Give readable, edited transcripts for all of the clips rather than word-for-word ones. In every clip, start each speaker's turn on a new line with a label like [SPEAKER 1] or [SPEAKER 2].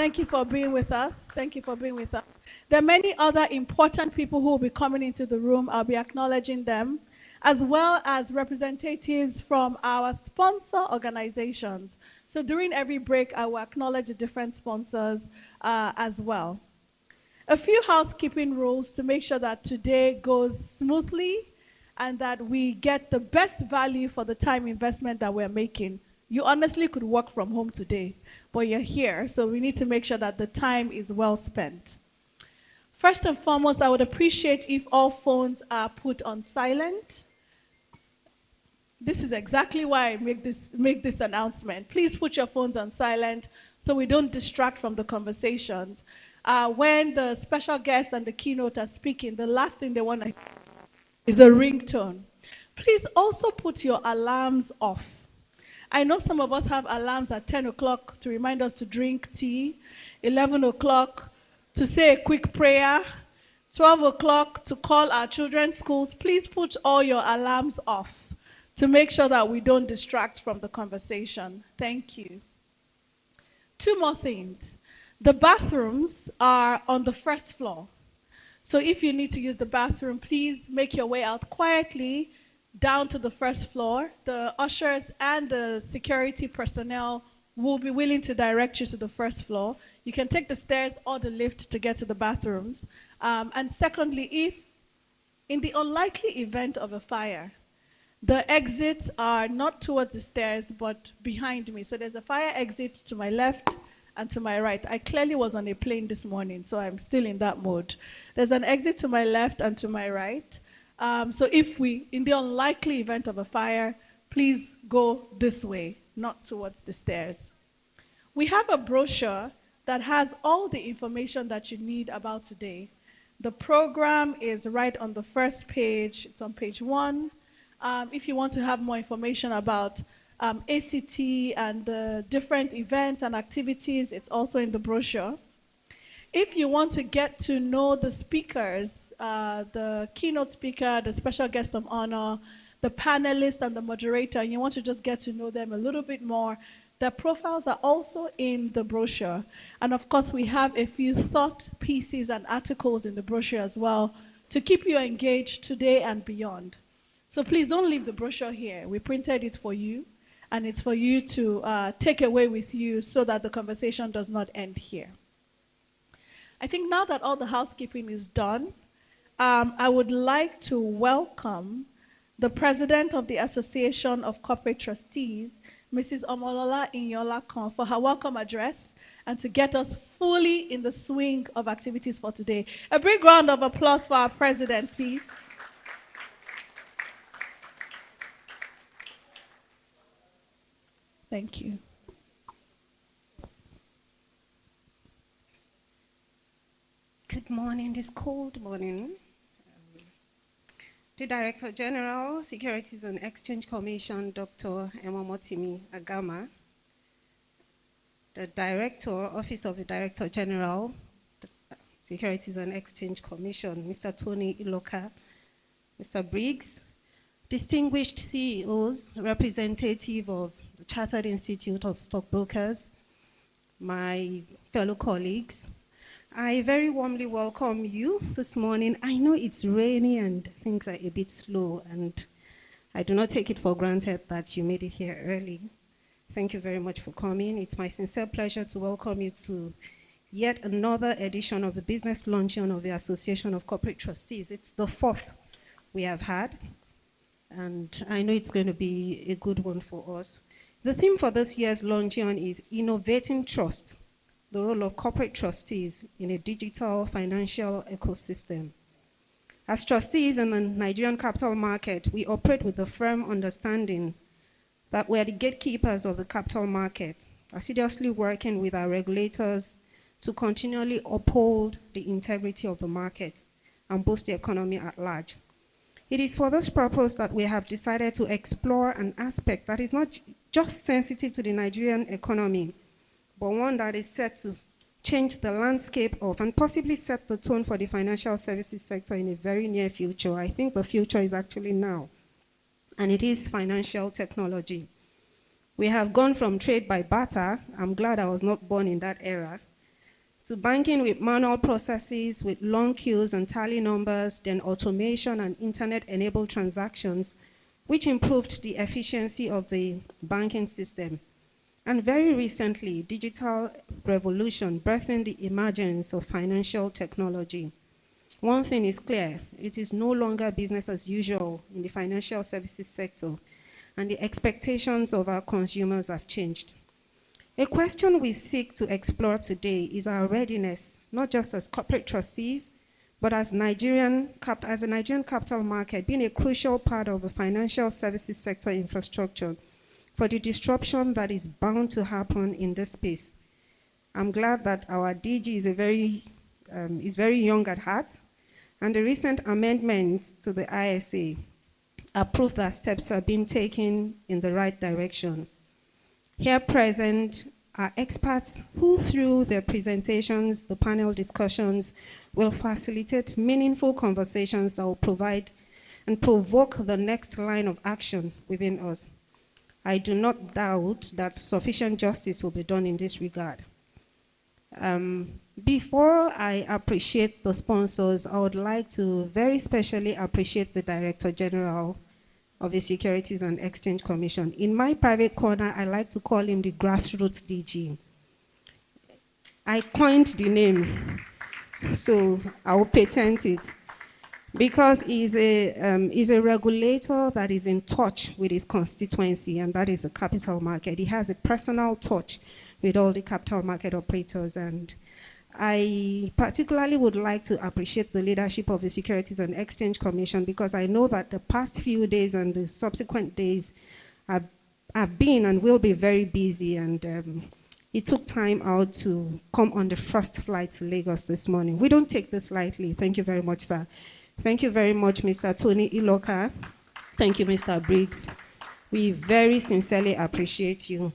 [SPEAKER 1] Thank you for being with us. Thank you for being with us. There are many other important people who will be coming into the room. I'll be acknowledging them, as well as representatives from our sponsor organizations. So during every break, I will acknowledge the different sponsors as well. A few housekeeping rules to make sure that today goes smoothly and that we get the best value for the time investment that we're making. You honestly could work from home today, but you're here, so we need to make sure that the time is well spent. First and foremost, I would appreciate if all phones are put on silent. This is exactly why I make this announcement. Please put your phones on silent so we don't distract from the conversations. When the special guest and the keynote are speaking, the last thing they want to hear is a ringtone. Please also put your alarms off. I know some of us have alarms at 10 o'clock to remind us to drink tea, 11 o'clock to say a quick prayer, 12 o'clock to call our children's schools. Please put all your alarms off to make sure that we don't distract from the conversation. Thank you. Two more things. The bathrooms are on the first floor. So if you need to use the bathroom, please make your way out quietly down to the first floor. The ushers and the security personnel will be willing to direct you to the first floor. You can take the stairs or the lift to get to the bathrooms. And secondly, if in the unlikely event of a fire, the exits are not towards the stairs, but behind me. So there's a fire exit to my left and to my right. I clearly was on a plane this morning, so I'm still in that mode. There's an exit to my left and to my right. So if in the unlikely event of a fire, please go this way, not towards the stairs. We have a brochure that has all the information that you need about today. The program is right on the first page. It's on page 1. If you want to have more information about ACT and the different events and activities, it's also in the brochure. If you want to get to know the speakers, the keynote speaker, the special guest of honor, the panelist and the moderator, and you want to just get to know them a little bit more, their profiles are also in the brochure. And of course, we have a few thought pieces and articles in the brochure as well to keep you engaged today and beyond. So please don't leave the brochure here. We printed it for you, and it's for you to take away with you so that the conversation does not end here. I think now that all the housekeeping is done, I would like to welcome the President of the Association of Corporate Trustees, Mrs. Omolola Inyolakon, for her welcome address and to get us fully in the swing of activities for today. A big round of applause for our President, please. Thank you.
[SPEAKER 2] Good morning, this cold morning. The Director General, Securities and Exchange Commission, Dr. Emomotimi Agama. The Director, Office of the Director General, Securities and Exchange Commission, Mr. Tony Iloka, Mr. Briggs, distinguished CEOs, representative of the Chartered Institute of Stockbrokers, my fellow colleagues, I very warmly welcome you this morning. I know it's rainy and things are a bit slow, and I do not take it for granted that you made it here early. Thank you very much for coming. It's my sincere pleasure to welcome you to yet another edition of the Business Luncheon of the Association of Corporate Trustees. It's the 4th we have had, and I know it's going to be a good one for us. The theme for this year's Luncheon is Innovating Trust, the role of corporate trustees in a digital financial ecosystem. As trustees in the Nigerian capital market, we operate with the firm understanding that we are the gatekeepers of the capital market, assiduously working with our regulators to continually uphold the integrity of the market and boost the economy at large. It is for this purpose that we have decided to explore an aspect that is not just sensitive to the Nigerian economy, but one that is set to change the landscape of and possibly set the tone for the financial services sector in a very near future. I think the future is actually now, and it is financial technology. We have gone from trade by barter, I'm glad I was not born in that era, to banking with manual processes, with long queues and tally numbers, then automation and internet-enabled transactions, which improved the efficiency of the banking system. And very recently, digital revolution birthing the emergence of financial technology. One thing is clear, it is no longer business as usual in the financial services sector, and the expectations of our consumers have changed. A question we seek to explore today is our readiness, not just as corporate trustees, but as a Nigerian capital market, being a crucial part of the financial services sector infrastructure for the disruption that is bound to happen in this space. I'm glad that our DG is very young at heart, and the recent amendments to the ISA are proof that steps are being taken in the right direction. Here present are experts who, through their presentations, the panel discussions, will facilitate meaningful conversations that will provide and provoke the next line of action within us. I do not doubt that sufficient justice will be done in this regard. Before I appreciate the sponsors, I would like to very specially appreciate the Director General of the Securities and Exchange Commission. In my private corner, I like to call him the grassroots DG. I coined the name, so I will patent it, because he's a regulator that is in touch with his constituency, and that is the capital market. He has a personal touch with all the capital market operators, and I particularly would like to appreciate the leadership of the Securities and Exchange Commission, because I know that the past few days and the subsequent days have been and will be very busy, and he took time out to come on the first flight to Lagos this morning. We don't take this lightly. Thank you very much, sir. Thank you very much, Mr. Tony Iloka. Thank you, Mr. Briggs. We very sincerely appreciate you.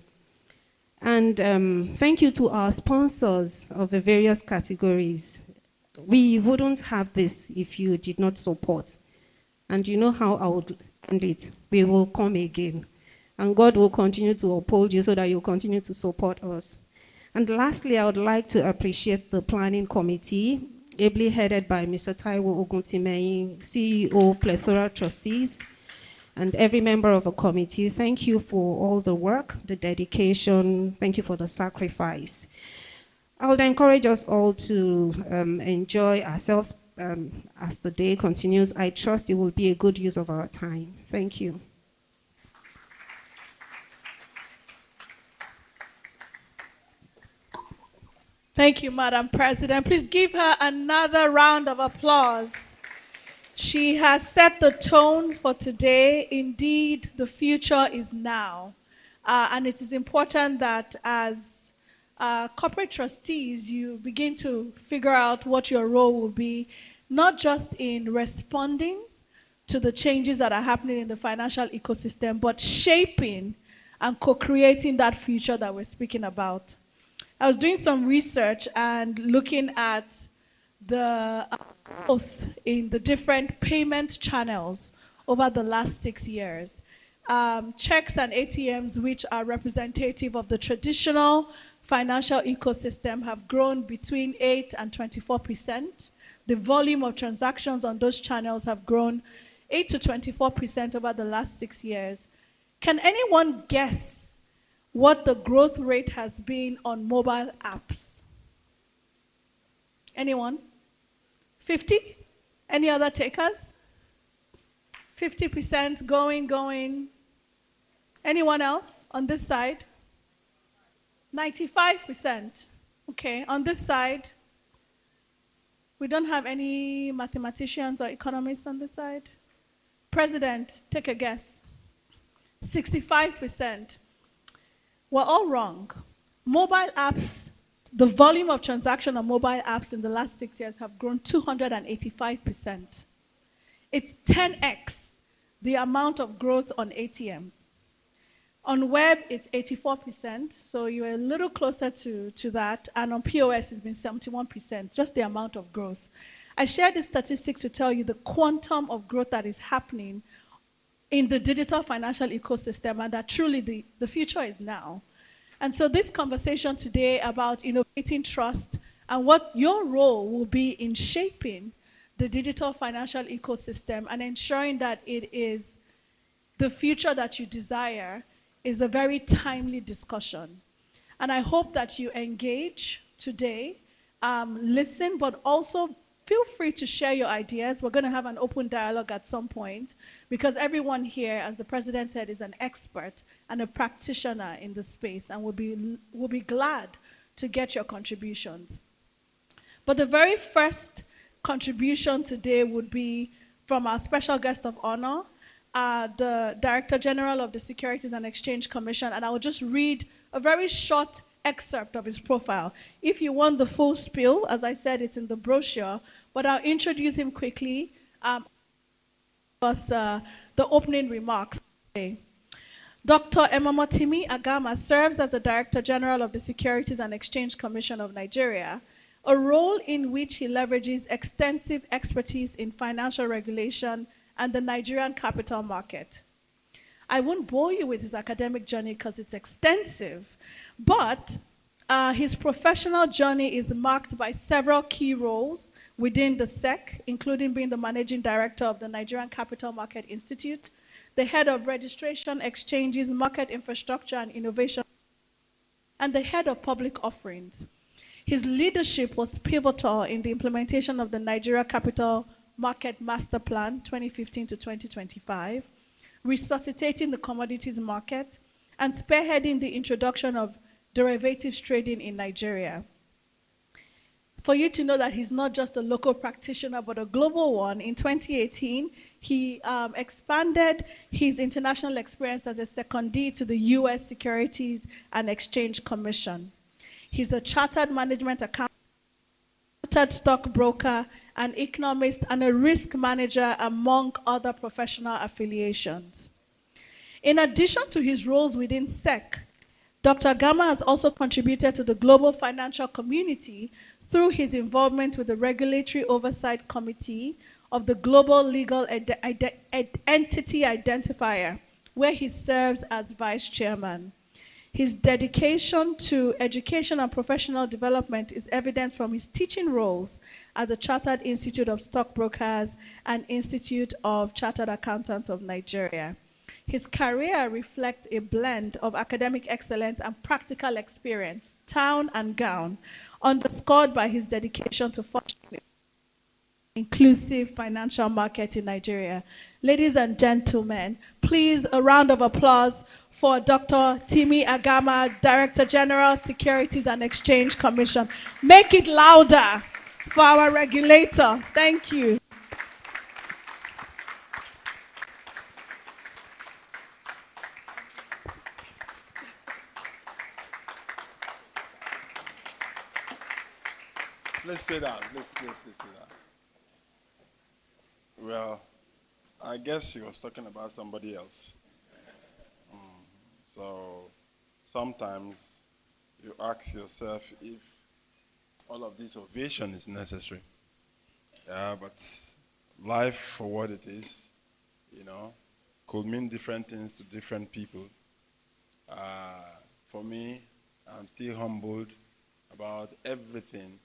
[SPEAKER 2] And thank you to our sponsors of the various categories. We wouldn't have this if you did not support. And you know how I would end it. We will come again. And God will continue to uphold you so that you'll continue to support us. And lastly, I would like to appreciate the planning committee, ably headed by Mr. Taiwo Oguntimehin, CEO, plethora trustees, and every member of the committee. Thank you for all the work, the dedication. Thank you for the sacrifice. I would encourage us all to enjoy ourselves as the day continues. I trust it will be a good use of our time. Thank you.
[SPEAKER 1] Thank you, Madam President. Please give her another round of applause. She has set the tone for today. Indeed, the future is now. And it is important that as corporate trustees, you begin to figure out what your role will be, not just in responding to the changes that are happening in the financial ecosystem, but shaping and co-creating that future that we're speaking about. I was doing some research and looking at the growth in the different payment channels over the last 6 years. Checks and ATMs, which are representative of the traditional financial ecosystem, have grown between 8 and 24%. The volume of transactions on those channels have grown 8 to 24% over the last 6 years. Can anyone guess what the growth rate has been on mobile apps? Anyone? 50? Any other takers? 50% going. Anyone else on this side? 95%. Okay, on this side, we don't have any mathematicians or economists on this side. President, take a guess. 65%. We're all wrong. Mobile apps, the volume of transaction on mobile apps in the last 6 years have grown 285%. It's 10x the amount of growth on ATMs. On web, it's 84%, so you're a little closer to that. And on POS, it's been 71%, just the amount of growth. I shared the statistics to tell you the quantum of growth that is happening in the digital financial ecosystem, and that truly the future is now. And so this conversation today about innovating trust and what your role will be in shaping the digital financial ecosystem and ensuring that it is the future that you desire is a very timely discussion. And I hope that you engage today, listen, but also feel free to share your ideas. We're going to have an open dialogue at some point because everyone here, as the president said, is an expert and a practitioner in the space, and we'll be glad to get your contributions. But the very first contribution today would be from our special guest of honor, the Director General of the Securities and Exchange Commission, and I will just read a very short excerpt of his profile. If you want the full spiel, as I said, it's in the brochure, but I'll introduce him quickly because the opening remarks today. Dr. Emomotimi Agama serves as the Director General of the Securities and Exchange Commission of Nigeria, a role in which he leverages extensive expertise in financial regulation and the Nigerian capital market. I won't bore you with his academic journey because it's extensive, but his professional journey is marked by several key roles within the SEC, including being the Managing Director of the Nigerian Capital Market Institute, the Head of Registration, Exchanges, Market Infrastructure and Innovation, and the Head of Public Offerings. His leadership was pivotal in the implementation of the Nigeria Capital Market Master Plan 2015 to 2025, resuscitating the commodities market, and spearheading the introduction of derivatives trading in Nigeria. For you to know that he's not just a local practitioner, but a global one, in 2018, he expanded his international experience as a secondee to the U.S. Securities and Exchange Commission. He's a chartered management accountant, chartered stockbroker, an economist, and a risk manager, among other professional affiliations. In addition to his roles within SEC, Dr. Gama has also contributed to the global financial community through his involvement with the Regulatory Oversight Committee of the Global Legal Entity Identifier, where he serves as vice chairman. His dedication to education and professional development is evident from his teaching roles at the Chartered Institute of Stockbrokers and Institute of Chartered Accountants of Nigeria. His career reflects a blend of academic excellence and practical experience, town and gown, underscored by his dedication to fostering inclusive financial market in Nigeria. Ladies and gentlemen, please a round of applause for Dr. Timi Agama, Director General, Securities and Exchange Commission. Make it louder for our regulator. Thank you.
[SPEAKER 3] Let's sit down. Let's sit down. Well, I guess she was talking about somebody else. So sometimes you ask yourself if all of this ovation is necessary. Yeah, but life for what it is, could mean different things to different people. For me, I'm still humbled about everything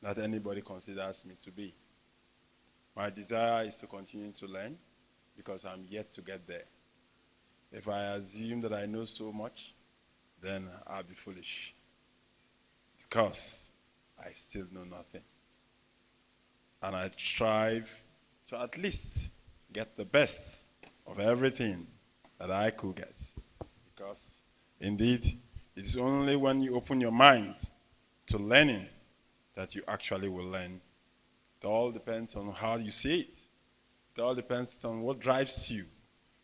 [SPEAKER 3] that anybody considers me to be. My desire is to continue to learn because I'm yet to get there. If I assume that I know so much, then I'll be foolish because I still know nothing. And I strive to at least get the best of everything that I could get. Because indeed, it is only when you open your mind to learning that you actually will learn. It all depends on how you see it. It all depends on what drives you.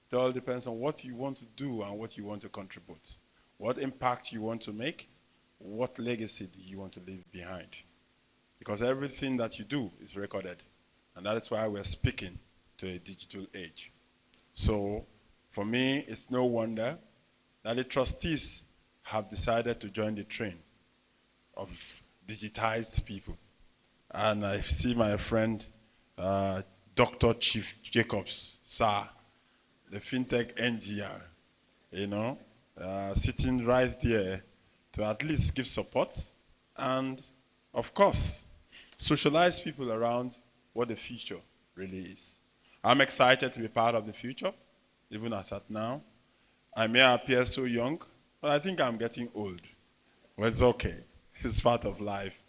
[SPEAKER 3] It all depends on what you want to do and what you want to contribute. What impact you want to make, what legacy do you want to leave behind. Because everything that you do is recorded. And that is why we're speaking to a digital age. So, for me, it's no wonder that the trustees have decided to join the train of digitized people. And I see my friend, Dr. Chief Jacobs, sir, the FinTech NGR, sitting right there to at least give support and of course, socialize people around what the future really is. I'm excited to be part of the future, even as at now. I may appear so young, but I think I'm getting old. Well, it's okay. It's part of life,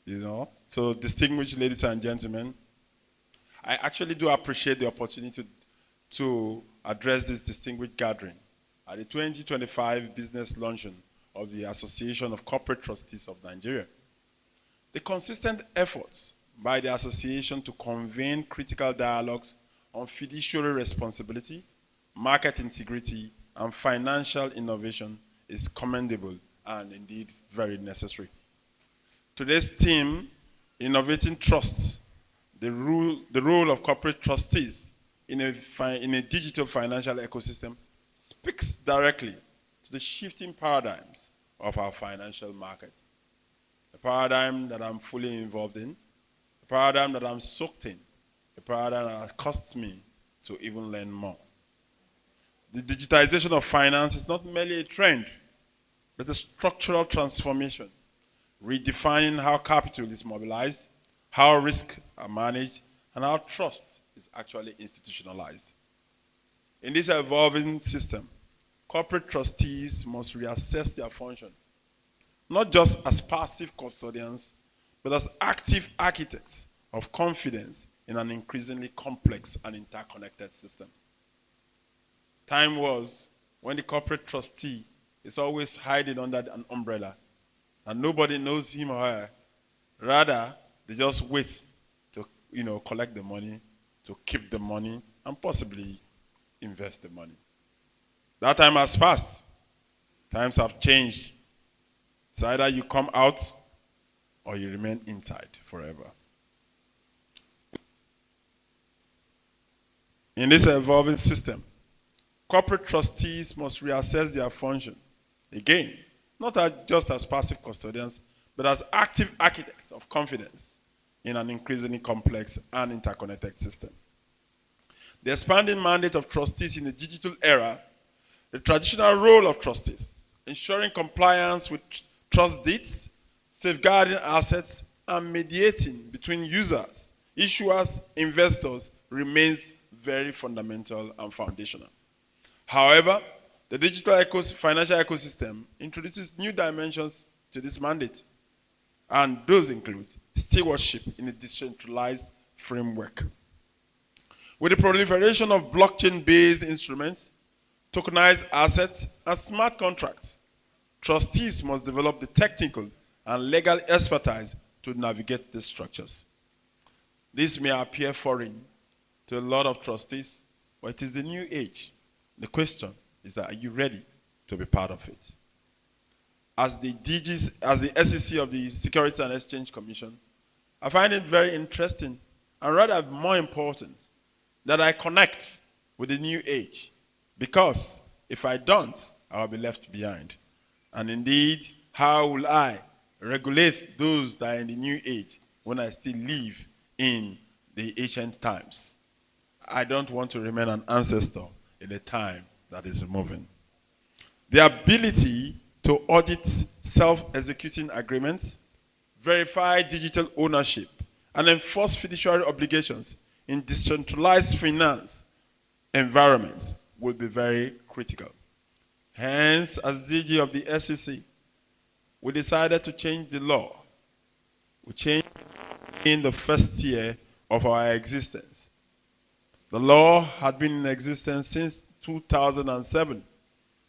[SPEAKER 3] you know. So, distinguished ladies and gentlemen, I actually do appreciate the opportunity to address this distinguished gathering at the 2025 Business Luncheon of the Association of Corporate Trustees of Nigeria. The consistent efforts by the association to convene critical dialogues on fiduciary responsibility, market integrity, and financial innovation is commendable and indeed very necessary. Today's theme, Innovating Trusts, the role of corporate trustees in a digital financial ecosystem, speaks directly to the shifting paradigms of our financial market. A paradigm that I'm fully involved in, a paradigm that I'm soaked in, a paradigm that costs me to even learn more. The digitization of finance is not merely a trend, but a structural transformation, redefining how capital is mobilized, how risks are managed, and how trust is actually institutionalized. In this evolving system, corporate trustees must reassess their function, not just as passive custodians, but as active architects of confidence in an increasingly complex and interconnected system. Time was when the corporate trustee is always hiding under an umbrella, and nobody knows him or her. Rather, they just wait to, collect the money, to keep the money, and possibly invest the money. That time has passed. Times have changed. It's either you come out or you remain inside forever. In this evolving system, corporate trustees must reassess their function. Again, not just as passive custodians, but as active architects of confidence in an increasingly complex and interconnected system. The expanding mandate of trustees in the digital era, the traditional role of trustees, ensuring compliance with trust deeds, safeguarding assets, and mediating between users, issuers, investors remains very fundamental and foundational. However, the digital financial ecosystem introduces new dimensions to this mandate, and those include stewardship in a decentralized framework. With the proliferation of blockchain-based instruments, tokenized assets, and smart contracts, trustees must develop the technical and legal expertise to navigate these structures. This may appear foreign to a lot of trustees, but it is the new age. The question is, are you ready to be part of it? As the SEC of the Securities and Exchange Commission, I find it very interesting and rather more important that I connect with the new age, because if I don't, I'll be left behind. And indeed, how will I regulate those that are in the new age when I still live in the ancient times? I don't want to remain an ancestor in a time that is moving. The ability to audit self-executing agreements, verify digital ownership, and enforce fiduciary obligations in decentralized finance environments will be very critical. Hence, as DG of the SEC, we decided to change the law. We changed in the first year of our existence. The law had been in existence since 2007,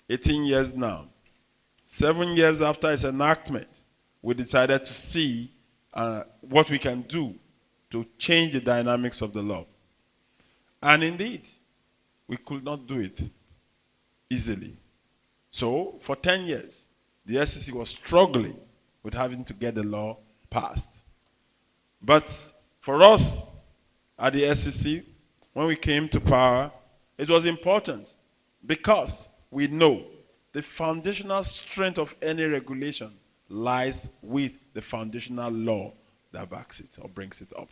[SPEAKER 3] 18 years now. 7 years after its enactment, we decided to see what we can do to change the dynamics of the law. And indeed, we could not do it easily. So, for 10 years, the SEC was struggling with having to get the law passed. But for us at the SEC, when we came to power, it was important because we know the foundational strength of any regulation lies with the foundational law that backs it or brings it up.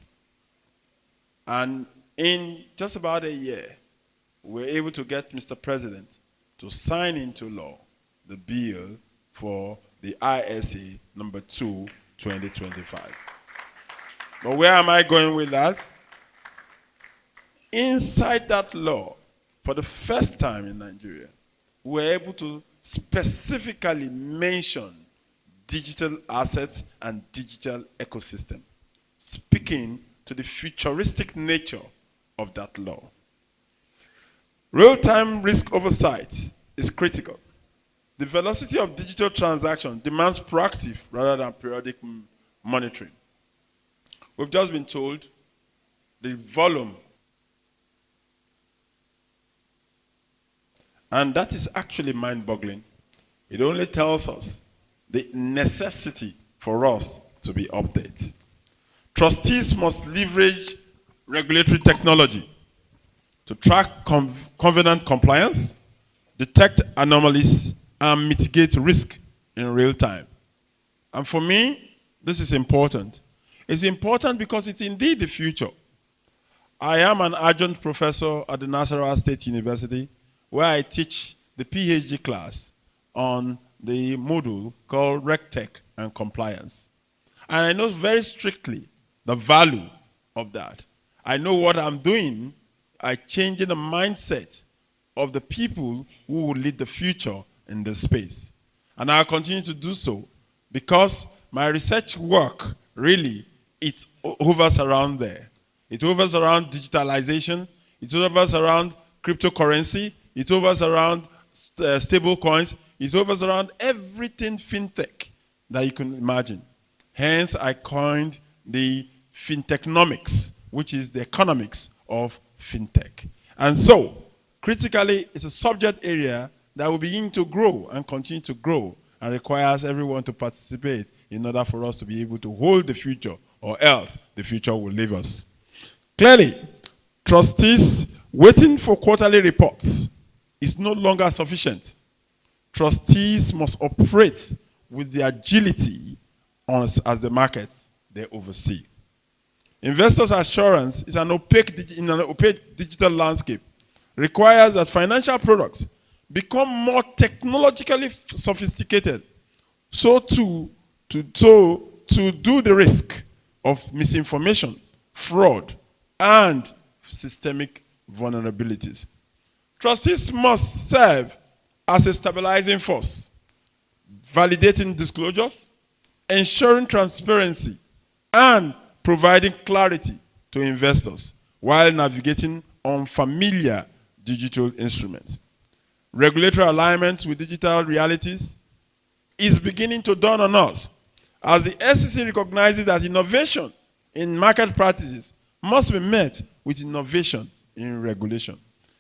[SPEAKER 3] And in just about a year, we were able to get Mr. President to sign into law the bill for the ISA number 2 2025. But where am I going with that? Inside that law, for the first time in Nigeria, we were able to specifically mention digital assets and digital ecosystem, speaking to the futuristic nature of that law. Real-time risk oversight is critical. The velocity of digital transaction demands proactive rather than periodic monitoring. We've just been told the volume, and that is actually mind-boggling. It only tells us the necessity for us to be updated. Trustees must leverage regulatory technology to track covenant compliance, detect anomalies, and mitigate risk in real time. And for me, this is important. It's important because it's indeed the future. I am an adjunct professor at the Nasarawa State University, where I teach the PhD class on the module called RegTech and Compliance. And I know very strictly the value of that. I know what I'm doing, I'm changing the mindset of the people who will lead the future in this space. And I'll continue to do so because my research work really, it hovers around there. It hovers around digitalization, it hovers around cryptocurrency, it hovers around stable coins, it hovers around everything fintech that you can imagine. Hence, I coined the fintechnomics, which is the economics of fintech. And so, critically, it's a subject area that will begin to grow and continue to grow and requires everyone to participate in order for us to be able to hold the future, or else the future will leave us. Clearly, trustees waiting for quarterly reports is no longer sufficient. Trustees must operate with the agility as the market they oversee. Investors' assurance is an opaque digital landscape. Requires that financial products become more technologically sophisticated, so to do the risk of misinformation, fraud, and systemic vulnerabilities. Trustees must serve as a stabilizing force, validating disclosures, ensuring transparency, and providing clarity to investors while navigating unfamiliar digital instruments. Regulatory alignment with digital realities is beginning to dawn on us as the SEC recognizes that innovation in market practices must be met with innovation in regulation.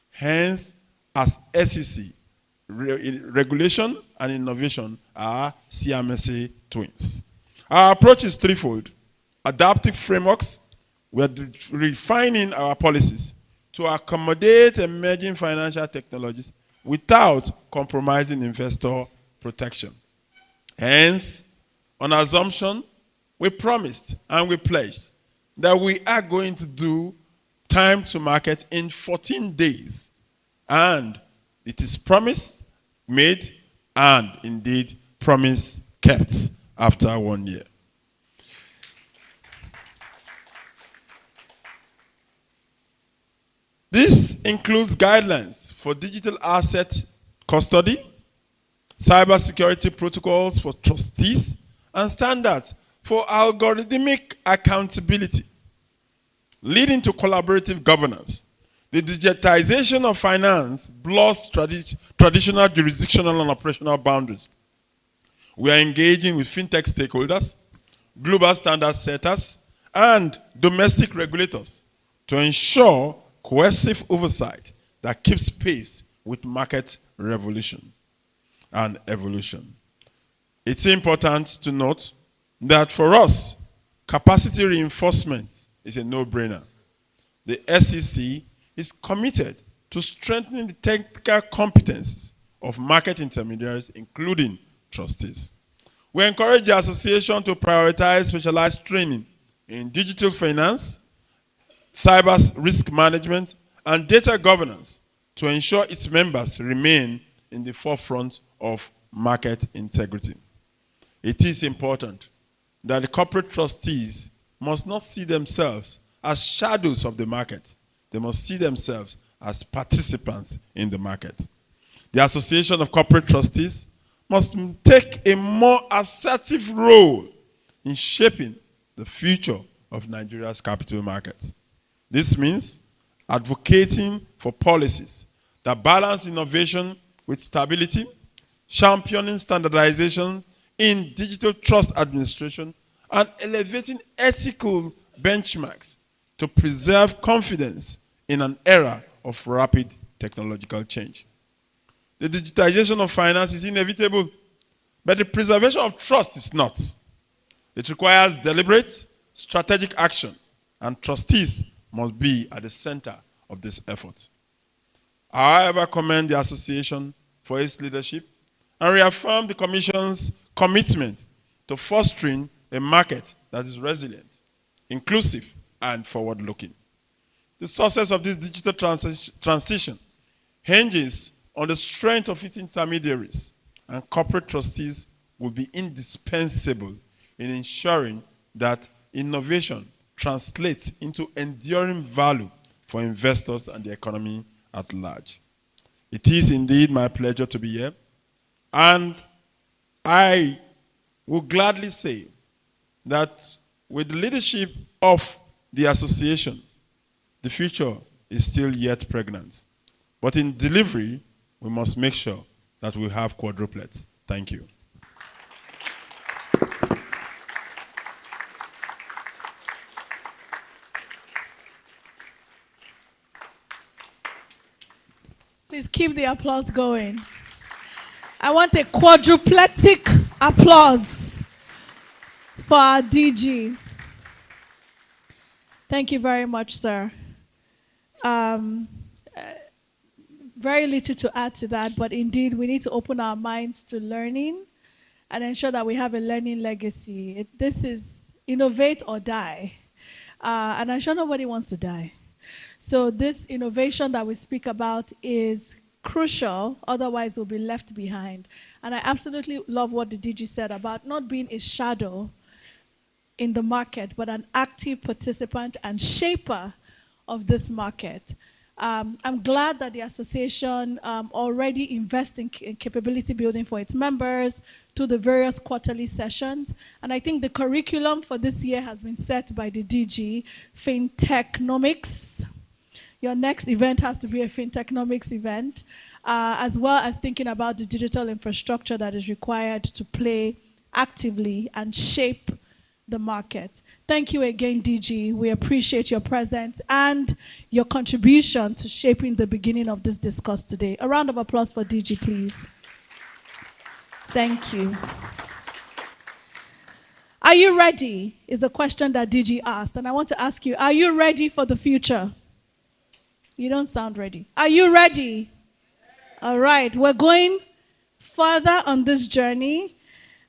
[SPEAKER 3] Hence, as SEC, regulation and innovation are siamese twins. Our approach is threefold. Adaptive frameworks, we are refining our policies to accommodate emerging financial technologies without compromising investor protection. Hence, on assumption, we promised and we pledged that we are going to do time to market in 14 days. And it is promise made and indeed promise kept after 1 year. This includes guidelines for digital asset custody, cybersecurity protocols for trustees, and standards for algorithmic accountability, leading to collaborative governance. The digitization of finance blurs traditional jurisdictional and operational boundaries. We are engaging with fintech stakeholders, global standard setters, and domestic regulators to ensure cohesive oversight that keeps pace with market revolution and evolution. It's important to note that for us, capacity reinforcement is a no-brainer. The SEC is committed to strengthening the technical competencies of market intermediaries, including trustees. We encourage the association to prioritize specialized training in digital finance, cyber risk management, and data governance to ensure its members remain in the forefront of market integrity. It is important that the corporate trustees must not see themselves as shadows of the market. They must see themselves as participants in the market. The Association of Corporate Trustees must take a more assertive role in shaping the future of Nigeria's capital markets. This means advocating for policies that balance innovation with stability, championing standardization in digital trust administration, and elevating ethical benchmarks to preserve confidence in an era of rapid technological change. The digitization of finance is inevitable, but the preservation of trust is not. It requires deliberate, strategic action, and trustees must be at the center of this effort. I, however, commend the association for its leadership and reaffirm the Commission's commitment to fostering a market that is resilient, inclusive, and forward-looking. The success of this digital transition hinges on the strength of its intermediaries, and corporate trustees will be indispensable in ensuring that innovation translates into enduring value for investors and the economy at large. It is indeed my pleasure to be here, and I will gladly say that with the leadership of the association, the future is still yet pregnant. But in delivery, we must make sure that we have quadruplets. Thank you.
[SPEAKER 1] Please keep the applause going. I want a quadrupletic applause for our DG. Thank you very much, sir. Very little to add to that, but indeed we need to open our minds to learning and ensure that we have a learning legacy. This is innovate or die. And I'm sure nobody wants to die. So this innovation that we speak about is crucial, otherwise we'll be left behind. And I absolutely love what the DG said about not being a shadow in the market, but an active participant and shaper of this market. I'm glad that the association already invests in capability building for its members through the various quarterly sessions. And I think the curriculum for this year has been set by the DG, FinTechnomics. Your next event has to be a FinTechnomics event, as well as thinking about the digital infrastructure that is required to play actively and shape the market. Thank you again, DG. We appreciate your presence and your contribution to shaping the beginning of this discourse today. A round of applause for DG, please. Thank you. Are you ready? Is a question that DG asked. And I want to ask you, are you ready for the future? You don't sound ready. Are you ready? All right. We're going further on this journey.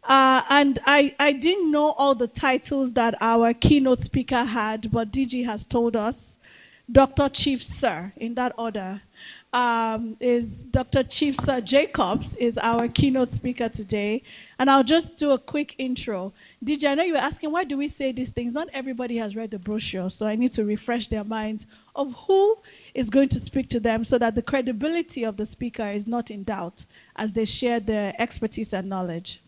[SPEAKER 1] And I didn't know all the titles that our keynote speaker had, but DG has told us. Dr. Chief Sir, in that order, is Dr. Chief Sir Jacobs is our keynote speaker today. And I'll just do a quick intro. DG, I know you were asking, why do we say these things? Not everybody has read the brochure, so I need to refresh their minds of who is going to speak to them so that the credibility of the speaker is not in doubt as they share their expertise and knowledge.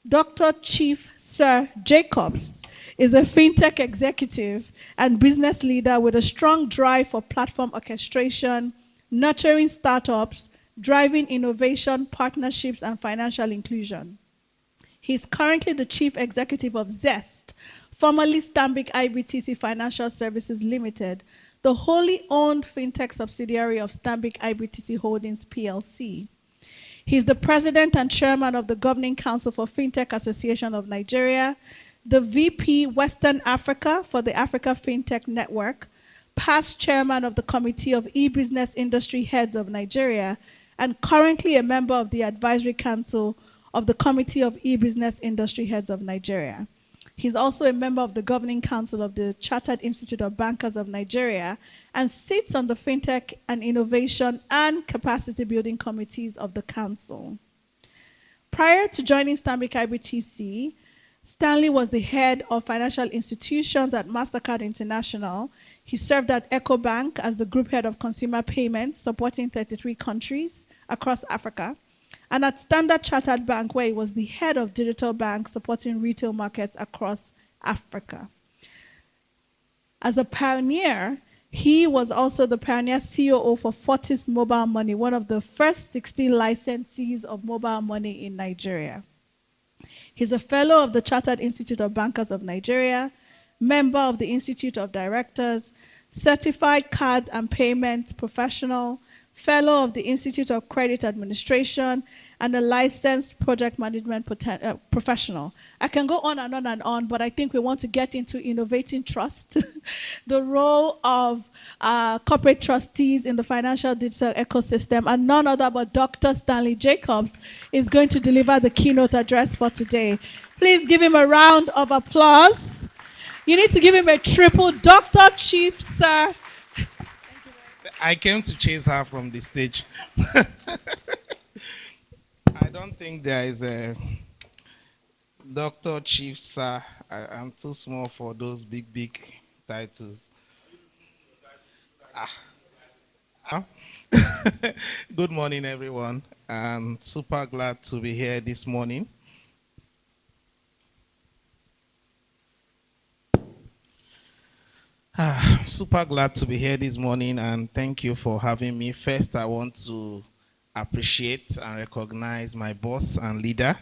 [SPEAKER 1] Dr. Chief Sir Jacobs is a fintech executive and business leader with a strong drive for platform orchestration, nurturing startups, driving innovation, partnerships, and financial inclusion. He is currently the chief executive of Zest, formerly Stanbic IBTC Financial Services Limited, the wholly owned fintech subsidiary of Stanbic IBTC Holdings PLC. He is the president and chairman of the Governing Council for Fintech Association of Nigeria, the VP Western Africa for the Africa Fintech Network, past chairman of the Committee of E-Business Industry Heads of Nigeria, and currently a member of the Advisory Council of the Committee of E-Business Industry Heads of Nigeria. He's also a member of the Governing Council of the Chartered Institute of Bankers of Nigeria and sits on the Fintech and Innovation and Capacity Building Committees of the Council. Prior to joining Stanbic IBTC, Stanley was the head of financial institutions at MasterCard International. He served at EcoBank as the group head of consumer payments, supporting 33 countries across Africa, and at Standard Chartered Bank, where he was the head of digital bank, supporting retail markets across Africa. As a pioneer, he was also the pioneer COO for Fortis Mobile Money, one of the first 16 licensees of mobile money in Nigeria. He's a fellow of the Chartered Institute of Bankers of Nigeria, member of the Institute of Directors, certified cards and payments professional, fellow of the Institute of Credit Administration, and a licensed project management professional. I can go on and on, but I think we want to get into innovating trust, the role of corporate trustees in the financial digital ecosystem, and none other but Dr. Stanley Jacobs is going to deliver the keynote address for today. Please give him a round of applause. You need to give him a triple Dr. Chief, sir.
[SPEAKER 4] I came to chase her from the stage. I don't think there is a Dr. Chief, sir. I'm too small for those big titles. Good morning, everyone. I'm super glad to be here this morning. Super glad to be here this morning, and thank you for having me. First, I want to appreciate and recognize my boss and leader,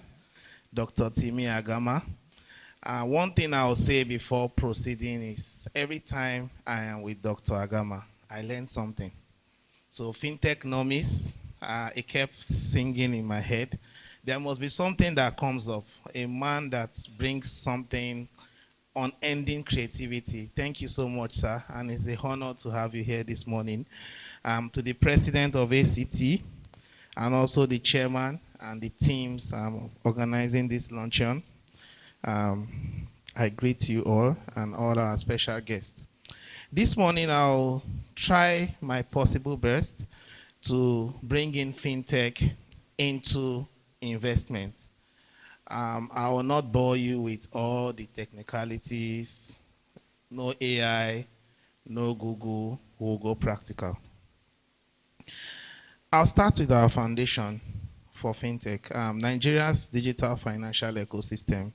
[SPEAKER 4] Dr. Timi Agama. One thing I'll say before proceeding is every time I am with Dr. Agama, I learn something. So fintech normies, it kept singing in my head. There must be something that comes up, a man that brings something unending creativity. Thank you so much, sir, and it's an honor to have you here this morning. To the president of ACT, and also the chairman and the teams organizing this luncheon, I greet you all and all our special guests. This morning, I'll try my possible best to bring in fintech into investment. I will not bore you with all the technicalities, no AI, no Google, we'll go practical. I'll start with our foundation for fintech. Nigeria's digital financial ecosystem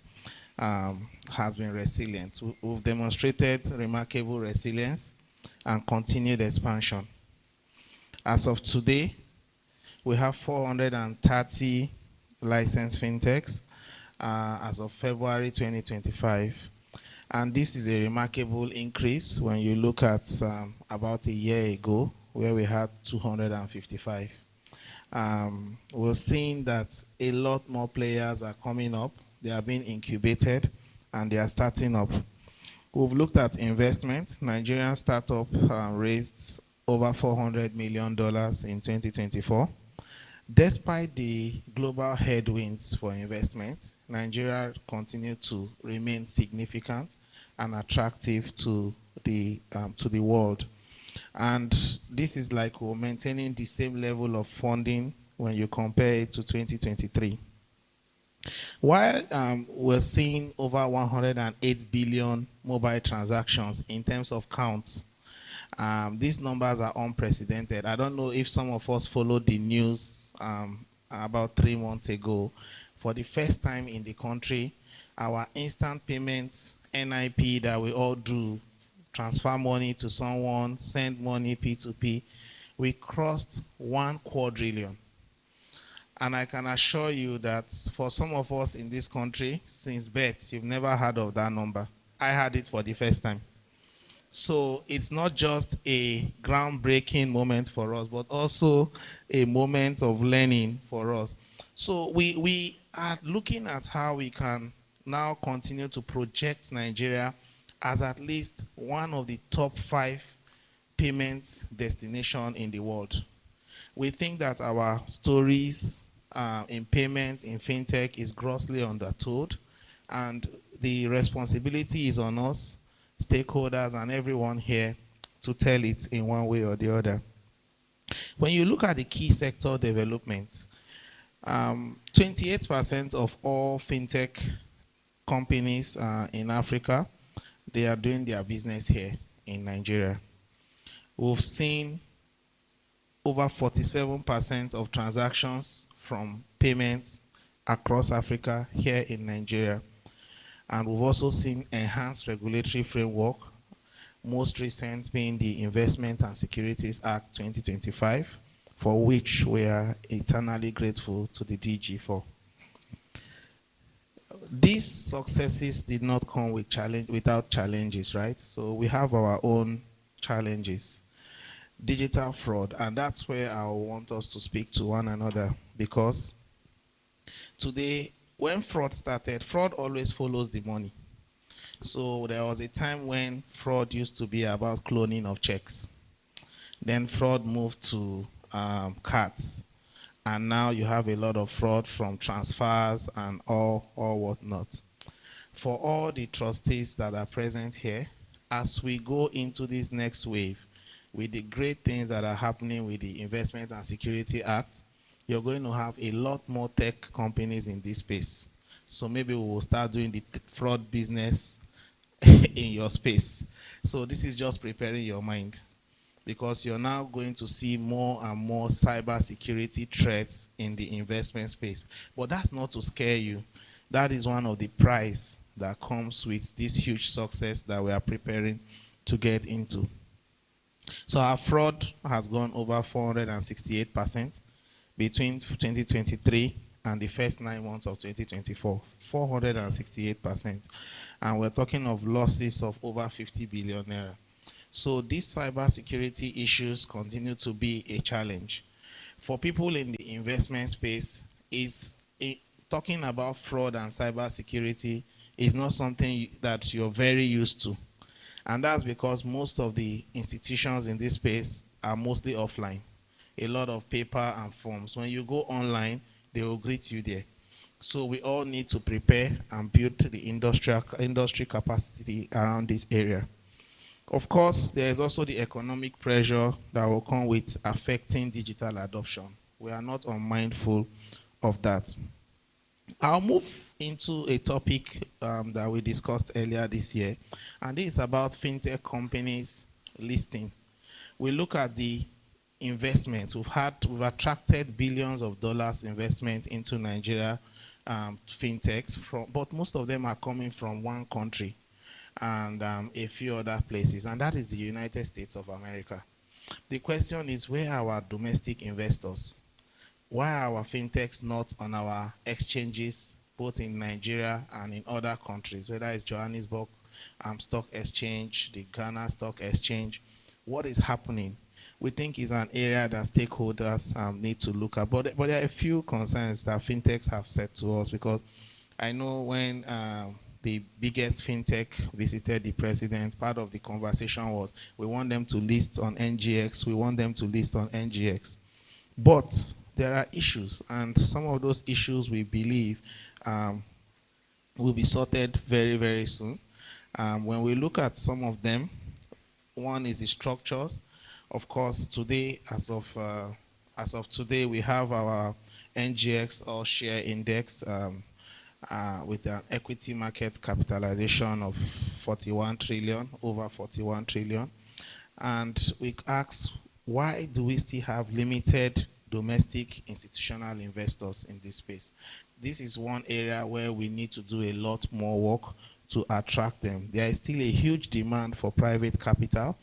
[SPEAKER 4] has been resilient. We've demonstrated remarkable resilience and continued expansion. As of today, we have 430 licensed fintechs as of February 2025. And this is a remarkable increase when you look at about a year ago, where we had 255. We're seeing that a lot more players are coming up. They are being incubated, and they are starting up. We've looked at investment. Nigerian startup raised over $400 million in 2024. Despite the global headwinds for investment, Nigeria continued to remain significant and attractive to the world. And this is like we're maintaining the same level of funding when you compare it to 2023. While we're seeing over 108 billion mobile transactions in terms of count, these numbers are unprecedented. I don't know if some of us followed the news about 3 months ago. For the first time in the country, our instant payments, NIP that we all do, transfer money to someone, send money P2P, we crossed 1 quadrillion. And I can assure you that for some of us in this country, since birth, you've never heard of that number. I had it for the first time. So it's not just a groundbreaking moment for us, but also a moment of learning for us. So we are looking at how we can now continue to project Nigeria as at least one of the top 5 payment destinations in the world. We think that our stories in payments, in fintech, is grossly undertold, and the responsibility is on us, stakeholders, and everyone here to tell it in one way or the other. When you look at the key sector development, 28% of all fintech companies in Africa, they are doing their business here in Nigeria. We've seen over 47% of transactions from payments across Africa here in Nigeria. And we've also seen enhanced regulatory framework, most recent being the Investment and Securities Act 2025, for which we are eternally grateful to the DG for. These successes did not come without challenges, right? So we have our own challenges. Digital fraud, and that's where I want us to speak to one another, because today, when fraud started, fraud always follows the money. So there was a time when fraud used to be about cloning of checks. Then fraud moved to cards. And now you have a lot of fraud from transfers and all whatnot. For all the trustees that are present here, as we go into this next wave, with the great things that are happening with the Investment and Security Act, you're going to have a lot more tech companies in this space. So maybe we will start doing the fraud business in your space. So this is just preparing your mind, because you're now going to see more and more cyber security threats in the investment space. But that's not to scare you. That is one of the prize that comes with this huge success that we are preparing to get into. So our fraud has gone over 468% between 2023 and the first 9 months of 2024, 468%. And we're talking of losses of over 50 billion naira. So these cybersecurity issues continue to be a challenge. For people in the investment space, talking about fraud and cybersecurity is not something that you're very used to. And that's because most of the institutions in this space are mostly offline. A lot of paper and forms. When you go online, they will greet you there. So we all need to prepare and build the industry capacity around this area. Of course, there is also the economic pressure that will come with affecting digital adoption. We are not unmindful of that. I'll move into a topic that we discussed earlier this year, and this is about fintech companies listing. We look at the investments. We've attracted billions of dollars investment into Nigeria fintechs, but most of them are coming from one country and a few other places, and that is the United States of America. The question is, where are our domestic investors? Why are our fintechs not on our exchanges, both in Nigeria and in other countries, whether it's Johannesburg Stock Exchange, the Ghana Stock Exchange? What is happening? We think is an area that stakeholders need to look at. But there are a few concerns that fintechs have said to us, because I know when the biggest fintech visited the president, part of the conversation was, we want them to list on NGX, we want them to list on NGX. But there are issues, and some of those issues we believe will be sorted very, very soon. When we look at some of them, one is the structures. Of course, today, as of today, we have our NGX All Share Index with an equity market capitalization of 41 trillion, over 41 trillion. And we ask, why do we still have limited domestic institutional investors in this space? This is one area where we need to do a lot more work to attract them. There is still a huge demand for private capital,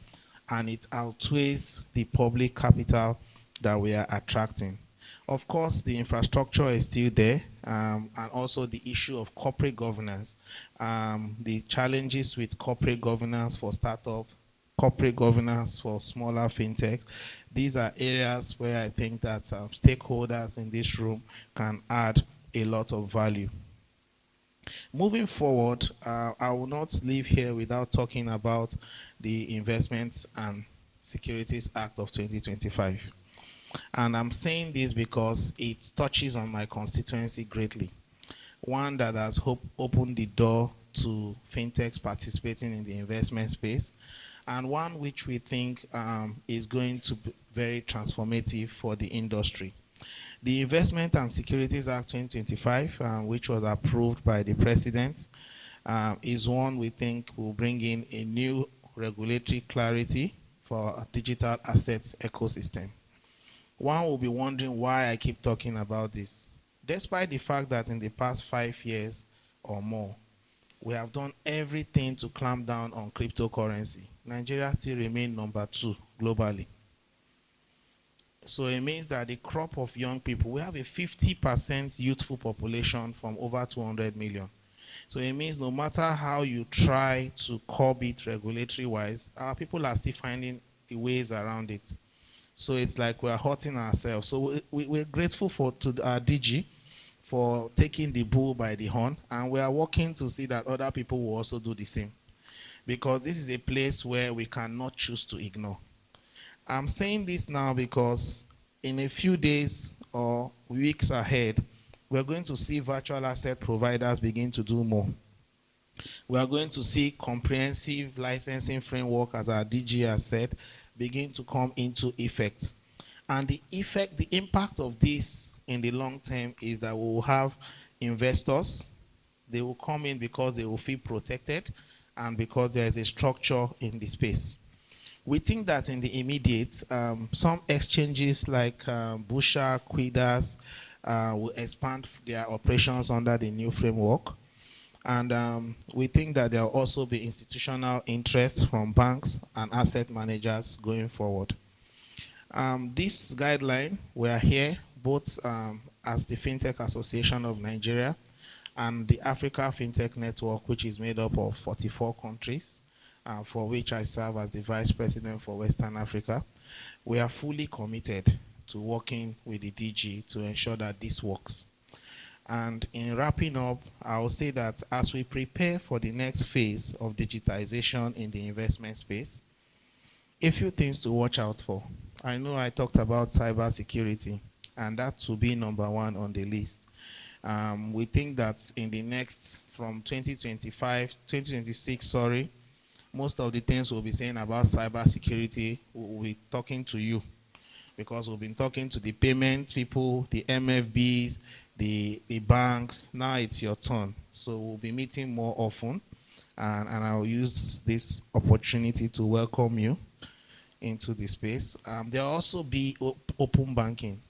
[SPEAKER 4] and it outweighs the public capital that we are attracting. Of course, the infrastructure is still there, and also the issue of corporate governance, the challenges with corporate governance for startups, corporate governance for smaller fintechs. These are areas where I think that stakeholders in this room can add a lot of value. Moving forward, I will not leave here without talking about the Investments and Securities Act of 2025. And I'm saying this because it touches on my constituency greatly. One that has opened the door to fintechs participating in the investment space, and one which we think is going to be very transformative for the industry. The Investment and Securities Act 2025, which was approved by the President, is one we think will bring in a new regulatory clarity for our digital assets ecosystem. One will be wondering why I keep talking about this. Despite the fact that in the past 5 years or more, we have done everything to clamp down on cryptocurrency, Nigeria still remains number 2 globally. So it means that the crop of young people, we have a 50% youthful population from over 200 million. So it means no matter how you try to curb it regulatory-wise, our people are still finding the ways around it. So it's like we're hurting ourselves. So we're grateful to our DG for taking the bull by the horn, and we are working to see that other people will also do the same. Because this is a place where we cannot choose to ignore. I'm saying this now because in a few days or weeks ahead, we're going to see virtual asset providers begin to do more. We are going to see comprehensive licensing framework, as our DG has said, begin to come into effect. And the impact of this in the long term is that we will have investors. They will come in because they will feel protected and because there is a structure in the space. We think that in the immediate, some exchanges like Busha, Quidas will expand their operations under the new framework. And we think that there will also be institutional interest from banks and asset managers going forward. This guideline, we are here both as the FinTech Association of Nigeria and the Africa FinTech Network, which is made up of 44 countries, for which I serve as the Vice President for Western Africa. We are fully committed to working with the DG to ensure that this works. And in wrapping up, I will say that as we prepare for the next phase of digitization in the investment space, a few things to watch out for. I know I talked about cybersecurity, and that will be number 1 on the list. We think that in the next, from 2026, most of the things we'll be saying about cybersecurity, we'll be talking to you, because we've been talking to the payment people, the MFBs, the banks. Now it's your turn. So we'll be meeting more often, and I'll use this opportunity to welcome you into the space. There'll also be open banking.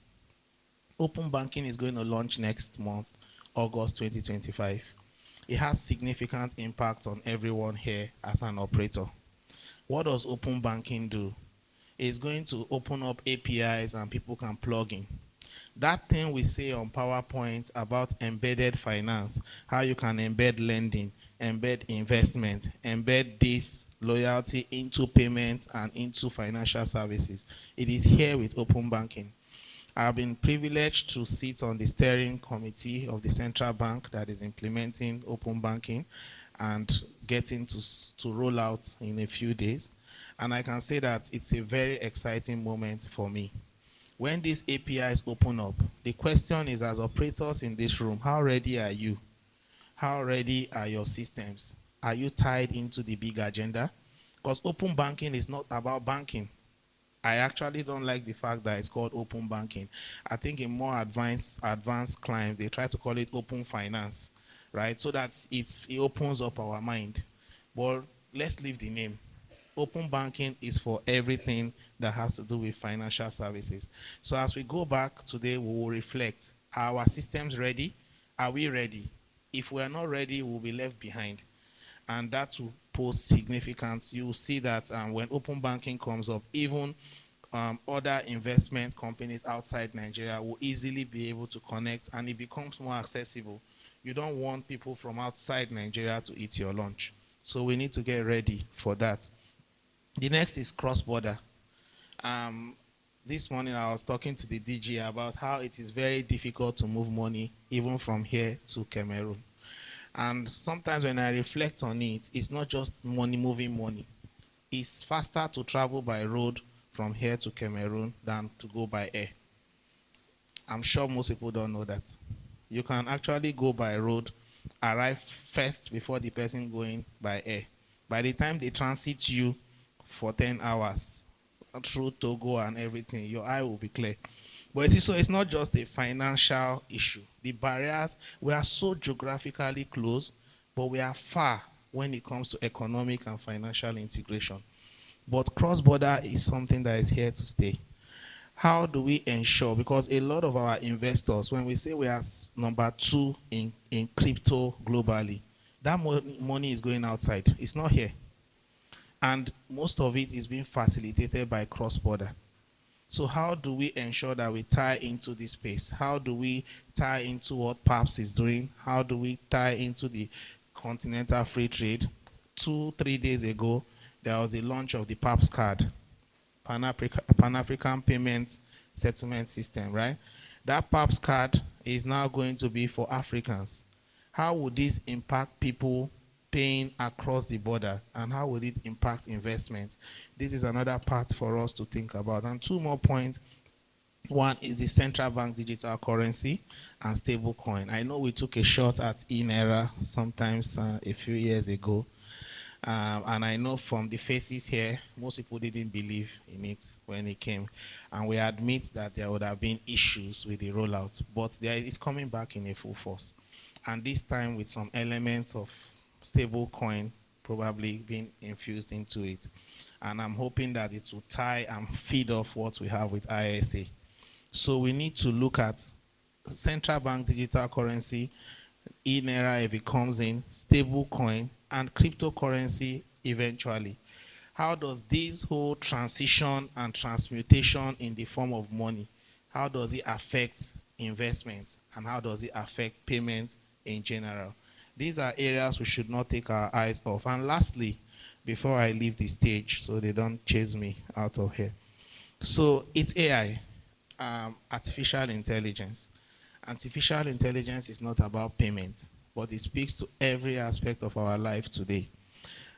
[SPEAKER 4] Open banking is going to launch next month, August 2025. It has significant impact on everyone here as an operator. What does open banking do? It's going to open up APIs and people can plug in. That thing we say on PowerPoint about embedded finance, how you can embed lending, embed investment, embed this loyalty into payment and into financial services. It is here with open banking. I've been privileged to sit on the steering committee of the central bank that is implementing open banking and getting to roll out in a few days. And I can say that it's a very exciting moment for me. When these APIs open up, the question is, as operators in this room, how ready are you? How ready are your systems? Are you tied into the big agenda? Because open banking is not about banking. I actually don't like the fact that it's called open banking. I think in more advanced clients, they try to call it open finance, right? So that it opens up our mind. But let's leave the name. Open banking is for everything that has to do with financial services. So as we go back today, we will reflect. Are our systems ready? Are we ready? If we are not ready, we'll be left behind. And that will pose significance. You will see that when open banking comes up, even other investment companies outside Nigeria will easily be able to connect, and it becomes more accessible. You don't want people from outside Nigeria to eat your lunch. So we need to get ready for that. The next is cross-border. This morning I was talking to the DG about how it is very difficult to move money even from here to Cameroon. And sometimes when I reflect on it, it's not just money moving money. It's faster to travel by road from here to Cameroon than to go by air. I'm sure most people don't know that. You can actually go by road, arrive first before the person going by air. By the time they transit you for 10 hours through Togo and everything, your eye will be clear. But you see, so it's not just a financial issue. The barriers, we are so geographically close, but we are far when it comes to economic and financial integration. But cross-border is something that is here to stay. How do we ensure? Because a lot of our investors, when we say we are number 2 in crypto globally, that money is going outside. It's not here. And most of it is being facilitated by cross-border. So how do we ensure that we tie into this space? How do we tie into what PAPS is doing? How do we tie into the continental free trade? 2-3 days ago, there was the launch of the PAPS card, Pan-African Payments Settlement System, right? That PAPS card is now going to be for Africans. How would this impact people paying across the border, and how will it impact investments? This is another part for us to think about. And 2 more points. One is the central bank digital currency and stable coin. I know we took a shot at Inera sometimes a few years ago, and I know from the faces here, most people didn't believe in it when it came, and we admit that there would have been issues with the rollout, but it's coming back in a full force, and this time with some elements of stable coin probably being infused into it. And I'm hoping that it will tie and feed off what we have with ISA. So we need to look at central bank digital currency, in-era if it comes in, stable coin, and cryptocurrency eventually. How does this whole transition and transmutation in the form of money, how does it affect investment, and how does it affect payment in general? These are areas we should not take our eyes off. And lastly, before I leave the stage so they don't chase me out of here. So it's AI, artificial intelligence. Artificial intelligence is not about payment, but it speaks to every aspect of our life today.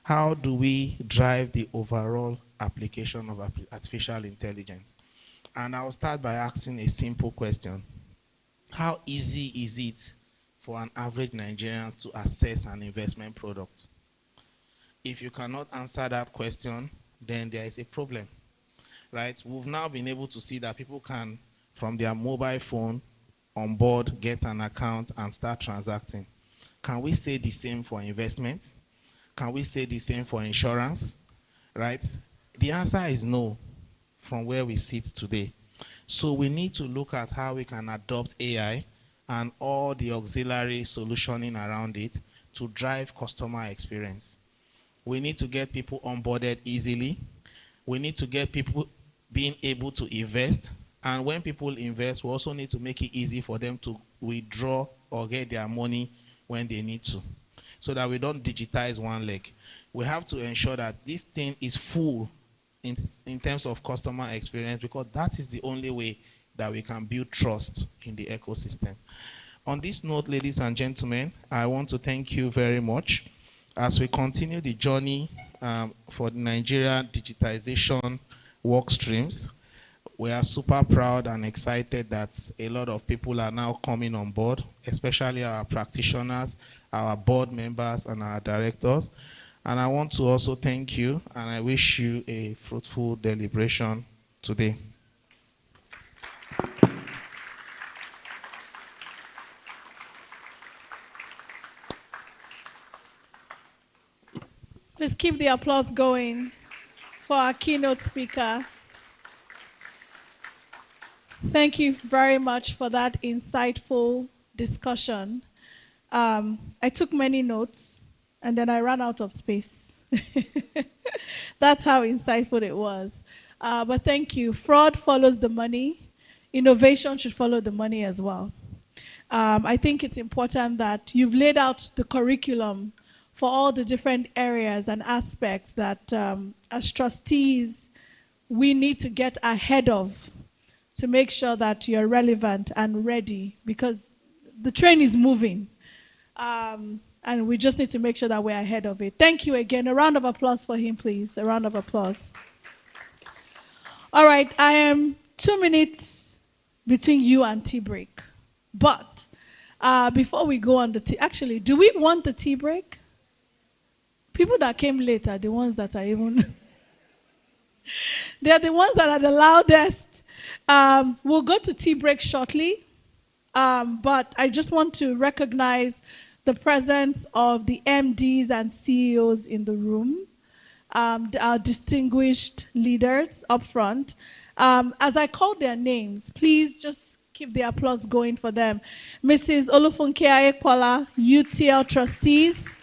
[SPEAKER 4] How do we drive the overall application of artificial intelligence? And I'll start by asking a simple question. How easy is it for an average Nigerian to assess an investment product? If you cannot answer that question, then there is a problem, right? We've now been able to see that people can, from their mobile phone, on board, get an account and start transacting. Can we say the same for investment? Can we say the same for insurance, right? The answer is no from where we sit today. So we need to look at how we can adopt AI and all the auxiliary solutioning around it to drive customer experience. We need to get people onboarded easily. We need to get people being able to invest. And when people invest, we also need to make it easy for them to withdraw or get their money when they need to, so that we don't digitize one leg. We have to ensure that this thing is full in terms of customer experience, because that is the only way that we can build trust in the ecosystem. On this note, ladies and gentlemen, I want to thank you very much as we continue the journey for the Nigeria digitization work streams. We are super proud and excited that a lot of people are now coming on board, especially our practitioners, our board members, and our directors. And I want to also thank you, and I wish you a fruitful deliberation today.
[SPEAKER 1] Please keep the applause going for our keynote speaker. Thank you very much for that insightful discussion. I took many notes, and then I ran out of space. That's how insightful it was. But thank you. Fraud follows the money. Innovation should follow the money as well. I think it's important that you've laid out the curriculum for all the different areas and aspects that as trustees we need to get ahead of to make sure that you're relevant and ready, because the train is moving. And we just need to make sure that we're ahead of it. Thank you again. A round of applause for him, please. A round of applause. All right, I am 2 minutes between you and tea break. But before we go on the tea, actually, do we want the tea break? People that came late are the ones that are even... They're the ones that are the loudest. We'll go to tea break shortly, but I just want to recognize the presence of the MDs and CEOs in the room, our distinguished leaders up front. As I call their names, please just keep the applause going for them. Mrs. Olufunke Ayekpola, UTL trustees.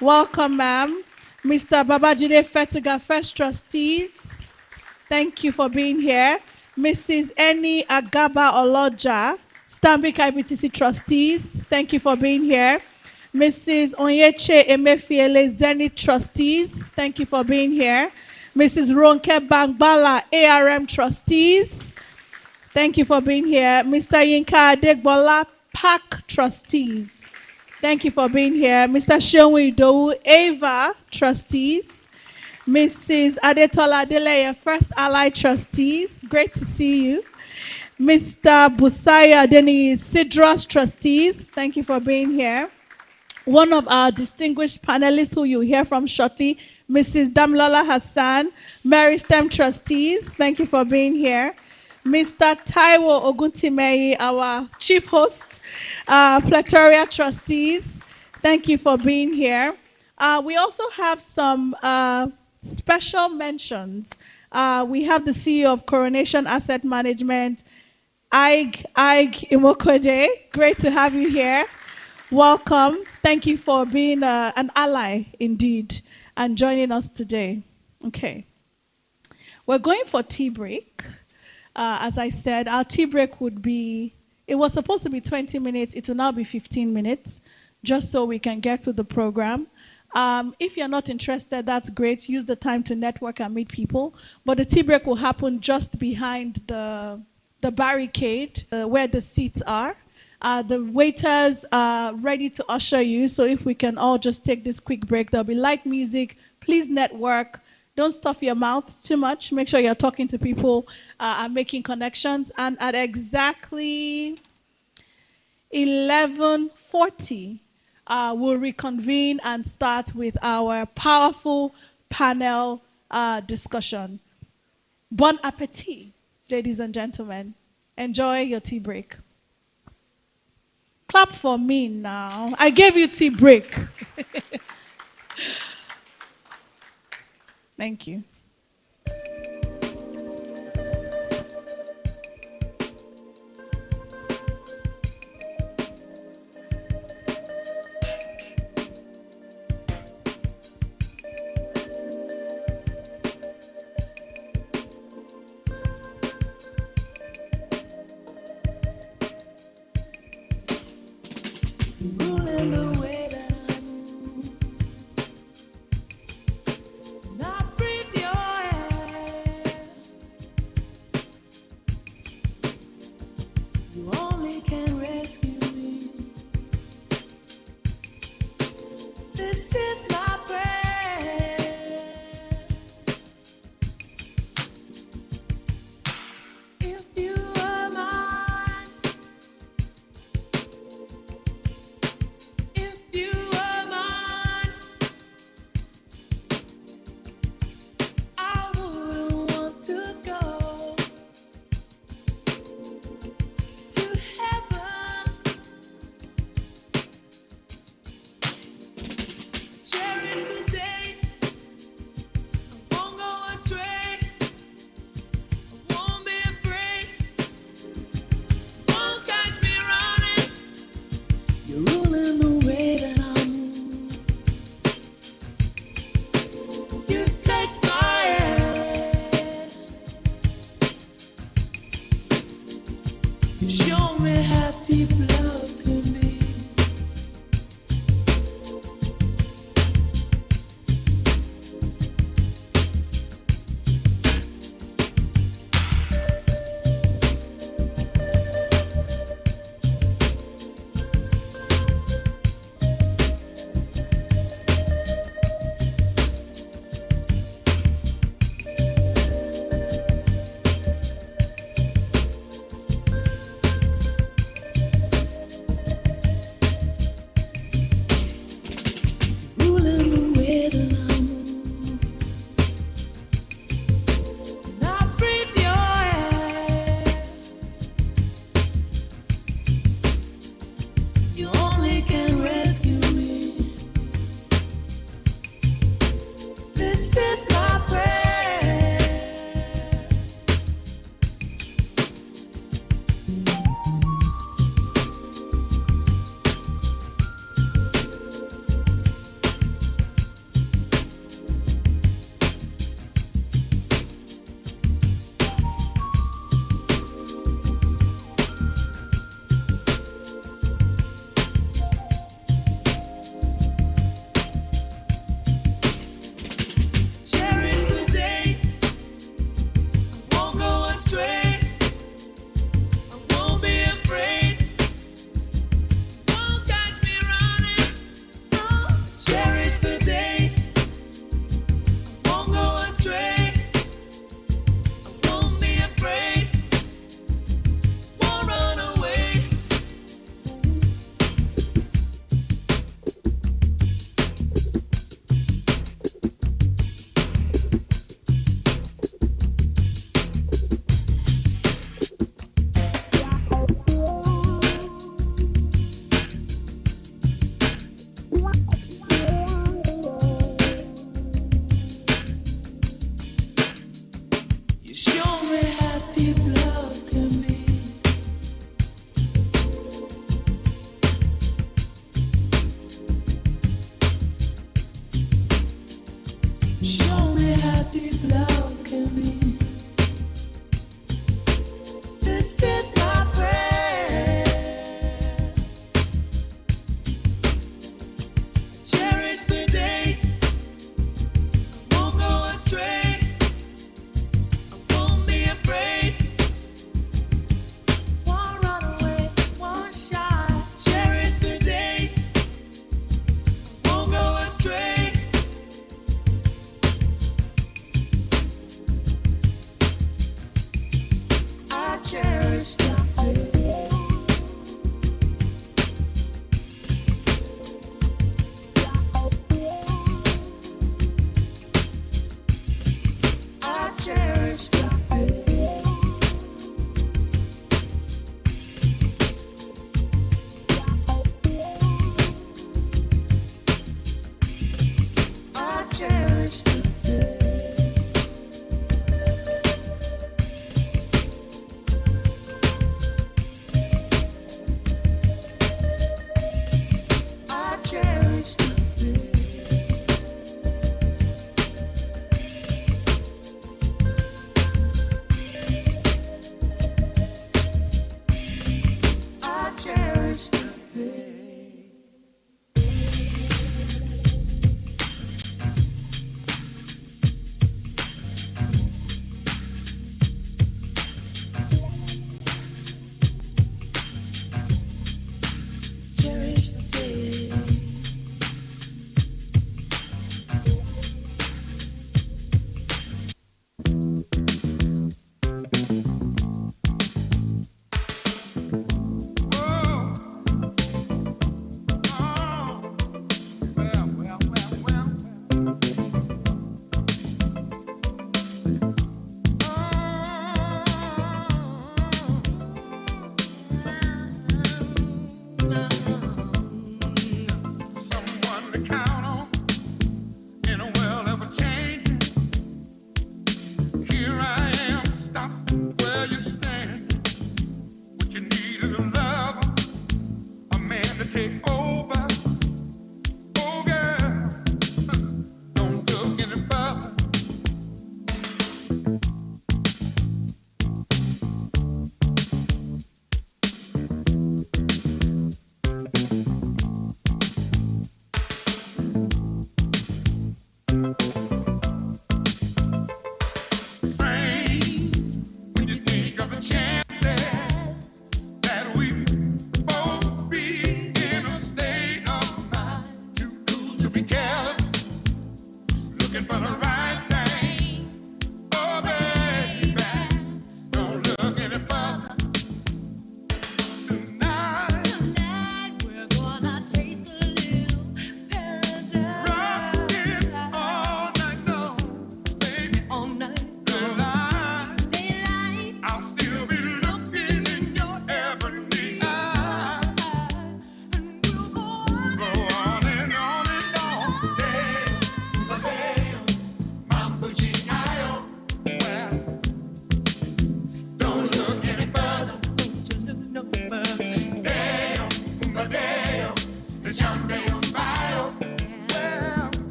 [SPEAKER 1] Welcome, ma'am. Mr. Babajide Fetiga, First trustees. Thank you for being here. Mrs. Eni Agaba Oloja, Stanbic IBTC trustees. Thank you for being here. Mrs. Onyeche Emefiele, Zenith trustees. Thank you for being here. Mrs. Ronke Bangbala, ARM trustees. Thank you for being here. Mr. Yinka Adegbola, PAC trustees. Thank you for being here. Mr. Shonwi Idowu, AVA trustees. Mrs. Adetola Adeleye, First Ally trustees. Great to see you. Mr. Busaya Adeni, Sidros trustees. Thank you for being here. One of our distinguished panelists who you'll hear from shortly, Mrs. Damlola Hassan, Mary STEM trustees. Thank you for being here. Mr. Taiwo Oguntimei, our chief host, Pletoria trustees. Thank you for being here. We also have some special mentions. We have the CEO of Coronation Asset Management, Ig Imokoje. Great to have you here. Welcome. Thank you for being an ally indeed and joining us today. Okay. We're going for tea break. As I said, our tea break would be, it was supposed to be 20 minutes. It will now be 15 minutes, just so we can get through the program. If you're not interested, that's great. Use the time to network and meet people. But the tea break will happen just behind the barricade where the seats are. The waiters are ready to usher you. So if we can all just take this quick break, there'll be light music. Please network. Don't stuff your mouth too much. Make sure you're talking to people and making connections. And at exactly 11:40, we'll reconvene and start with our powerful panel discussion. Bon appetit, ladies and gentlemen. Enjoy your tea break. Clap for me now. I gave you tea break. Thank you.
[SPEAKER 5] Ruling the way down. Now breathe your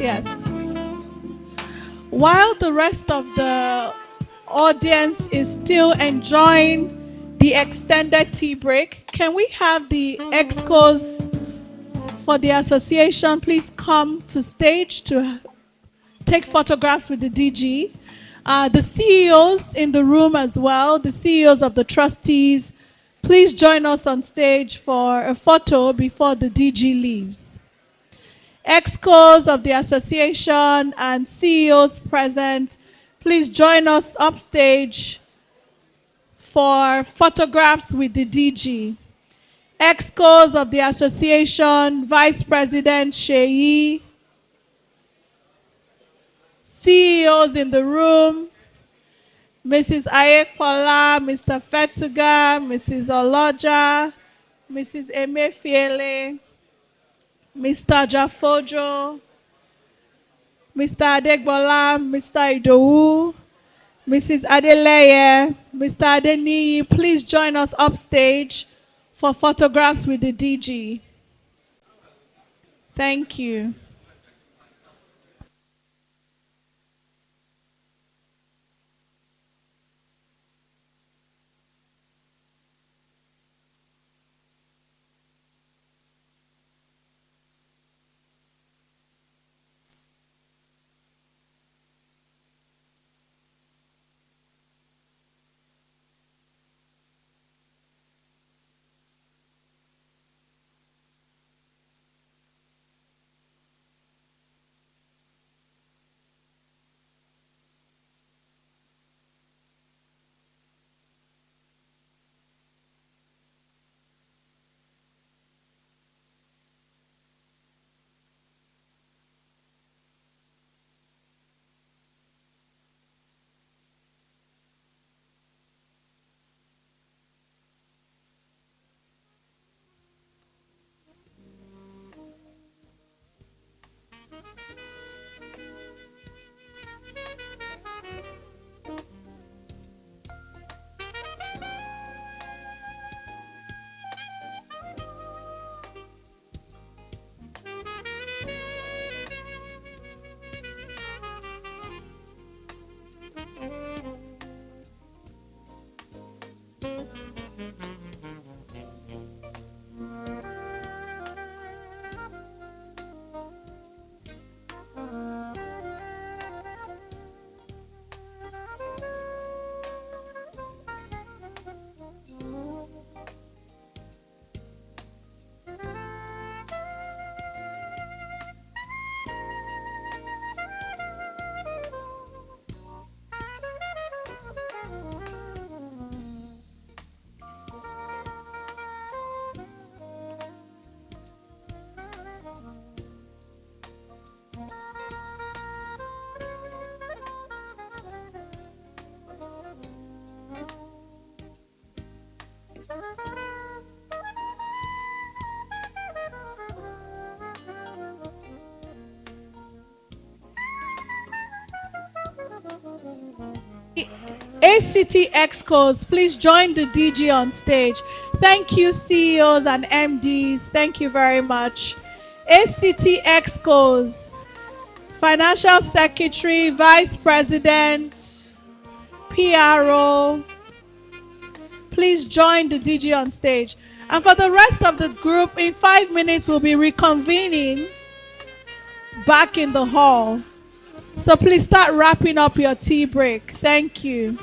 [SPEAKER 1] Yes. While the rest of the audience is still enjoying the extended tea break, can we have the excos for the association please come to stage to take photographs with the DG? The CEOs in the room as well, the CEOs of the trustees, please join us on stage for a photo before the DG leaves. Excos of the association and CEOs present, please join us upstage for photographs with the DG. Excos of the association, Vice President Sheyi, CEOs in the room, Mrs. Ayekola, Mr. Fetuga, Mrs. Oloja, Mrs. Emefiele, Mr. Jafojo, Mr. Adegbola, Mr. Idowu, Mrs. Adeleye, Mr. Adeniyi, please join us upstage for photographs with the DG. Thank you. ACT Excos, please join the DG on stage. Thank you, CEOs and MDs. Thank you very much. ACT Excos, Financial Secretary, Vice President, PRO, please join the DG on stage. And for the rest of the group, in 5 minutes, we'll be reconvening back in the hall. So please start wrapping up your tea break. Thank you.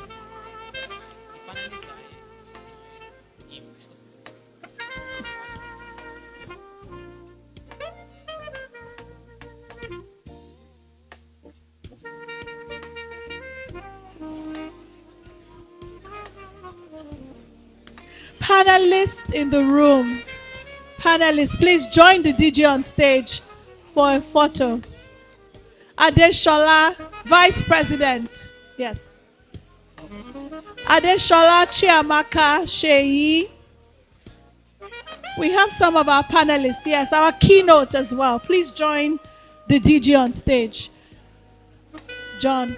[SPEAKER 1] Panelists in the room, panelists, please join the DJ on stage for a photo. Adeshola, Vice President. Yes. Adeshola Chiamaka Sheyi. We have some of our panelists, yes, our keynote as well. Please join the DJ on stage. John.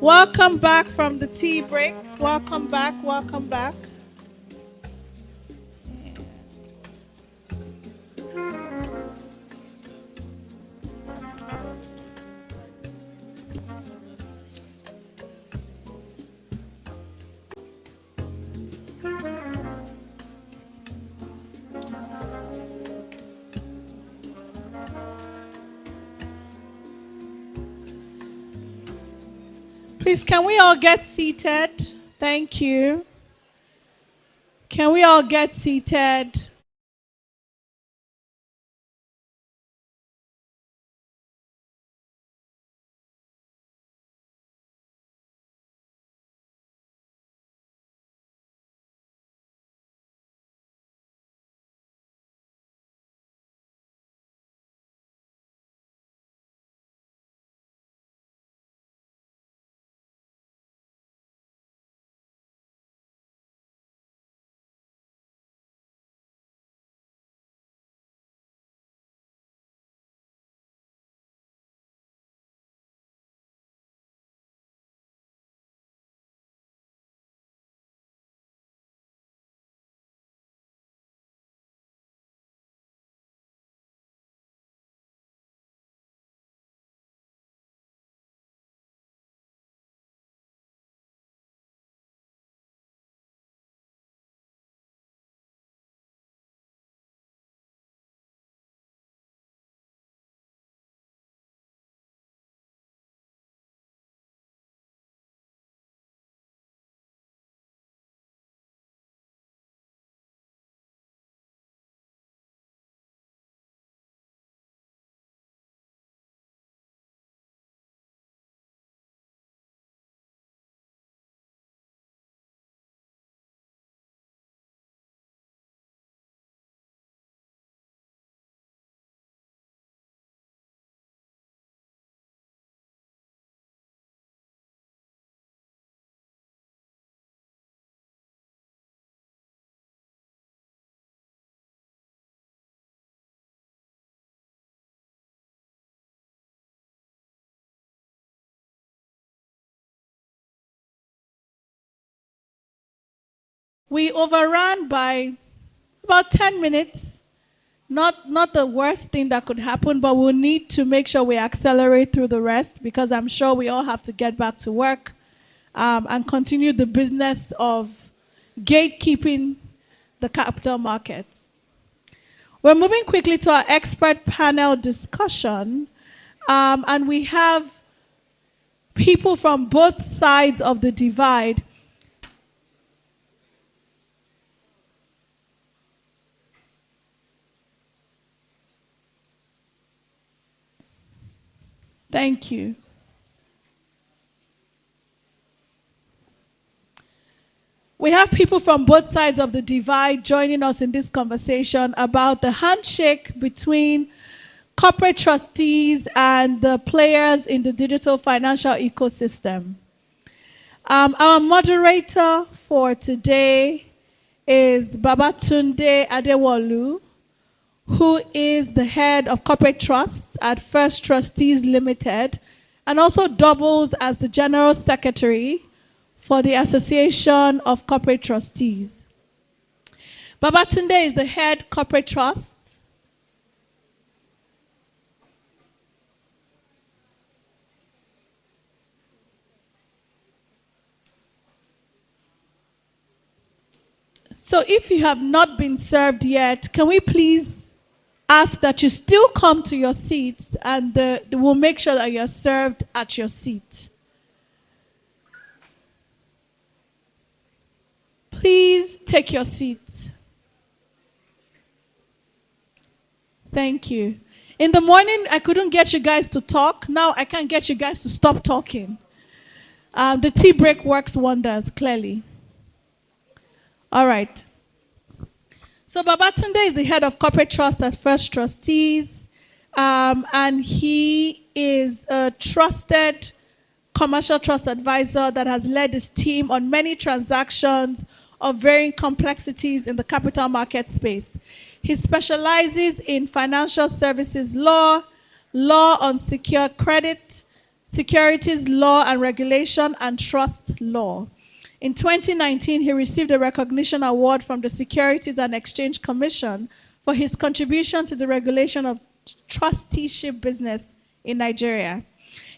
[SPEAKER 1] Welcome back from the tea break. Welcome back, welcome back. Please, can we all get seated? Thank you. Can we all get seated? We overran by about 10 minutes. Not the worst thing that could happen, but we'll need to make sure we accelerate through the rest because I'm sure we all have to get back to work and continue the business of gatekeeping the capital markets. We're moving quickly to our expert panel discussion, and we have people from both sides of the divide. Thank you. We have people from both sides of the divide joining us in this conversation about the handshake between corporate trustees and the players in the digital financial ecosystem. Our moderator for today is Babatunde Adewolu, who is the head of corporate trusts at First Trustees Limited and also doubles as the general secretary for the Association of Corporate Trustees. Babatunde is the head corporate trust. So if you have not been served yet, can we please ask that you still come to your seats, and we'll make sure that you're served at your seat. Please take your seats. Thank you. In the morning, I couldn't get you guys to talk. Now I can't get you guys to stop talking. The tea break works wonders, clearly. All right. So Babatunde is the head of corporate trust at First Trustees, and he is a trusted commercial trust advisor that has led his team on many transactions of varying complexities in the capital market space. He specializes in financial services law, law on secured credit, securities law and regulation, and trust law. In 2019, he received a recognition award from the Securities and Exchange Commission for his contribution to the regulation of trusteeship business in Nigeria.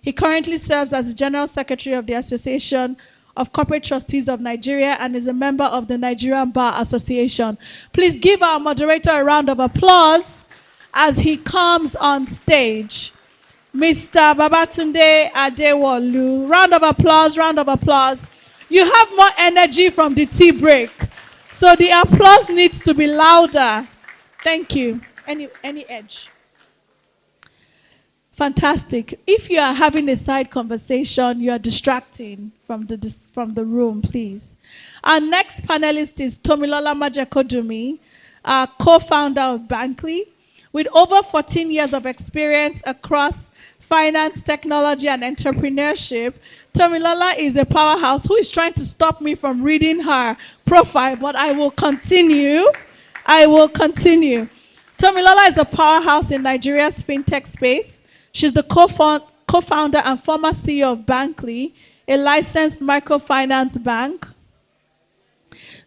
[SPEAKER 1] He currently serves as General Secretary of the Association of Corporate Trustees of Nigeria and is a member of the Nigerian Bar Association. Please give our moderator a round of applause as he comes on stage. Mr. Babatunde Adewolu. Round of applause, round of applause. You have more energy from the tea break, so the applause needs to be louder. Thank you. Any edge? Fantastic. If you are having a side conversation, you are distracting from the room, please. Our next panelist is Tomilola Majekodunmi, co-founder of Bankly. With over 14 years of experience across finance, technology, and entrepreneurship, Tomilola is a powerhouse who is trying to stop me from reading her profile, but I will continue. Tomilola is a powerhouse in Nigeria's fintech space. She's the co-founder and former CEO of Bankly, a licensed microfinance bank.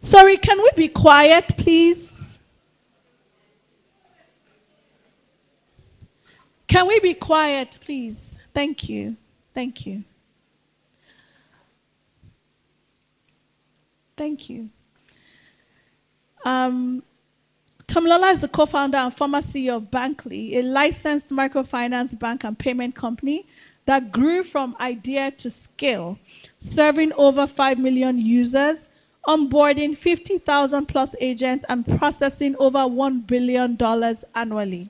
[SPEAKER 1] Sorry, can we be quiet, please? Can we be quiet, please? Thank you. Thank you. Thank you. Tomilola is the co-founder and former CEO of Bankly, a licensed microfinance bank and payment company that grew from idea to scale, serving over 5 million users, onboarding 50,000 plus agents, and processing over $1 billion annually.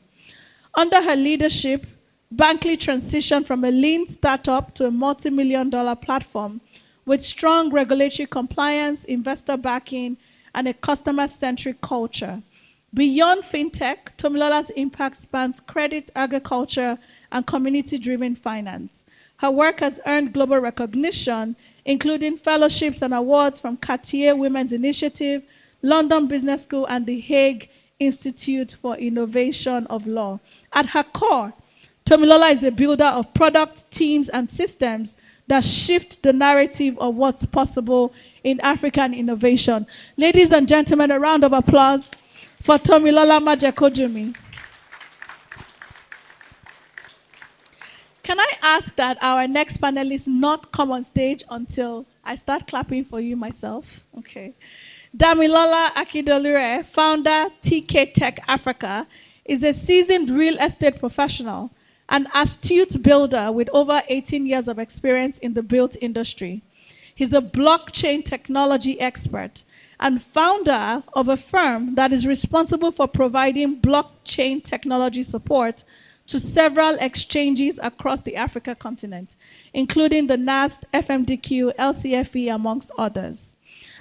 [SPEAKER 1] Under her leadership, Bankly transitioned from a lean startup to a multi-million-dollar platform with strong regulatory compliance, investor backing, and a customer-centric culture. Beyond fintech, Tomilola's impact spans credit, agriculture, and community-driven finance. Her work has earned global recognition, including fellowships and awards from Cartier Women's Initiative, London Business School, and the Hague Institute for Innovation of Law. At her core, Tomilola is a builder of product, teams, and systems that shift the narrative of what's possible in African innovation. Ladies and gentlemen, a round of applause for Tomilola Majekodunmi. Can I ask that our next panelist not come on stage until I start clapping for you myself? Okay. Damilola Akindolure, founder TK Tech Africa, is a seasoned real estate professional, an astute builder with over 18 years of experience in the built industry. He's a blockchain technology expert and founder of a firm that is responsible for providing blockchain technology support to several exchanges across the Africa continent, including the NAST, FMDQ, LCFE, amongst others.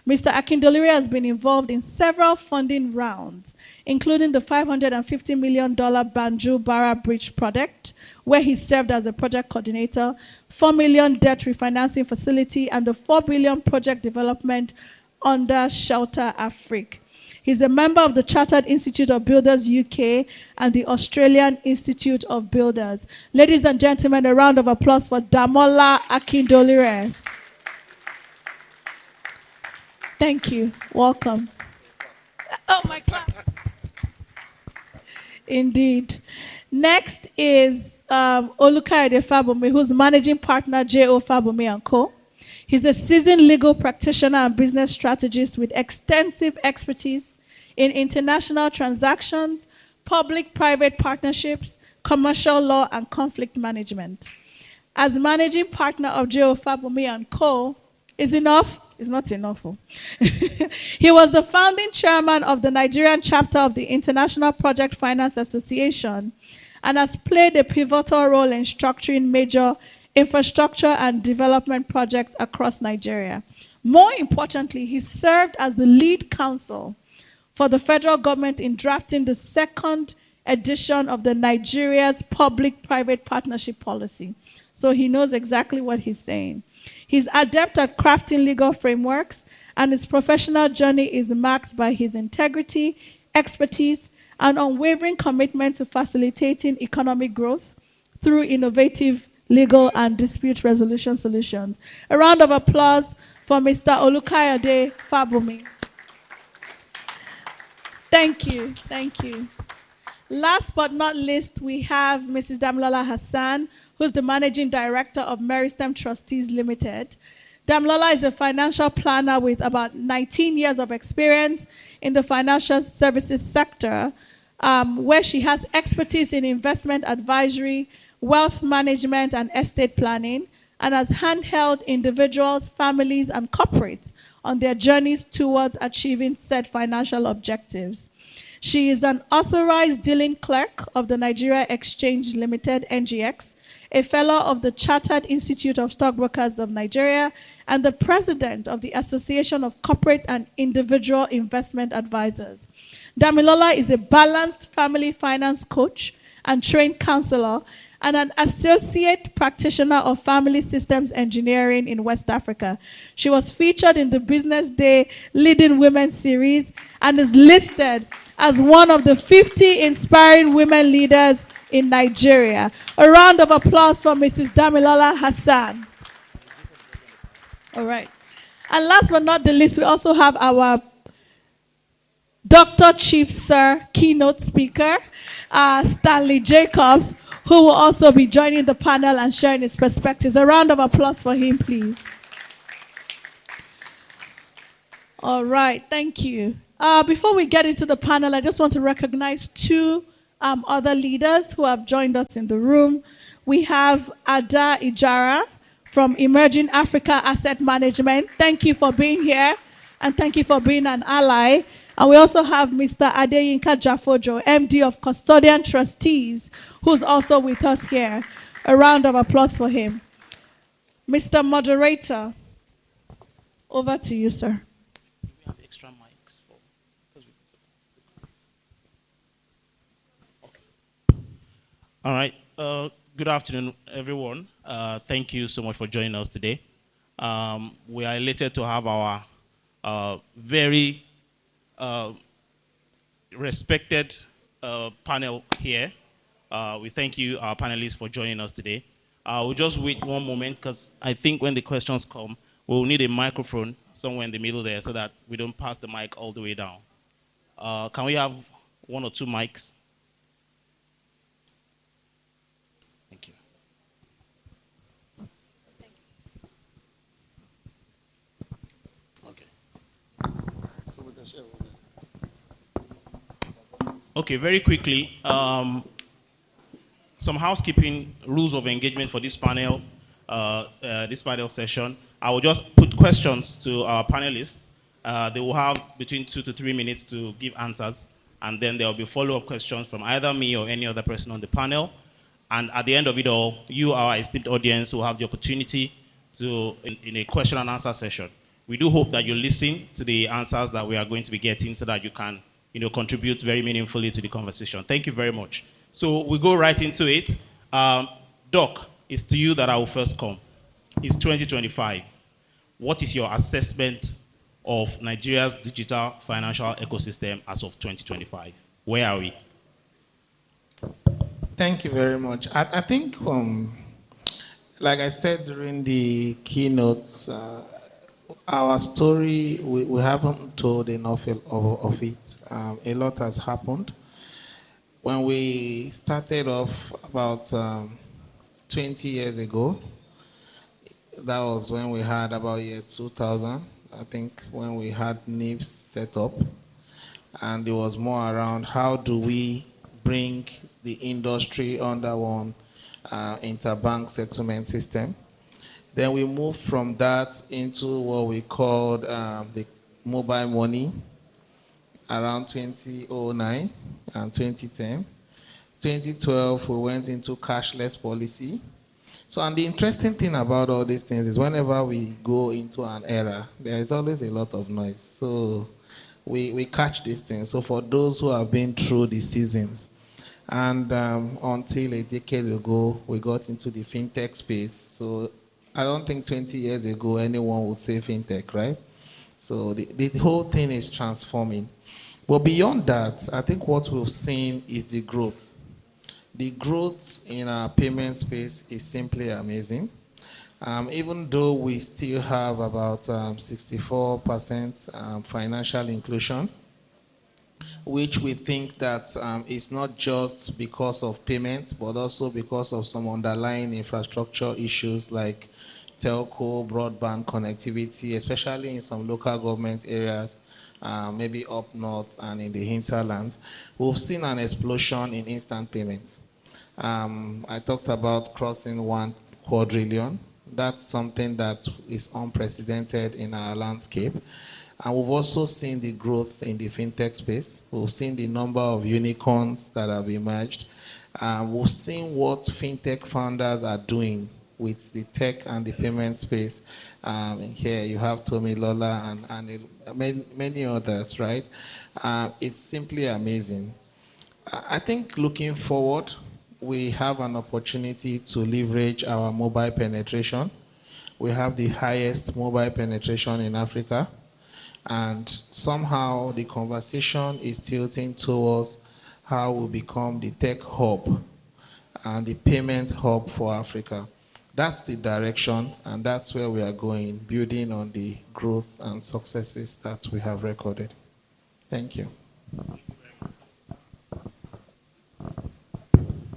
[SPEAKER 1] Mr. Akindolure has been involved in several funding rounds, including the $550 million Banjul Barra Bridge project, where he served as a project coordinator, $4 million debt refinancing facility, and the $4 billion project development under Shelter Afrique. He's a member of the Chartered Institute of Builders UK and the Australian Institute of Builders. Ladies and gentlemen, a round of applause for Damola Akindolure. Thank you. Welcome. Oh, my God. Indeed. Next is Olukayode Fabumi, who's managing partner J.O. Fabumi & Co. He's a seasoned legal practitioner and business strategist with extensive expertise in international transactions, public-private partnerships, commercial law, and conflict management. As managing partner of J.O. Fabumi & Co., is enough? It's not enough. Oh. He was the founding chairman of the Nigerian chapter of the International Project Finance Association and has played a pivotal role in structuring major infrastructure and development projects across Nigeria. More importantly, he served as the lead counsel for the federal government in drafting the second edition of the Nigeria's public-private partnership policy. So he knows exactly what he's saying. He's adept at crafting legal frameworks, and his professional journey is marked by his integrity, expertise, and unwavering commitment to facilitating economic growth through innovative legal and dispute resolution solutions. A round of applause for Mr. Olukayode Fabumi. Thank you. Thank you. Last but not least, we have Mrs. Damilola Hassan, who's the Managing Director of Meristem Trustees Limited. Damilola is a financial planner with about 19 years of experience in the financial services sector, where she has expertise in investment advisory, wealth management, and estate planning, and has handheld individuals, families, and corporates on their journeys towards achieving said financial objectives. She is an authorized dealing clerk of the Nigeria Exchange Limited, NGX, a fellow of the Chartered Institute of Stockbrokers of Nigeria, and the president of the Association of Corporate and Individual Investment Advisors. Damilola is a balanced family finance coach and trained counselor and an associate practitioner of family systems engineering in West Africa. She was featured in the Business Day Leading Women series and is listed as one of the 50 inspiring women leaders in Nigeria. A round of applause for Mrs. Damilola Hassan. All right. And last but not the least, we also have our Dr. Chief Sir keynote speaker, Stanley Jacobs, who will also be joining the panel and sharing his perspectives. A round of applause for him, please. All right, thank you. Before we get into the panel, I just want to recognize two other leaders who have joined us in the room. We have Ada Ijara from Emerging Africa Asset Management. Thank you for being here, and thank you for being an ally. And we also have Mr. Adeyinka Jafojo, MD of Custodian Trustees, who's also with us here. A round of applause for him. Mr. Moderator, over to you, sir.
[SPEAKER 5] We have extra mics for. All right. Good afternoon, everyone. Thank you so much for joining us today. We are elated to have our very respected panel here. We thank you, our panelists, for joining us today. We'll just wait one moment because I think when the questions come, we'll need a microphone somewhere in the middle there so that we don't pass the mic all the way down. Can we have one or two mics? Thank you. Okay, very quickly, some housekeeping rules of engagement for this panel session. I will just put questions to our panelists. They will have between 2 to 3 minutes to give answers, and then there will be follow-up questions from either me or any other person on the panel. And at the end of it all, you, our esteemed audience, will have the opportunity to, in a question and answer session. We do hope that you listen to the answers that we are going to be getting so that you can contribute very meaningfully to the conversation. Thank you very much. So we go right into it. Doc, it's to you that I will first come. It's 2025. What is your assessment of Nigeria's digital financial ecosystem as of 2025? Where are we?
[SPEAKER 4] Thank you very much. I think, like I said during the keynotes, our story, we haven't told enough of it. A lot has happened. When we started off about 20 years ago, that was when we had about year 2000, I think, when we had NIPS set up. And it was more around how do we bring the industry under one interbank settlement system. Then we moved from that into what we called the mobile money around 2009 and 2010. 2012, we went into cashless policy. So, and the interesting thing about all these things is whenever we go into an era, there is always a lot of noise. So we catch these things. So for those who have been through the seasons, and until a decade ago, we got into the fintech space. So I don't think 20 years ago anyone would say fintech, right? So the whole thing is transforming. But beyond that, I think what we've seen is the growth. The growth in our payment space is simply amazing. Even though we still have about 64% financial inclusion, which we think that is not just because of payment, but also because of some underlying infrastructure issues like telco, broadband connectivity, especially in some local government areas, maybe up north and in the hinterland. We've seen an explosion in instant payments. I talked about crossing 1 quadrillion. That's something that is unprecedented in our landscape. And we've also seen the growth in the fintech space. We've seen the number of unicorns that have emerged. We've seen what fintech founders are doing with the tech and the payment space. Here you have Tommy Lola and many others, right? It's simply amazing. I think looking forward, we have an opportunity to leverage our mobile penetration. We have the highest mobile penetration in Africa. And somehow the conversation is tilting towards how we become the tech hub and the payment hub for Africa. That's the direction, and that's where we are going, building on the growth and successes that we have recorded. Thank you.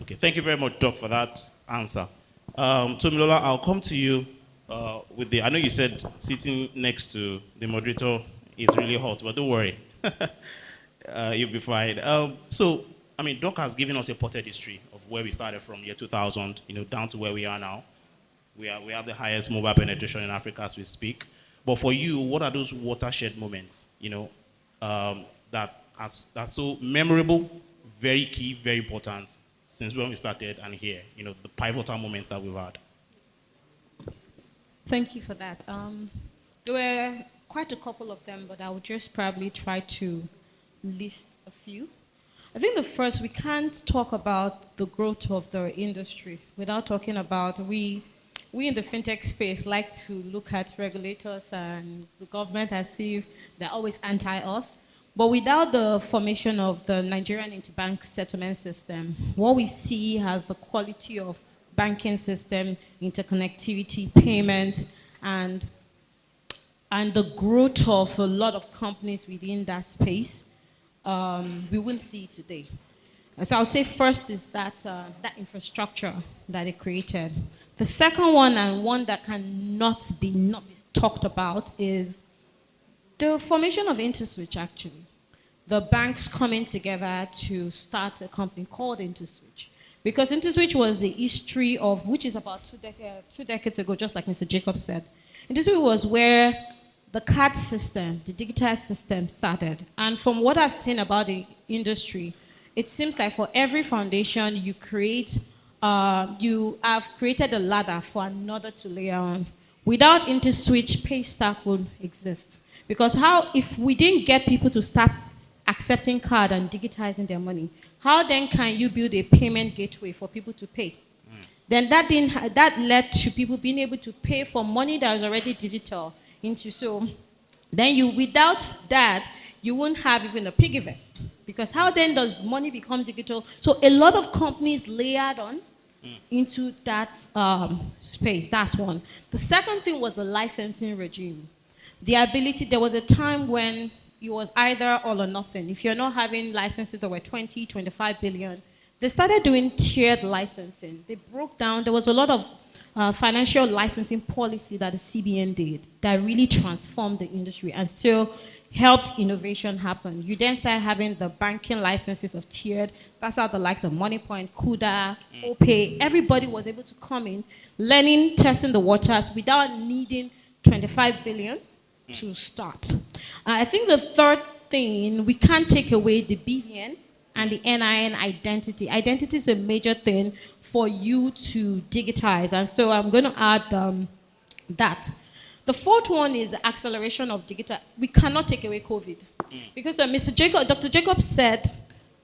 [SPEAKER 5] Okay, thank you very much, Doc, for that answer. Tomilola, I'll come to you with I know you said sitting next to the moderator is really hot, but don't worry. You'll be fine. Doc has given us a potted history of where we started from year 2000, down to where we are now. We have the highest mobile penetration in Africa as we speak. But for you, what are those watershed moments, that are so memorable, very key, very important since when we started and here, the pivotal moments that we've had?
[SPEAKER 6] Thank you for that. There were quite a couple of them, but I would just probably try to list a few. I think the first, we can't talk about the growth of the industry without talking about we in the fintech space like to look at regulators and the government as if they're always anti-us. But without the formation of the Nigerian interbank settlement system, what we see as the quality of banking system, interconnectivity, payment, and the growth of a lot of companies within that space, we wouldn't see it today. And so I'll say first is that infrastructure that it created. The second one, and one that cannot be talked about, is the formation of InterSwitch, actually. The banks coming together to start a company called InterSwitch. Because InterSwitch was the history of, which is about 2 decades ago, just like Mr. Jacobs said. InterSwitch was where the card system, the digital system started. And from what I've seen about the industry, it seems like for every foundation you create, you have created a ladder for another to layer on. Without InterSwitch, Paystack would exist. Because if we didn't get people to start accepting card and digitizing their money, how then can you build a payment gateway for people to pay? Then that led to people being able to pay for money that was already digital so then without that, you wouldn't have even a piggy vest. Because how then does money become digital? So a lot of companies layered on into that space. That's one. The second thing was the licensing regime. The ability, there was a time when it was either all or nothing. If you're not having licenses that were 20, 25 billion, they started doing tiered licensing. They broke down, there was a lot of financial licensing policy that the CBN did that really transformed the industry, and still helped innovation happen. You then start having the banking licenses of tiered. That's how the likes of MoneyPoint, Kuda, OPay, everybody was able to come in, learning, testing the waters without needing 25 billion to start. I think the third thing, we can't take away the BVN and the NIN identity. Identity is a major thing for you to digitize, and so I'm going to add that. The fourth one is the acceleration of digital. We cannot take away COVID. Because Dr. Jacobs said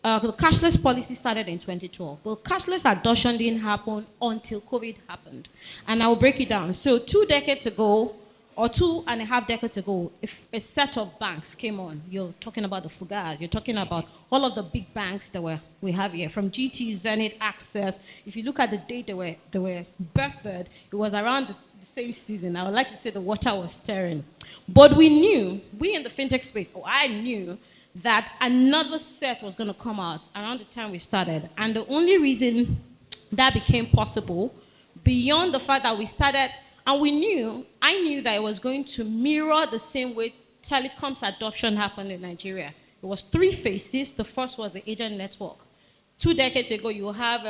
[SPEAKER 6] the cashless policy started in 2012. Well, cashless adoption didn't happen until COVID happened. And I'll break it down. So 2 decades ago, or 2.5 decades ago, if a set of banks came on, you're talking about the Fugas, you're talking about all of the big banks that we have here, from GT, Zenith, Access. If you look at the date they were birthed, it was around the same season. I would like to say the water was stirring. But we in the fintech space, I knew that another set was going to come out around the time we started. And the only reason that became possible, beyond the fact that we started, and I knew that it was going to mirror the same way telecoms adoption happened in Nigeria. It was 3 phases. The first was the agent network. 2 decades ago, you have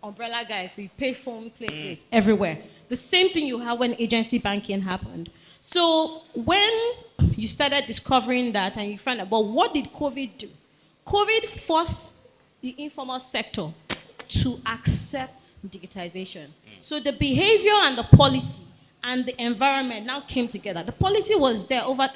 [SPEAKER 6] umbrella guys, the payphone places everywhere. The same thing you have when agency banking happened. So when you started discovering that and you found out, but what did COVID do? COVID forced the informal sector to accept digitization. So the behavior and the policy and the environment now came together. The policy was there over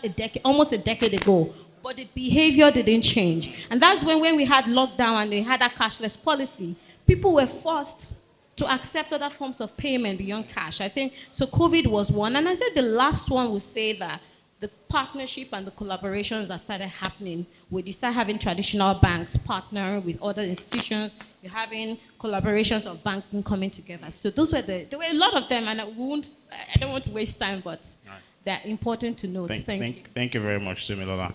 [SPEAKER 6] almost a decade ago, but the behavior didn't change. And that's when we had lockdown and they had a cashless policy, people were forced to accept other forms of payment beyond cash. I think, so COVID was one. And I said the last one would say that the partnership and the collaborations that started happening, where you start having traditional banks partnering with other institutions, you're having collaborations of banking coming together. So those were there were a lot of them, and I don't want to waste time, but they're important to note. Thank you.
[SPEAKER 5] Thank you very much, Sumilola.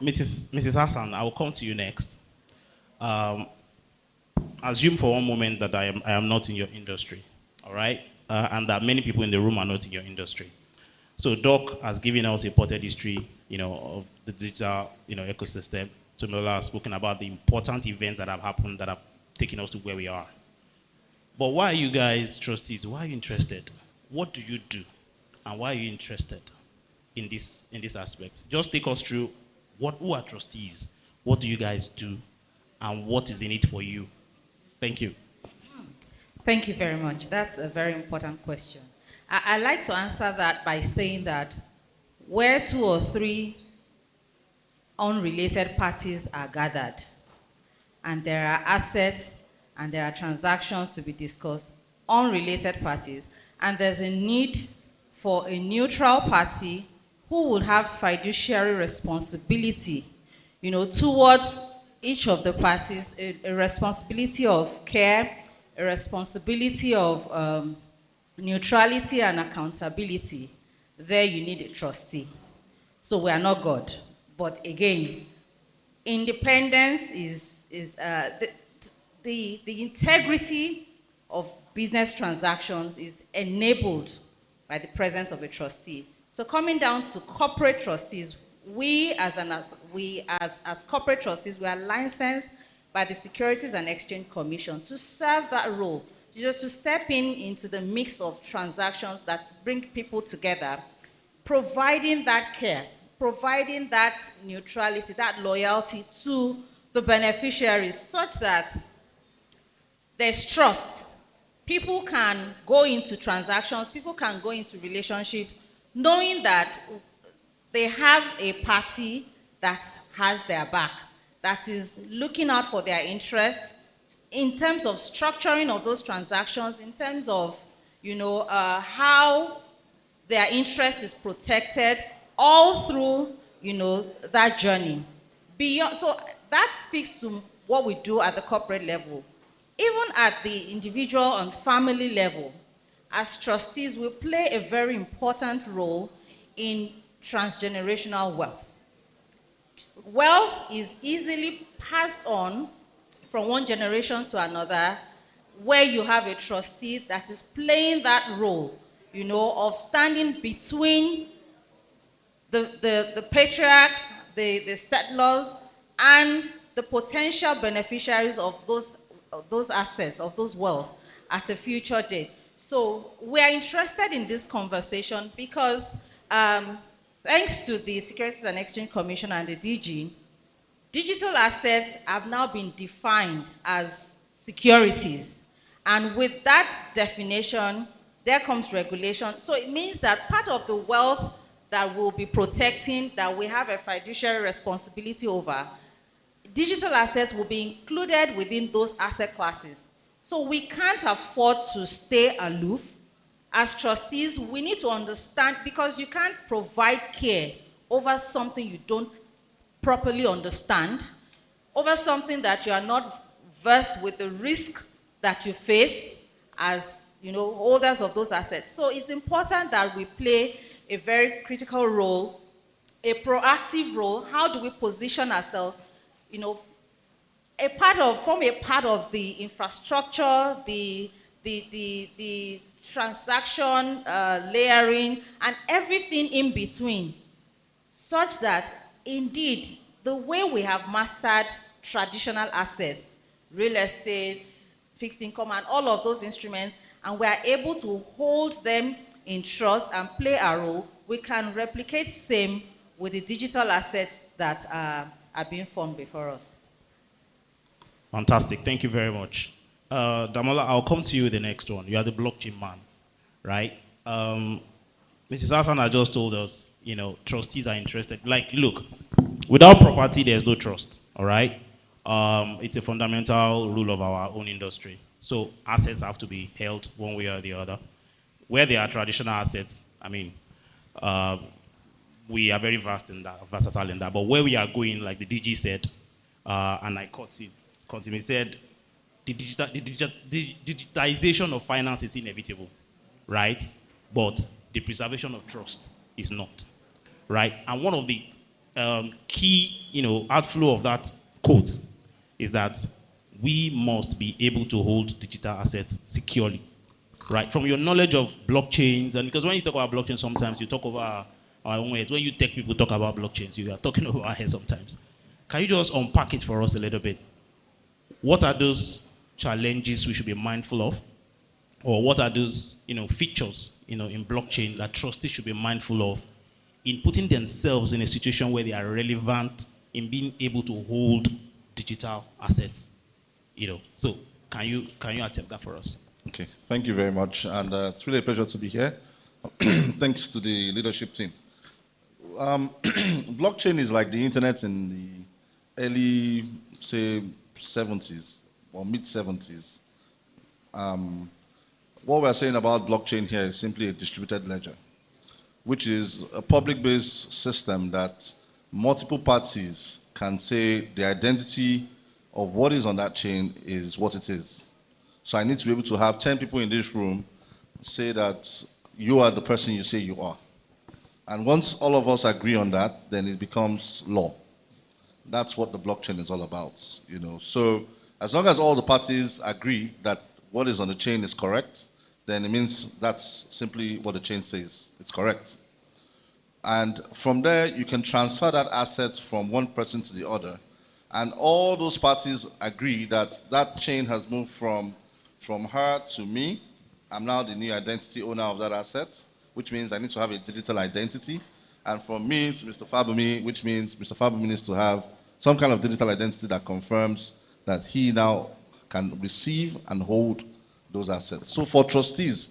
[SPEAKER 5] Mrs. Hassan, I will come to you next. Assume for one moment that I am not in your industry, all right? And that many people in the room are not in your industry. So Doc has given us a potted history, of the digital, ecosystem. Sumilola has spoken about the important events that have happened that have taken us to where we are. But why are you guys trustees? Why are you interested? What do you do? And why are you interested in this aspect? Just take us through who are trustees? What do you guys do? And what is in it for you? Thank you.
[SPEAKER 7] Thank you very much. That's a very important question. I like to answer that by saying that where 2 or 3 unrelated parties are gathered and there are assets and there are transactions to be discussed, unrelated parties, and there's a need for a neutral party who will have fiduciary responsibility, towards each of the parties, a responsibility of care, a responsibility of neutrality and accountability. There you need a trustee. So we are not God. But again, independence is the integrity of business transactions is enabled by the presence of a trustee. So coming down to corporate trustees, we as corporate trustees, we are licensed by the Securities and Exchange Commission to serve that role, just to step into the mix of transactions that bring people together, providing that care, providing that neutrality, that loyalty to the beneficiaries, such that there's trust. People can go into transactions, people can go into relationships, knowing that they have a party that has their back, that is looking out for their interests in terms of structuring of those transactions, in terms of, how their interest is protected all through, that journey. So that speaks to what we do at the corporate level. Even at the individual and family level, as trustees, we play a very important role in transgenerational wealth. Wealth is easily passed on from one generation to another, where you have a trustee that is playing that role, of standing between the patriarchs, the settlers, and the potential beneficiaries of those assets, of those wealth at a future date. So we are interested in this conversation because thanks to the Securities and Exchange Commission and the DG, digital assets have now been defined as securities. And with that definition, there comes regulation. So it means that part of the wealth that we'll be protecting, that we have a fiduciary responsibility over, digital assets will be included within those asset classes. So we can't afford to stay aloof. As trustees, we need to understand, because you can't provide care over something you don't properly understand, over something that you are not versed with the risk that you face as holders of those assets. So it's important that we play a very critical role, a proactive role. How do we position ourselves, form a part of the infrastructure, the transaction layering, and everything in between, such that indeed the way we have mastered traditional assets, real estate, fixed income, and all of those instruments, and we are able to hold them in trust and play a role, we can replicate same with the digital assets that are being formed before us.
[SPEAKER 5] Fantastic. Thank you very much. Damola, I'll come to you with the next one. You are the blockchain man, right? Mrs. Asana just told us, trustees are interested. Like, look, without property, there's no trust, all right? It's a fundamental rule of our own industry. So assets have to be held one way or the other. Where there are traditional assets, we are very versatile in that. But where we are going, like the DG said, and I caught him, he said, the digitization of finance is inevitable, right? But the preservation of trust is not, right? And one of the key, outflow of that quote is that we must be able to hold digital assets securely, right? From your knowledge of blockchains, and because when you talk about blockchain, sometimes you talk over our own heads. When you tech people talk about blockchains, you are talking over our heads sometimes. Can you just unpack it for us a little bit? What are those challenges we should be mindful of? Or what are those, features, in blockchain that trustees should be mindful of in putting themselves in a situation where they are relevant in being able to hold digital assets? So can you attempt that for us?
[SPEAKER 8] Okay, thank you very much, and it's really a pleasure to be here. Thanks to the leadership team. Blockchain is like the internet in the early, say, 70s or mid-70s. What we're saying about blockchain here is simply a distributed ledger, which is a public-based system that multiple parties can say the identity of what is on that chain is what it is. So I need to be able to have 10 people in this room say that you are the person you say you are. And once all of us agree on that, then it becomes law. That's what the blockchain is all about, So as long as all the parties agree that what is on the chain is correct, then it means that's simply what the chain says. It's correct. And from there, you can transfer that asset from one person to the other. And all those parties agree that that chain has moved from her to me. I'm now the new identity owner of that asset, which means I need to have a digital identity. And from me to Mr. Fabumi, which means Mr. Fabumi needs to have some kind of digital identity that confirms that he now can receive and hold those assets. So for trustees,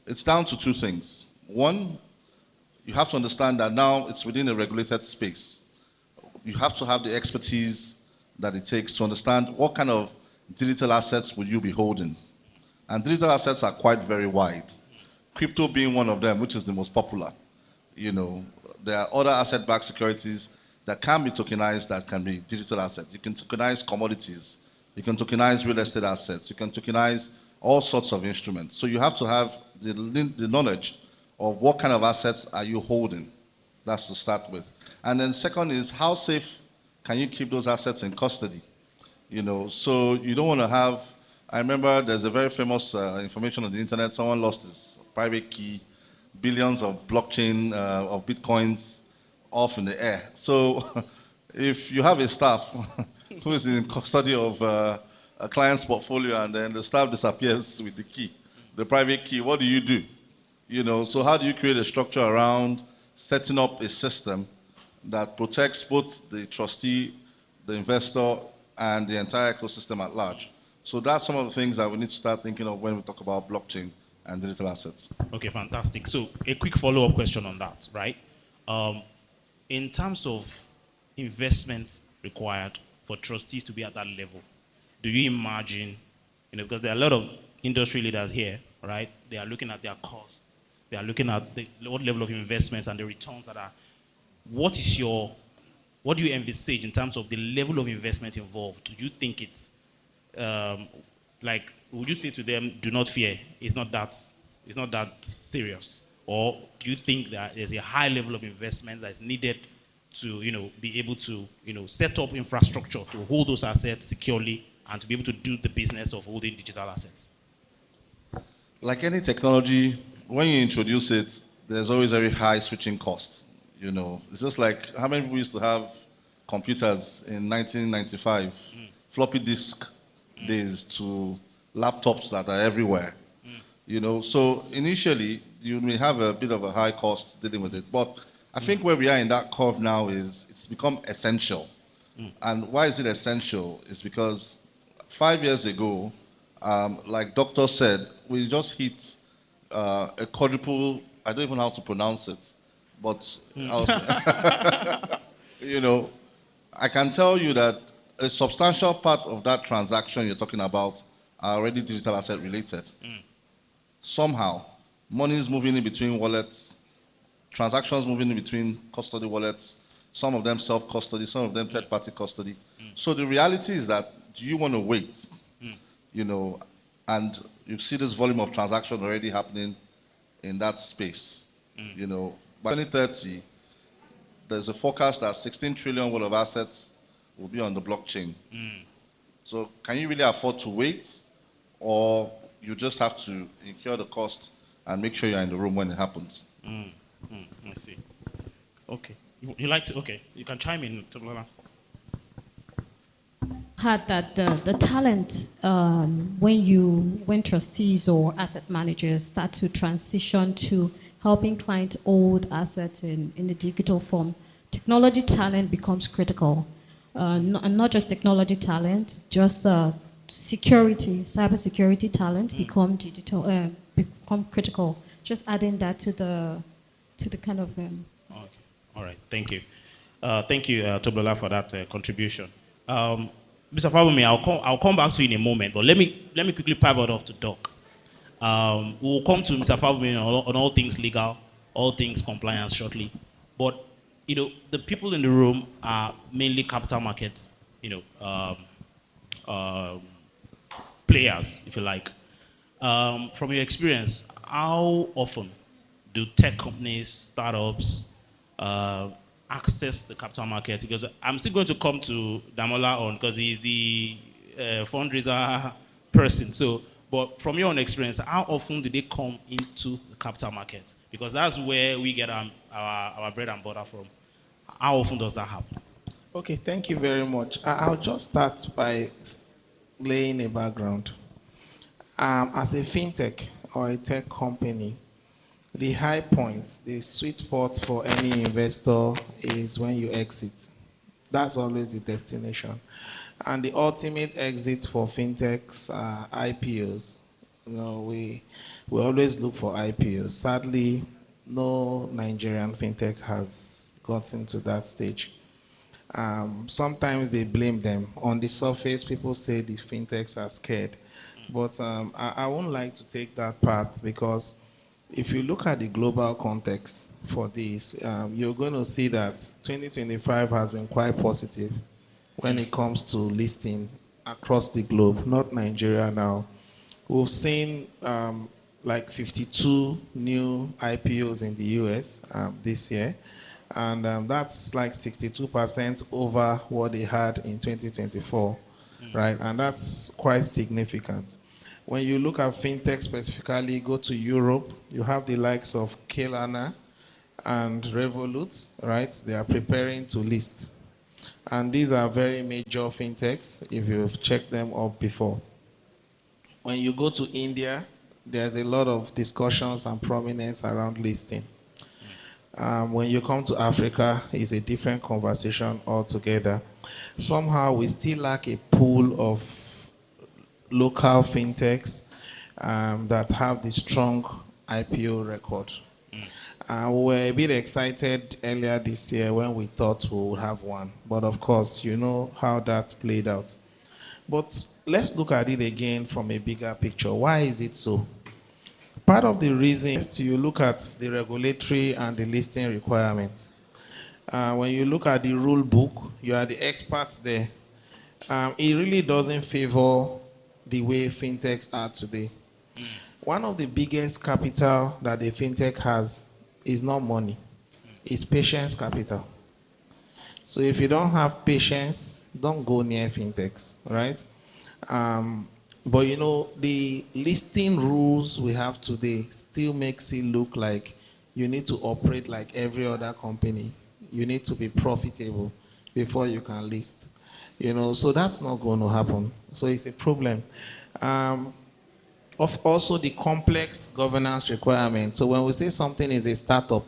[SPEAKER 8] it's down to two things. One, you have to understand that now it's within a regulated space. You have to have the expertise that it takes to understand what kind of digital assets will you be holding. And digital assets are quite very wide. Crypto being one of them, which is the most popular. There are other asset-backed securities that can be tokenized that can be digital assets. You can tokenize commodities. You can tokenize real estate assets. You can tokenize all sorts of instruments. So you have to have the knowledge of what kind of assets are you holding. That's to start with. And then second is, how safe can you keep those assets in custody? So you don't want to have, I remember there's a very famous information on the internet, someone lost his private key, billions of blockchain, of bitcoins, off in the air. So if you have a staff who is in custody of a client's portfolio and then the staff disappears with the key, the private key, what do? You know, so how do you create a structure around setting up a system that protects both the trustee, the investor, and the entire ecosystem at large? So that's some of the things that we need to start thinking of when we talk about blockchain and digital assets.
[SPEAKER 5] Okay, fantastic. So a quick follow-up question on that, right? In terms of investments required for trustees to be at that level, do you imagine, because there are a lot of industry leaders here, right? They are looking at their costs. They are looking at what level of investments and the returns that are. What do you envisage in terms of the level of investment involved? Do you think it's would you say to them, do not fear, it's not that serious? Or do you think that there's a high level of investment that is needed to, be able to, set up infrastructure to hold those assets securely and to be able to do the business of holding digital assets?
[SPEAKER 8] Like any technology, when you introduce it, there's always very high switching costs. It's just like how many people used to have computers in 1995, floppy disk days to laptops that are everywhere. So initially you may have a bit of a high cost dealing with it, but I think where we are in that curve now is it's become essential. And why is it essential? It's because 5 years ago, like Doctor said, we just hit a quadruple, I don't even know how to pronounce it, but I can tell you that a substantial part of that transaction you're talking about are already digital asset related. Somehow, money is moving in between wallets, transactions moving in between custody wallets, some of them self-custody, some of them third-party custody. So the reality is that, do you want to wait? And you see this volume of transaction already happening in that space. By 2030, there's a forecast that 16 trillion worth of assets will be on the blockchain. So can you really afford to wait, or you just have to incur the cost and make sure you're in the room when it happens?
[SPEAKER 5] I see. Okay. You like to? Okay. You can chime in, Toblala.
[SPEAKER 6] Had that the talent when trustees or asset managers start to transition to helping clients hold assets in the digital form, technology talent becomes critical. And not just technology talent, just security, cybersecurity talent become critical. Just adding that to the kind of.
[SPEAKER 5] Okay. All right. Thank you. Thank you, Toblala, for that contribution. Mr. Fabumi, I'll come back to you in a moment, but let me quickly pivot off to Doc. We'll come to Mr. Fabumi on all things legal, all things compliance shortly. But the people in the room are mainly capital markets, players, if you like. From your experience, how often do tech companies, startups, access the capital market? Because I'm still going to come to Damola on, because he's the fundraiser person. So, but from your own experience, how often do they come into the capital market? Because that's where we get our bread and butter from. How often does that happen?
[SPEAKER 4] Okay, thank you very much. I'll just start by laying a background. As a fintech or a tech company, the high points, the sweet spot for any investor is when you exit. That's always the destination. And the ultimate exit for fintechs are IPOs. We always look for IPOs. Sadly, no Nigerian fintech has gotten to that stage. Sometimes they blame them. On the surface, people say the fintechs are scared. But I won't like to take that path, because if you look at the global context for this, you're going to see that 2025 has been quite positive when it comes to listing across the globe, not Nigeria now. We've seen like 52 new IPOs in the US this year, and that's like 62% over what they had in 2024, right? And that's quite significant. When you look at fintech specifically, go to Europe, you have the likes of Kelana, and Revolut, right? They are preparing to list. And these are very major fintechs if you've checked them up before. When you go to India, there's a lot of discussions and prominence around listing. When you come to Africa, it's a different conversation altogether. Somehow, we still lack a pool of local fintechs that have the strong IPO record. We were a bit excited earlier this year when we thought we would have one. But of course, you know how that played out. But let's look at it again from a bigger picture. Why is it so? Part of the reason is you look at the regulatory and the listing requirements. When you look at the rule book, you are the experts there. It really doesn't favor the way fintechs are today. One of the biggest capital that the fintech has is not money, it's patience capital. So if you don't have patience, don't go near fintechs, right? But you know, the listing rules we have today still makes it look like you need to operate like every other company. You need to be profitable before you can list. You know, so that's not going to happen. So it's a problem. Of also the complex governance requirements. So when we say something is a startup,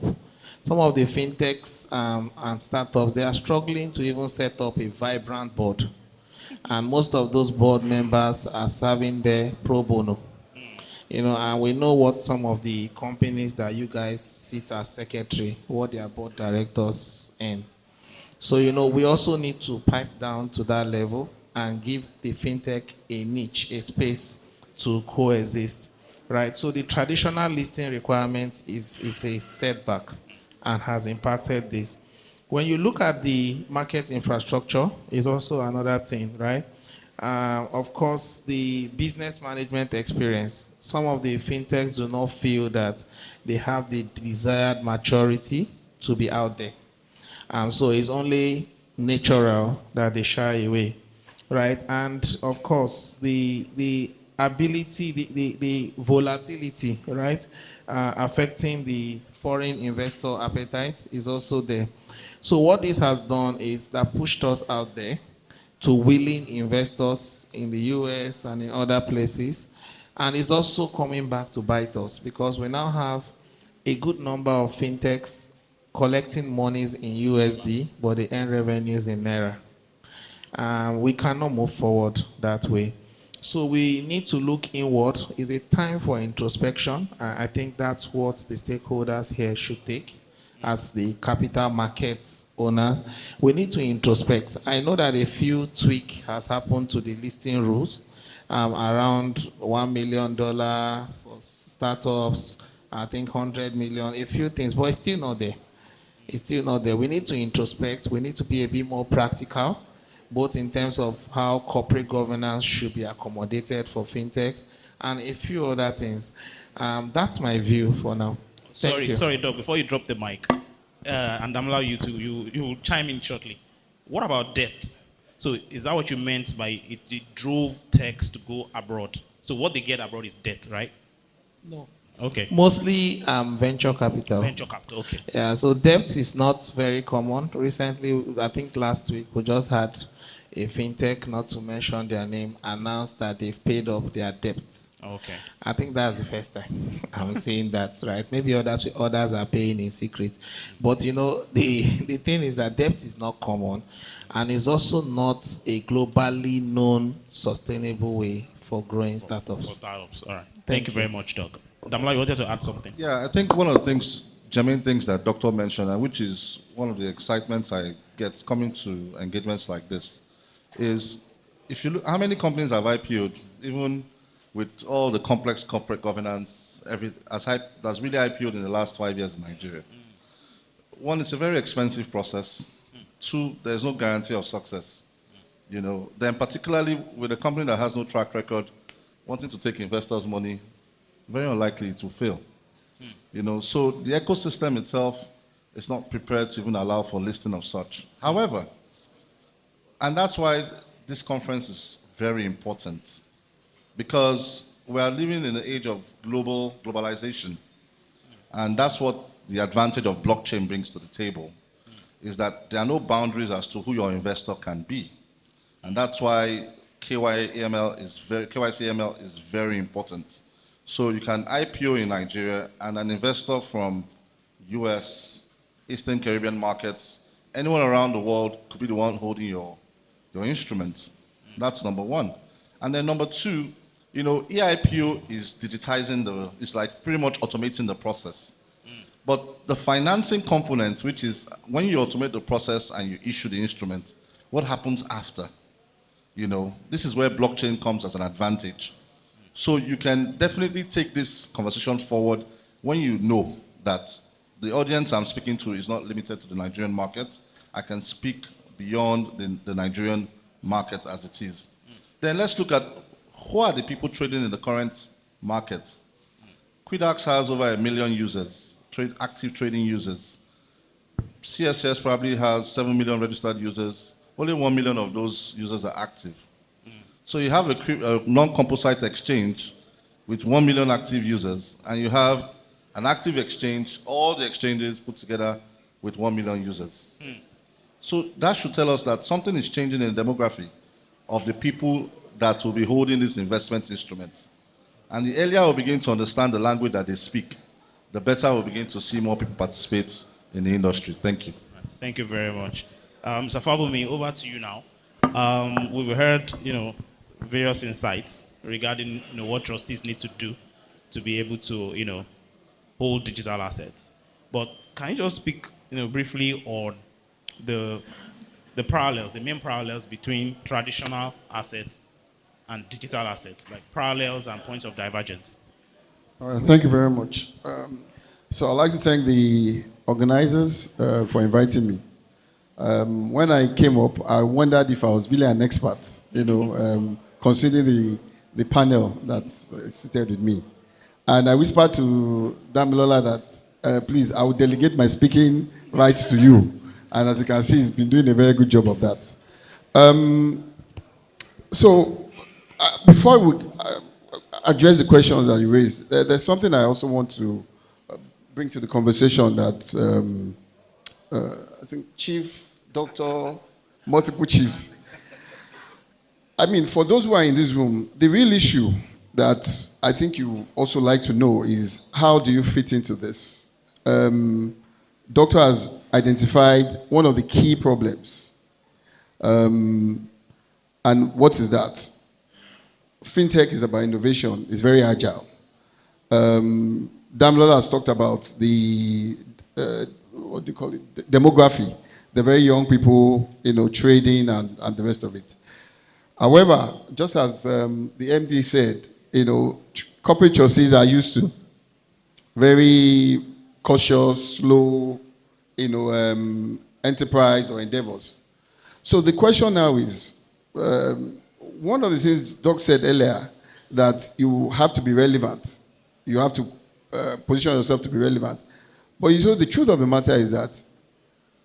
[SPEAKER 4] some of the fintechs and startups, they are struggling to even set up a vibrant board. And most of those board members are serving there pro bono. You know, and we know what some of the companies that you guys sit as secretary, what their board directors earn. So, you know, we also need to pipe down to that level and give the fintech a niche, a space to coexist, right? So the traditional listing requirement is a setback and has impacted this. When you look at the market infrastructure, is also another thing, right? Of course, the business management experience. Some of the fintechs do not feel that they have the desired maturity to be out there. So it's only natural that they shy away, right? And of course, the ability, the volatility, right, affecting the foreign investor appetite is also there. So what this has done is that pushed us out there to willing investors in the US and in other places. And it's also coming back to bite us because we now have a good number of fintechs collecting monies in USD, but they earn revenues in Naira. We cannot move forward that way. So we need to look inward. It's a time for introspection. I think that's what the stakeholders here should take as the capital markets owners. We need to introspect. I know that a few tweak has happened to the listing rules, around $1 million for startups, I think 100 million, a few things, but it's still not there. It's still not there. We need to introspect. We need to be a bit more practical, both in terms of how corporate governance should be accommodated for fintechs and a few other things. That's my view for now. Thank you.
[SPEAKER 5] Sorry, Doc, before you drop the mic, and I'm allowing you to, you chime in shortly. What about debt? So is that what you meant by it drove techs to go abroad? So what they get abroad is debt, right?
[SPEAKER 4] No.
[SPEAKER 5] Okay.
[SPEAKER 4] Mostly venture capital.
[SPEAKER 5] Venture capital, okay.
[SPEAKER 4] Yeah, so debt is not very common. Recently, I think last week, we just had a fintech, not to mention their name, announced that they've paid up their debts.
[SPEAKER 5] Okay.
[SPEAKER 4] I think that's the first time I'm saying that, right? Maybe others are paying in secret. But, you know, the thing is that debt is not common and is also not a globally known sustainable way for growing startups.
[SPEAKER 5] For startups, all right. Thank you very much, Doc. Damla, you wanted to add something?
[SPEAKER 8] Yeah, I think one of the things, germane things that Doctor mentioned, and which is one of the excitements I get coming to engagements like this, is if you look, how many companies have IPO'd, even with all the complex corporate governance, that's really IPO'd in the last 5 years in Nigeria? One, it's a very expensive process. Two, there's no guarantee of success. You know, then particularly with a company that has no track record, wanting to take investors' money, very unlikely it will fail. You know, so the ecosystem itself is not prepared to even allow for listing of such. However, and that's why this conference is very important, because we are living in an age of globalization, and that's what the advantage of blockchain brings to the table is that there are no boundaries as to who your investor can be. And that's why KYCML is very important. So you can IPO in Nigeria, and an investor from US, Eastern Caribbean markets, anyone around the world could be the one holding your instruments. That's number one. And then number two, EIPO is digitizing it's like pretty much automating the process. But the financing component, which is when you automate the process and you issue the instrument, what happens after? This is where blockchain comes as an advantage. So you can definitely take this conversation forward when you know that the audience I'm speaking to is not limited to the Nigerian market. I can speak beyond the Nigerian market as it is. Then let's look at who are the people trading in the current market. Quidax has over 1 million users. Active trading users. CSS probably has 7 million registered users. Only 1 million of those users are active. So you have a non-composite exchange with 1 million active users, and you have an active exchange, all the exchanges put together with 1 million users. So that should tell us that something is changing in the demography of the people that will be holding these investment instruments. And the earlier we begin to understand the language that they speak, the better we'll begin to see more people participate in the industry. Thank you.
[SPEAKER 5] Thank you very much. Mr. Fabumi, over to you now. We've heard, various insights regarding, what trustees need to do to be able to, hold digital assets. But can you just speak, briefly on the parallels, the main parallels between traditional assets and digital assets, like parallels and points of divergence?
[SPEAKER 9] All right, thank you very much. So I'd like to thank the organizers for inviting me. When I came up, I wondered if I was really an expert, considering the panel that's seated with me. And I whispered to Damilola that, please, I will delegate my speaking rights to you. And as you can see, he's been doing a very good job of that. Before we address the questions that you raised, there's something I also want to bring to the conversation that I think Chief, Doctor, multiple chiefs. I mean, for those who are in this room, the real issue that I think you also like to know is how do you fit into this? Doctor has identified one of the key problems. And what is that? Fintech is about innovation. It's very agile. Damilola has talked about the, what do you call it, the demography, the very young people, trading and the rest of it. However, just as the MD said, corporate trustees are used to very cautious, slow, enterprise or endeavors. So the question now is, one of the things Doc said earlier, that you have to be relevant. You have to position yourself to be relevant. But the truth of the matter is that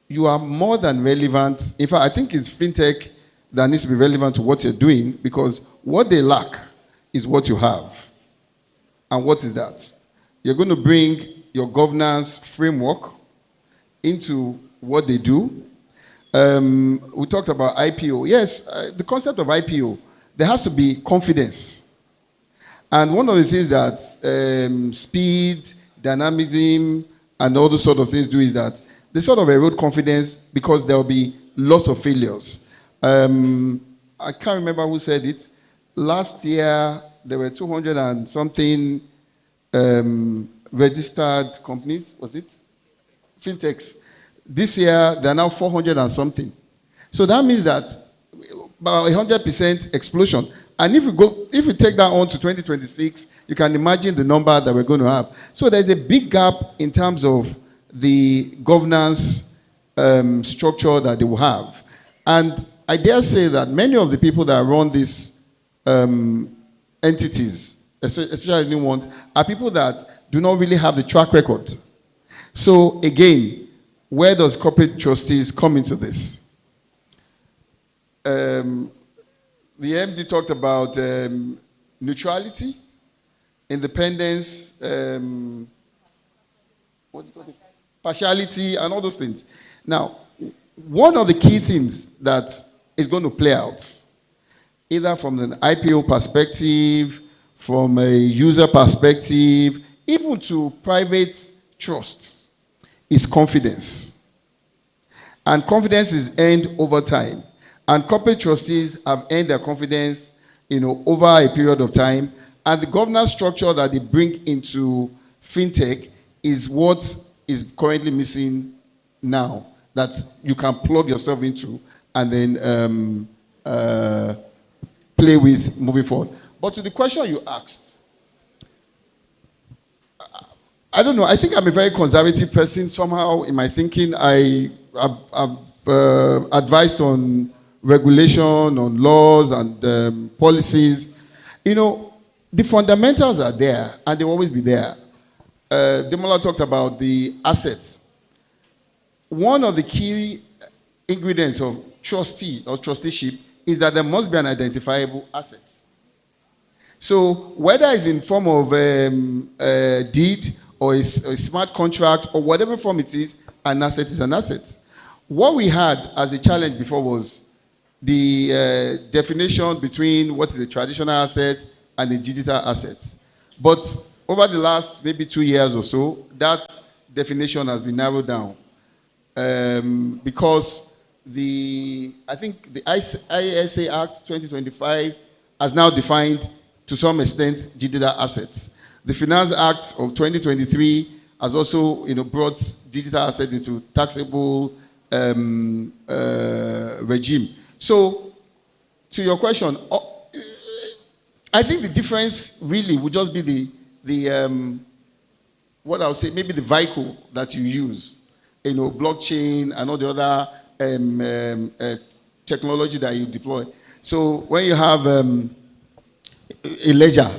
[SPEAKER 9] you are more than relevant. In fact, I think it's fintech that needs to be relevant to what you're doing, because what they lack is what you have. And what is that? You're going to bring your governance framework into what they do. We talked about IPO. Yes, the concept of IPO, there has to be confidence. And one of the things that speed, dynamism, and all those sort of things do is that they sort of erode confidence because there will be lots of failures. I can't remember who said it. Last year, there were 200 and something registered companies, was it? Fintechs. This year, there are now 400 and something. So that means that about 100% explosion. And if you take that on to 2026, you can imagine the number that we're going to have. So there's a big gap in terms of the governance structure that they will have. And I dare say that many of the people that run these entities, especially new ones, are people that do not really have the track record. So again, where does corporate trustees come into this? The MD talked about neutrality, independence, partiality, and all those things. Now, one of the key things that is going to play out, either from an IPO perspective, from a user perspective, even to private trusts, is confidence. And confidence is earned over time. And corporate trustees have earned their confidence, over a period of time. And the governance structure that they bring into fintech is what is currently missing now, that you can plug yourself into and then play with moving forward. But to the question you asked, I don't know. I think I'm a very conservative person. Somehow, in my thinking, I've advised on regulation, on laws and policies. The fundamentals are there, and they'll always be there. Demola talked about the assets. One of the key ingredients of trustee or trusteeship is that there must be an identifiable asset. So whether it's in form of a deed or a smart contract or whatever form it is, an asset is an asset. What we had as a challenge before was the definition between what is a traditional asset and a digital asset. But over the last maybe 2 years or so, that definition has been narrowed down because I think the ISA Act 2025 has now defined to some extent digital assets. The Finance Act of 2023 has also brought digital assets into taxable regime. So, to your question, I think the difference really would just be the what I would say, maybe the vehicle that you use, blockchain and all the other technology that you deploy. So when you have a ledger,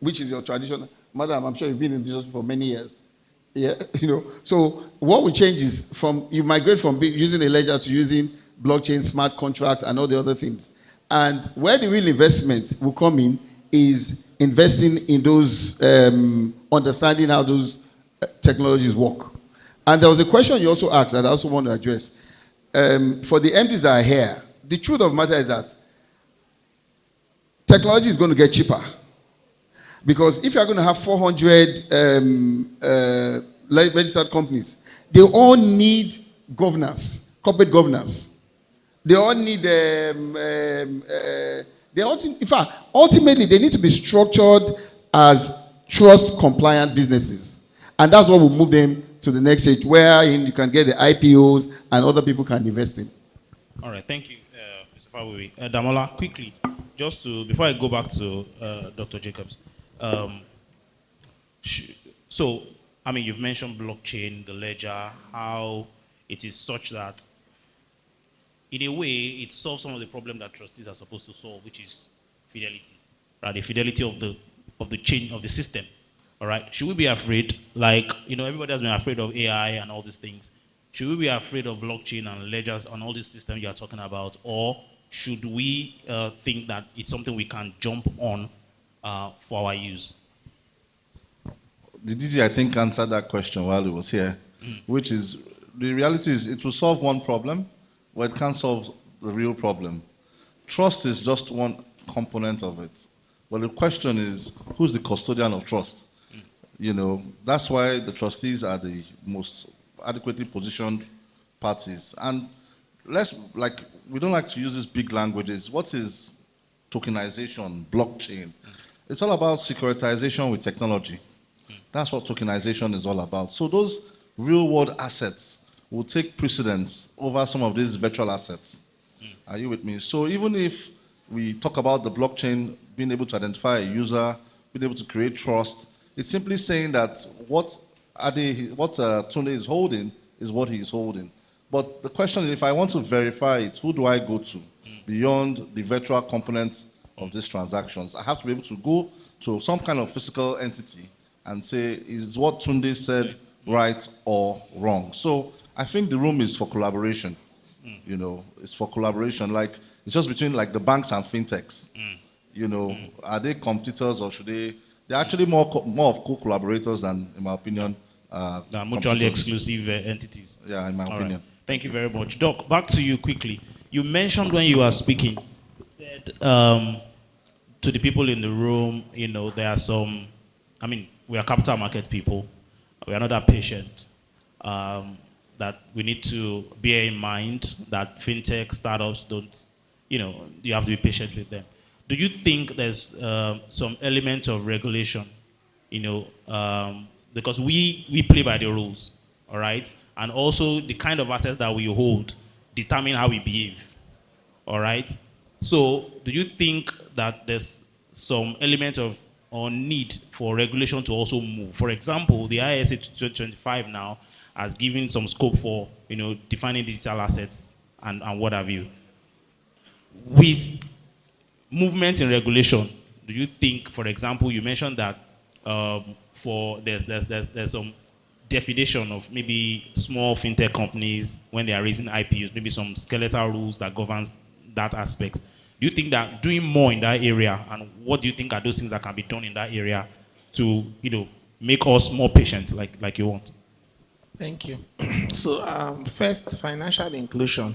[SPEAKER 9] which is your traditional, madam, I'm sure you've been in this for many years. Yeah, So what will change is you migrate from using a ledger to using blockchain, smart contracts, and all the other things. And where the real investment will come in is investing in those, understanding how those technologies work. And there was a question you also asked that I also want to address. For the MDs that are here, the truth of the matter is that technology is going to get cheaper. Because if you're going to have 400 registered companies, they all need governance, corporate governance. They all need, in fact, ultimately, they need to be structured as trust-compliant businesses. And that's what will move them to the next stage, where you can get the IPOs and other people can invest in.
[SPEAKER 5] All right, thank you, Mr. Fawewe. Damola, quickly, before I go back to Dr. Jacobs. You've mentioned blockchain, the ledger, how it is such that, in a way, it solves some of the problem that trustees are supposed to solve, which is fidelity, right? The fidelity of the chain of the system. All right. Should we be afraid? Everybody has been afraid of AI and all these things. Should we be afraid of blockchain and ledgers and all these systems you are talking about, or should we think that it's something we can jump on for our use?
[SPEAKER 8] The DG, I think, answered that question while he was here, which is, the reality is it will solve one problem, but it can't solve the real problem. Trust is just one component of it. But the question is, who's the custodian of trust? That's why the trustees are the most adequately positioned parties. And we don't like to use these big languages. What is tokenization, blockchain? It's all about securitization with technology. That's what tokenization is all about. So those real-world assets will take precedence over some of these virtual assets. Are you with me? So even if we talk about the blockchain being able to identify a user, being able to create trust, it's simply saying that what Tunde is holding is what he is holding. But the question is, if I want to verify it, who do I go to beyond the virtual component of these transactions? I have to be able to go to some kind of physical entity and say, is what Tunde said right or wrong? So I think the room is for collaboration. It's for collaboration. It's just between the banks and fintechs. Are they competitors or should they? They're actually more of co-collaborators than, in my opinion,
[SPEAKER 5] They are mutually exclusive entities.
[SPEAKER 8] Yeah, in my
[SPEAKER 5] All right.
[SPEAKER 8] opinion.
[SPEAKER 5] Thank you very much. Doc, back to you quickly. You mentioned when you were speaking that to the people in the room, there are some, we are capital market people. We are not that patient. That we need to bear in mind that fintech startups don't, you have to be patient with them. Do you think there's some element of regulation, because we play by the rules, all right? And also the kind of assets that we hold determine how we behave, all right? So do you think that there's some element of or need for regulation to also move? For example, the ISA 2025 now has given some scope for defining digital assets and what have you. With movement in regulation, do you think, for example, you mentioned that there's some definition of maybe small fintech companies when they are raising IPOs, maybe some skeletal rules that governs that aspect. Do you think that doing more in that area, and what do you think are those things that can be done in that area to make us more patient like you want?
[SPEAKER 4] Thank you. So first, financial inclusion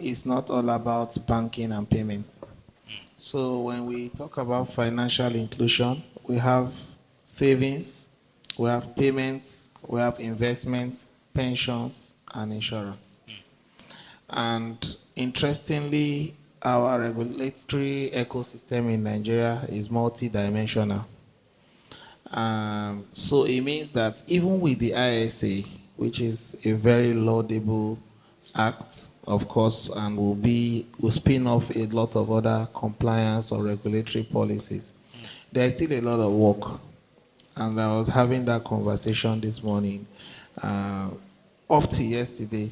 [SPEAKER 4] is not all about banking and payments. So when we talk about financial inclusion, we have savings, we have payments, we have investments, pensions, and insurance. And interestingly, our regulatory ecosystem in Nigeria is multidimensional. So it means that even with the ISA, which is a very laudable act, of course, and will spin off a lot of other compliance or regulatory policies, there's still a lot of work. And I was having that conversation this morning, up to yesterday.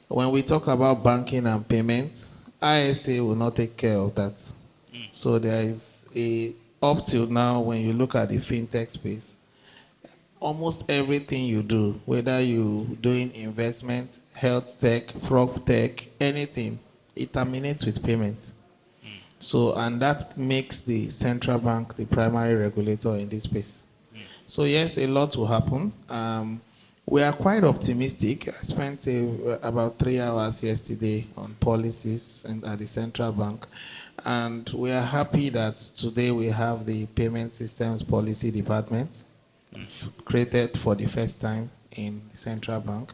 [SPEAKER 4] When we talk about banking and payments, ISA will not take care of that. So there is up till now, when you look at the fintech space, almost everything you do, whether you're doing investment, health tech, prop tech, anything, it terminates with payment. So, and that makes the central bank the primary regulator in this space. So yes, a lot will happen. We are quite optimistic. I spent about 3 hours yesterday on policies and at the central bank. And we are happy that today we have the Payment Systems Policy Department created for the first time in the central bank.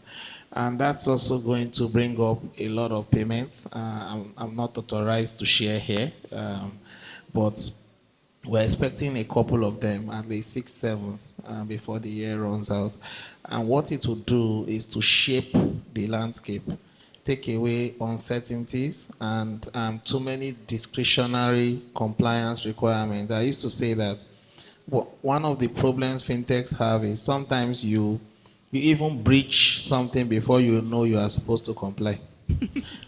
[SPEAKER 4] And that's also going to bring up a lot of payments. I'm not authorized to share here, but we're expecting a couple of them, at least 6, 7, before the year runs out. And what it will do is to shape the landscape, take away uncertainties and too many discretionary compliance requirements. I used to say that one of the problems fintechs have is sometimes you even breach something before you know you are supposed to comply.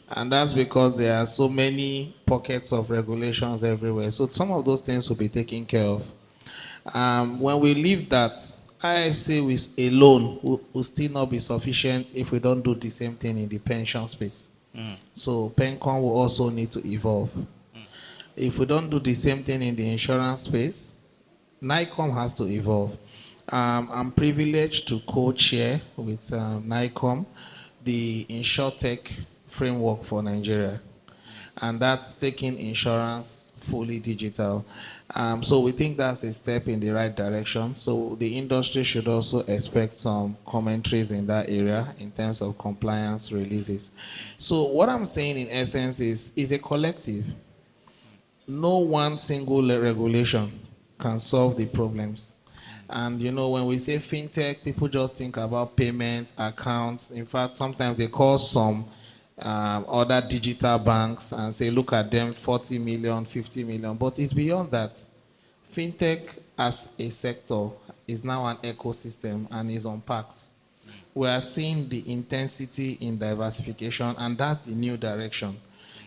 [SPEAKER 4] And that's because there are so many pockets of regulations everywhere. So some of those things will be taken care of. When we leave that, ISA alone will still not be sufficient if we don't do the same thing in the pension space. So PenCon will also need to evolve. If we don't do the same thing in the insurance space, NICOM has to evolve. I'm privileged to co-chair with NICOM the InsurTech framework for Nigeria. And that's taking insurance fully digital. So we think that's a step in the right direction. So the industry should also expect some commentaries in that area in terms of compliance releases. So what I'm saying in essence is a collective. No one single regulation can solve the problems. And when we say fintech, people just think about payment, accounts. In fact, sometimes they call some other digital banks and say, look at them, 40 million, 50 million. But it's beyond that. Fintech as a sector is now an ecosystem and is unpacked. We are seeing the intensity in diversification, and that's the new direction.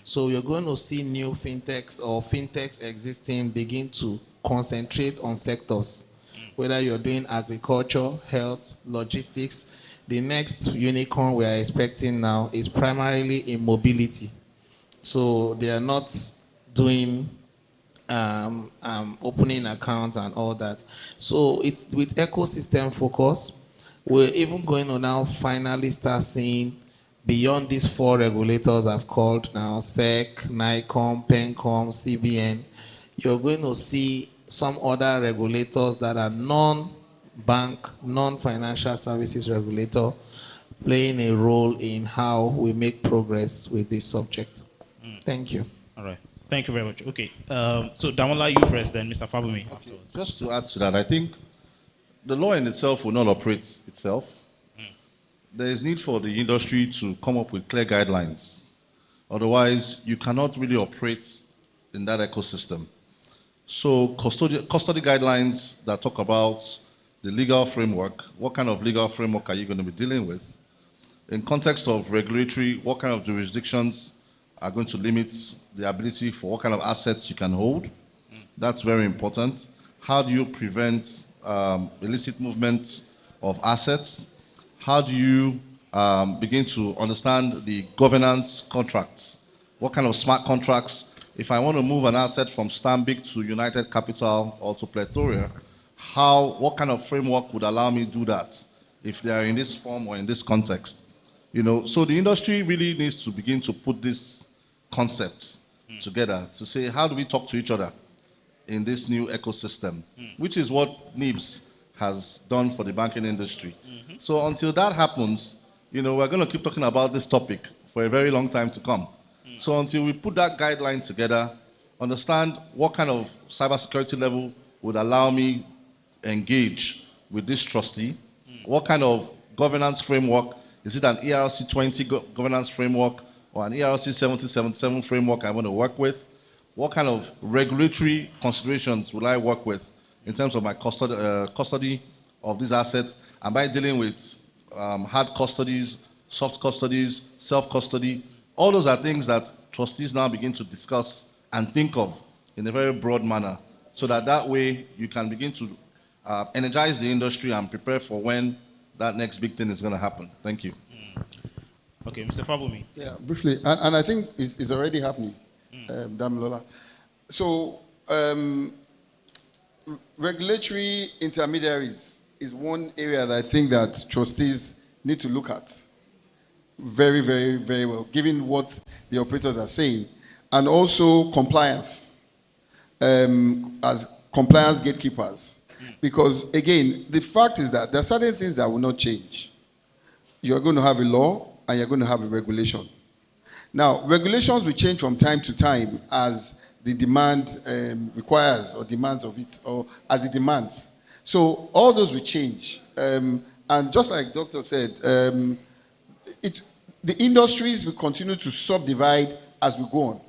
[SPEAKER 4] So you're going to see new fintechs or fintechs existing begin to concentrate on sectors, whether you're doing agriculture, health, logistics. The next unicorn we are expecting now is primarily in mobility. So they are not doing opening accounts and all that. So it's with ecosystem focus. We're even going to now finally start seeing beyond these four regulators I've called now, SEC, NICOM, PENCOM, CBN, you're going to see some other regulators that are non-bank, non-financial services regulator playing a role in how we make progress with this subject. Thank you.
[SPEAKER 5] All right. Thank you very much. Okay. So Damola, you first, then Mr. Fabumi afterwards.
[SPEAKER 8] Just to add to that, I think the law in itself will not operate itself. There is need for the industry to come up with clear guidelines. Otherwise, you cannot really operate in that ecosystem. So custody guidelines that talk about the legal framework, what kind of legal framework are you going to be dealing with? In context of regulatory, what kind of jurisdictions are going to limit the ability for what kind of assets you can hold? That's very important. How do you prevent illicit movement of assets? How do you begin to understand the governance contracts? What kind of smart contracts? If I want to move an asset from Stanbic to United Capital or to Pretoria, what kind of framework would allow me to do that if they are in this form or in this context? So the industry really needs to begin to put these concepts together to say, how do we talk to each other in this new ecosystem, which is what NIBS has done for the banking industry. So until that happens, we're going to keep talking about this topic for a very long time to come. So until we put that guideline together, understand what kind of cybersecurity level would allow me engage with this trustee, what kind of governance framework, is it an ERC 20 governance framework or an ERC 7077 framework I want to work with, what kind of regulatory considerations will I work with in terms of my custody of these assets? Am I dealing with hard custodies, soft custodies, self-custody? All those are things that trustees now begin to discuss and think of in a very broad manner, so that way you can begin to energize the industry and prepare for when that next big thing is going to happen. Thank you.
[SPEAKER 5] Okay, Mr. Fabumi.
[SPEAKER 9] Yeah, briefly, and I think it's already happening, Damilola. So, regulatory intermediaries is one area that I think that trustees need to look at very, very, very well, given what the operators are saying, and also compliance, as compliance gatekeepers. Because, again, the fact is that there are certain things that will not change. You're going to have a law, and you're going to have a regulation. Now, regulations will change from time to time as the demand requires or demands of it, or as it demands. So all those will change. And just like Doctor said, the industries will continue to subdivide as we go on.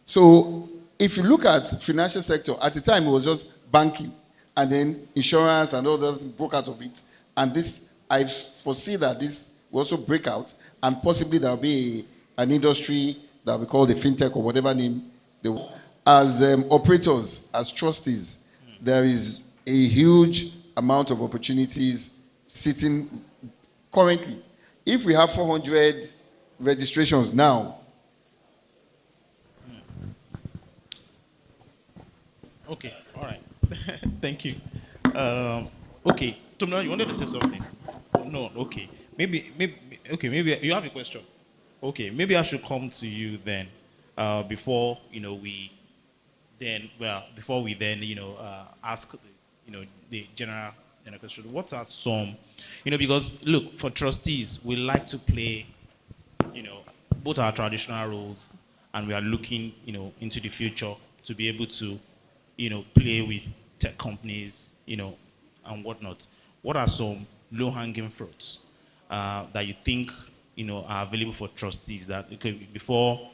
[SPEAKER 9] So if you look at financial sector, at the time it was just banking, and then insurance and all that broke out of it. And this, I foresee that this will also break out, and possibly there will be an industry that we call the fintech or whatever name they will. As operators, as trustees, there is a huge amount of opportunities sitting currently. If we have 400 registrations now.
[SPEAKER 5] Okay, all right. Thank you. Okay, Tomno, you wanted to say something? No, okay. Maybe you have a question. Okay, maybe I should come to you then, before we ask the general question. What are some, because look, for trustees, we like to play, both our traditional roles, and we are looking, into the future to be able to, play with tech companies, and whatnot. What are some low-hanging fruits that you think, are available for trustees that before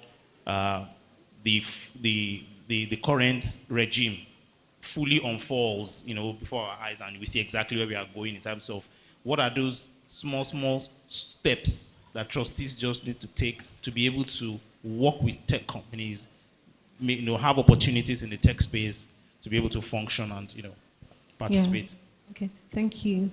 [SPEAKER 5] the current regime fully unfolds, before our eyes, and we see exactly where we are going in terms of what are those small steps that trustees just need to take to be able to work with tech companies, have opportunities in the tech space to be able to function and, participate.
[SPEAKER 6] Yeah. Okay, thank you.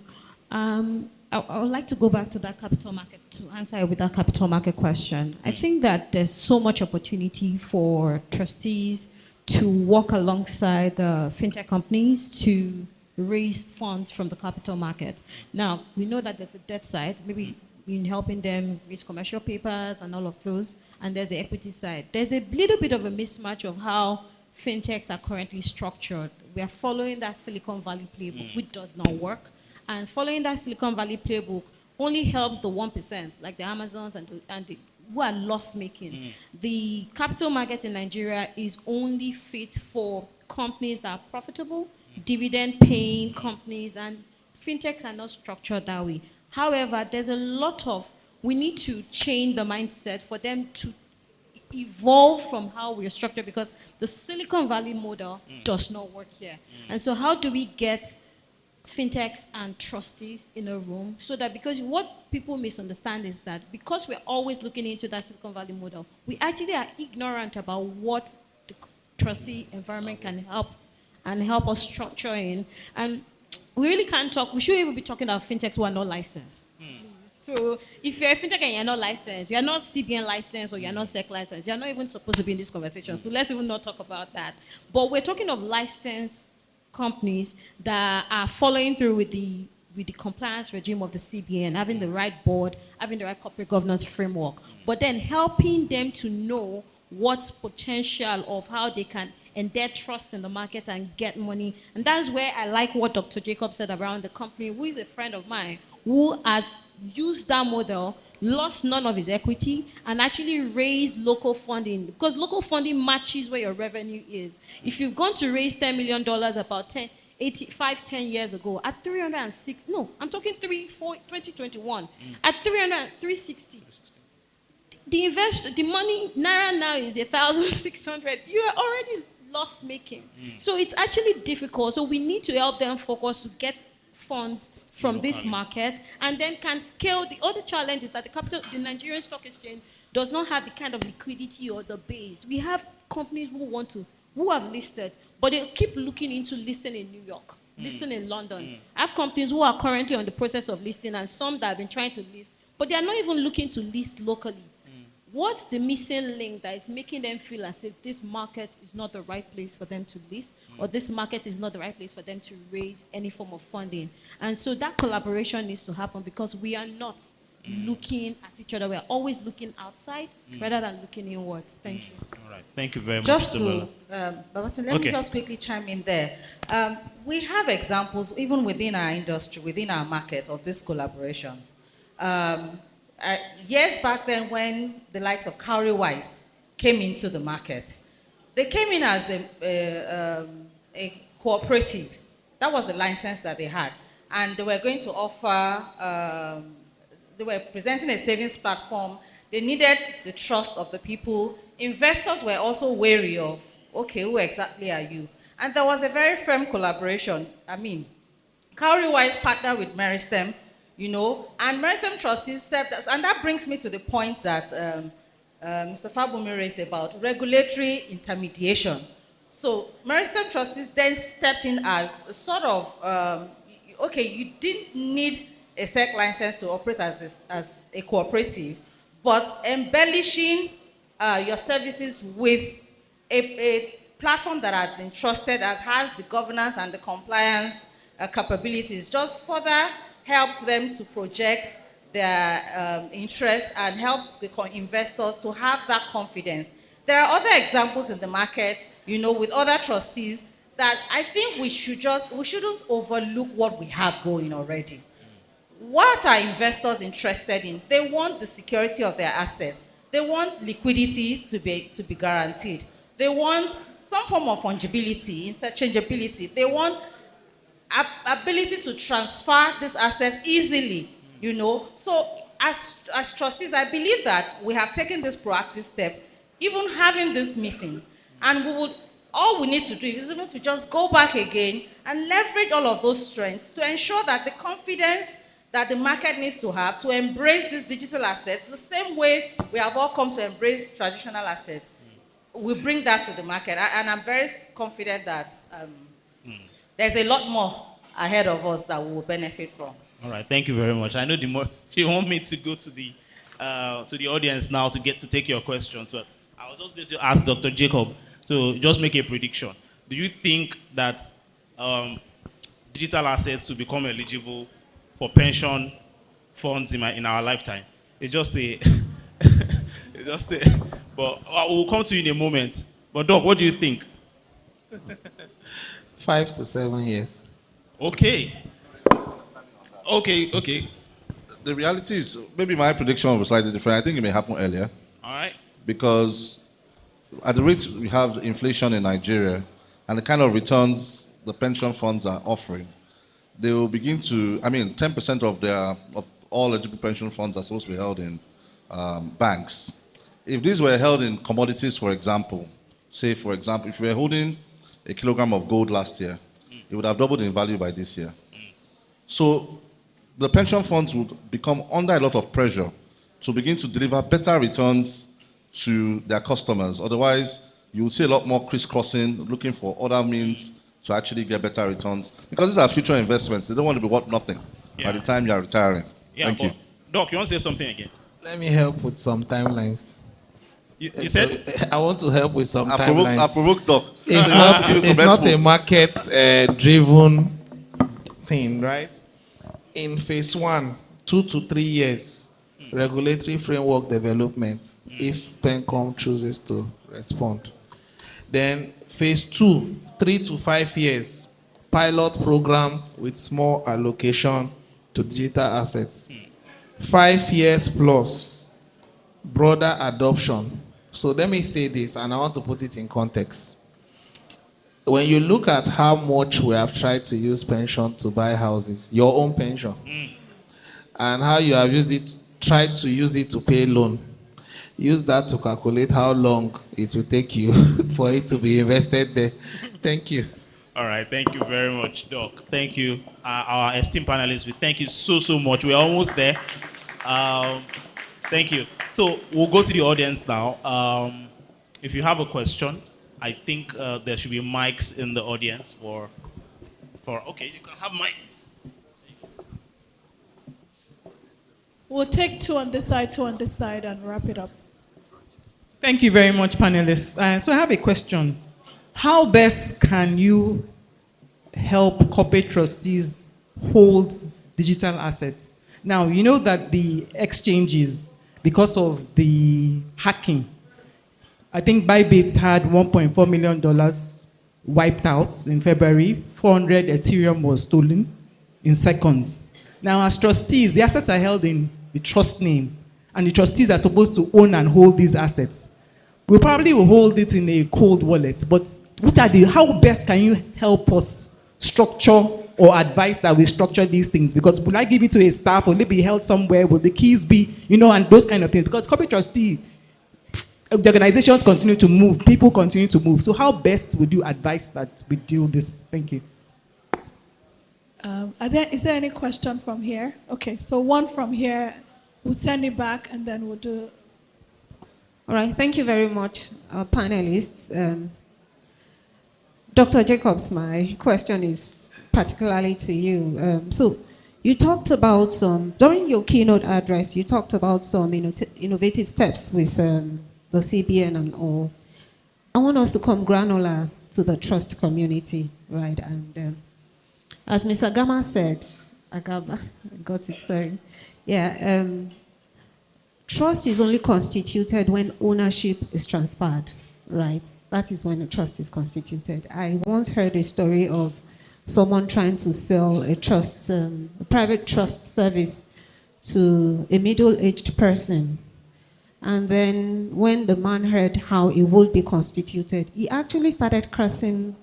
[SPEAKER 6] I would like to go back to that capital market, to answer it with that capital market question. I think that there's so much opportunity for trustees to work alongside fintech companies to raise funds from the capital market. Now, we know that there's a debt side, maybe in helping them raise commercial papers and all of those, and there's the equity side. There's a little bit of a mismatch of how fintechs are currently structured. We are following that Silicon Valley playbook, which does not work. And following that Silicon Valley playbook only helps the 1%, like the Amazons and the who are loss-making. The capital market in Nigeria is only fit for companies that are profitable, dividend-paying companies, and fintechs are not structured that way. However, there's a lot of, we need to change the mindset for them to evolve from how we're structured, because the Silicon Valley model does not work here. And so how do we get fintechs and trustees in a room so that, because what people misunderstand is that because we're always looking into that Silicon Valley model, we actually are ignorant about what the trustee environment can help us structure in. And we really can't talk, we shouldn't even be talking about fintechs who are not licensed. So if you're a fintech and you're not licensed, you're not CBN licensed or you're not SEC licensed, you're not even supposed to be in this conversation. So let's even not talk about that. But we're talking of licensed companies that are following through with the compliance regime of the CBN, having the right board, having the right corporate governance framework, but then helping them to know what's potential of how they can embed trust in the market and get money. And that's where I like what Dr. Jacob said around the company, who is a friend of mine, who has used that model, lost none of his equity, and actually raised local funding, because local funding matches where your revenue is. If you've gone to raise $10 million about 10 years ago, at 306, no, I'm talking 2021, at 360. The money, Naira now is 1,600. You are already loss making. So it's actually difficult. So we need to help them focus to get funds from this market, and then can scale. The other challenge is that the Nigerian Stock Exchange does not have the kind of liquidity or the base. We have companies who have listed, but they keep looking into listing in New York, listing in London. I have companies who are currently on the process of listing, and some that have been trying to list, but they are not even looking to list locally. What's the missing link that is making them feel as if this market is not the right place for them to list, or this market is not the right place for them to raise any form of funding? And so that collaboration needs to happen, because we are not looking at each other. We're always looking outside rather than looking inwards. Thank you.
[SPEAKER 5] All right. Thank you very much.
[SPEAKER 7] Just to, Babasi, let me just quickly chime in there. We have examples, even within our industry, within our market, of these collaborations. Years back then, when the likes of Cowrywise came into the market, they came in as a cooperative. That was the license that they had. And they were going to offer, they were presenting a savings platform. They needed the trust of the people. Investors were also wary of, okay, who exactly are you? And there was a very firm collaboration. I mean, Cowrywise partnered with Meristem, you know, and Meristem trustees served us. And that brings me to the point that Mr. Fabumi raised about regulatory intermediation. So Meristem trustees then stepped in as a sort of, okay, you didn't need a SEC license to operate as a cooperative, but embellishing your services with a platform that has been trusted, that has the governance and the compliance capabilities, just further helped them to project their interest and helped the investors to have that confidence. There are other examples in the market, you know, with other trustees that I think we shouldn't overlook what we have going already. What are investors interested in? They want the security of their assets. They want liquidity to be guaranteed. They want some form of fungibility, interchangeability. They want ability to transfer this asset easily, you know. So as trustees, I believe that we have taken this proactive step, even having this meeting. And all we need to do is even to just go back again and leverage all of those strengths to ensure that the confidence that the market needs to have to embrace this digital asset, the same way we have all come to embrace traditional assets, we bring that to the market. And I'm very confident that there's a lot more ahead of us that we will benefit from.
[SPEAKER 5] All right, thank you very much. I know you want me to go to the audience now to take your questions, but I was just going to ask Dr. Jacob, So just make a prediction. Do you think that digital assets will become eligible for pension funds in our lifetime? It's just a, it's just a, but we'll come to you in a moment. But Doc, what do you think?
[SPEAKER 4] 5 to 7 years.
[SPEAKER 5] Okay. Okay.
[SPEAKER 8] The reality is, maybe my prediction was slightly different. I think it may happen earlier.
[SPEAKER 5] All right.
[SPEAKER 8] Because at the rate we have inflation in Nigeria and the kind of returns the pension funds are offering, they will begin to, 10% of all eligible pension funds are supposed to be held in banks. If these were held in commodities, for example, if we were holding a kilogram of gold last year, it would have doubled in value by this year. So the pension funds would become under a lot of pressure to begin to deliver better returns to their customers. Otherwise, you will see a lot more crisscrossing, looking for other means to actually get better returns. Because these are future investments. They don't want to be worth nothing by the time you are retiring. Thank you.
[SPEAKER 5] Doc, you want to say something again?
[SPEAKER 4] Let me help with some timelines.
[SPEAKER 5] You said?
[SPEAKER 4] I want to help with some timelines.
[SPEAKER 8] I provoke Doc.
[SPEAKER 4] It's not a market-driven thing, right? In phase 1, 2 to 3 years, regulatory framework development, if PENCOM chooses to respond. Then phase 2, 3 to 5 years, pilot program with small allocation to digital assets. 5 years plus, broader adoption. So let me say this, and I want to put it in context. When you look at how much we have tried to use pension to buy houses, your own pension, and how you have tried to use it to pay loan, use that to calculate how long it will take you for it to be invested there. Thank you.
[SPEAKER 5] All right, thank you very much, Doc. Thank you. Our esteemed panelists, we thank you so much. We're almost there. Thank you. So we'll go to the audience now. If you have a question, I think there should be mics in the audience for okay, you can have mic.
[SPEAKER 1] We'll take two on this side, and wrap it up.
[SPEAKER 10] Thank you very much, panelists. So I have a question. How best can you help corporate trustees hold digital assets? Now, you know that the exchanges, because of the hacking, I think Bybit had $1.4 million wiped out in February. 400 Ethereum was stolen in seconds. Now, as trustees, the assets are held in the trust name, and the trustees are supposed to own and hold these assets. We probably will hold it in a cold wallet, but how best can you help us structure or advise that we structure these things? Because will I give it to a staff, or will it be held somewhere? Will the keys be, and those kind of things? Because corporate trustee, the organizations continue to move, people continue to move. So how best would you advise that we deal this? Thank you.
[SPEAKER 1] Is there any question from here? Okay, so one from here. We'll send it back, and then we'll do.
[SPEAKER 2] All right, thank you very much, our panelists. Dr. Jacobs, my question is particularly to you. So you talked about during your keynote address, you talked about some innovative steps with the CBN and all. I want us to come granular to the trust community, right? And as Ms. Agama said, I got it, sorry. Yeah, trust is only constituted when ownership is transferred, right? That is when a trust is constituted. I once heard a story of someone trying to sell a trust, a private trust service to a middle-aged person. And then when the man heard how it would be constituted, he actually started cursing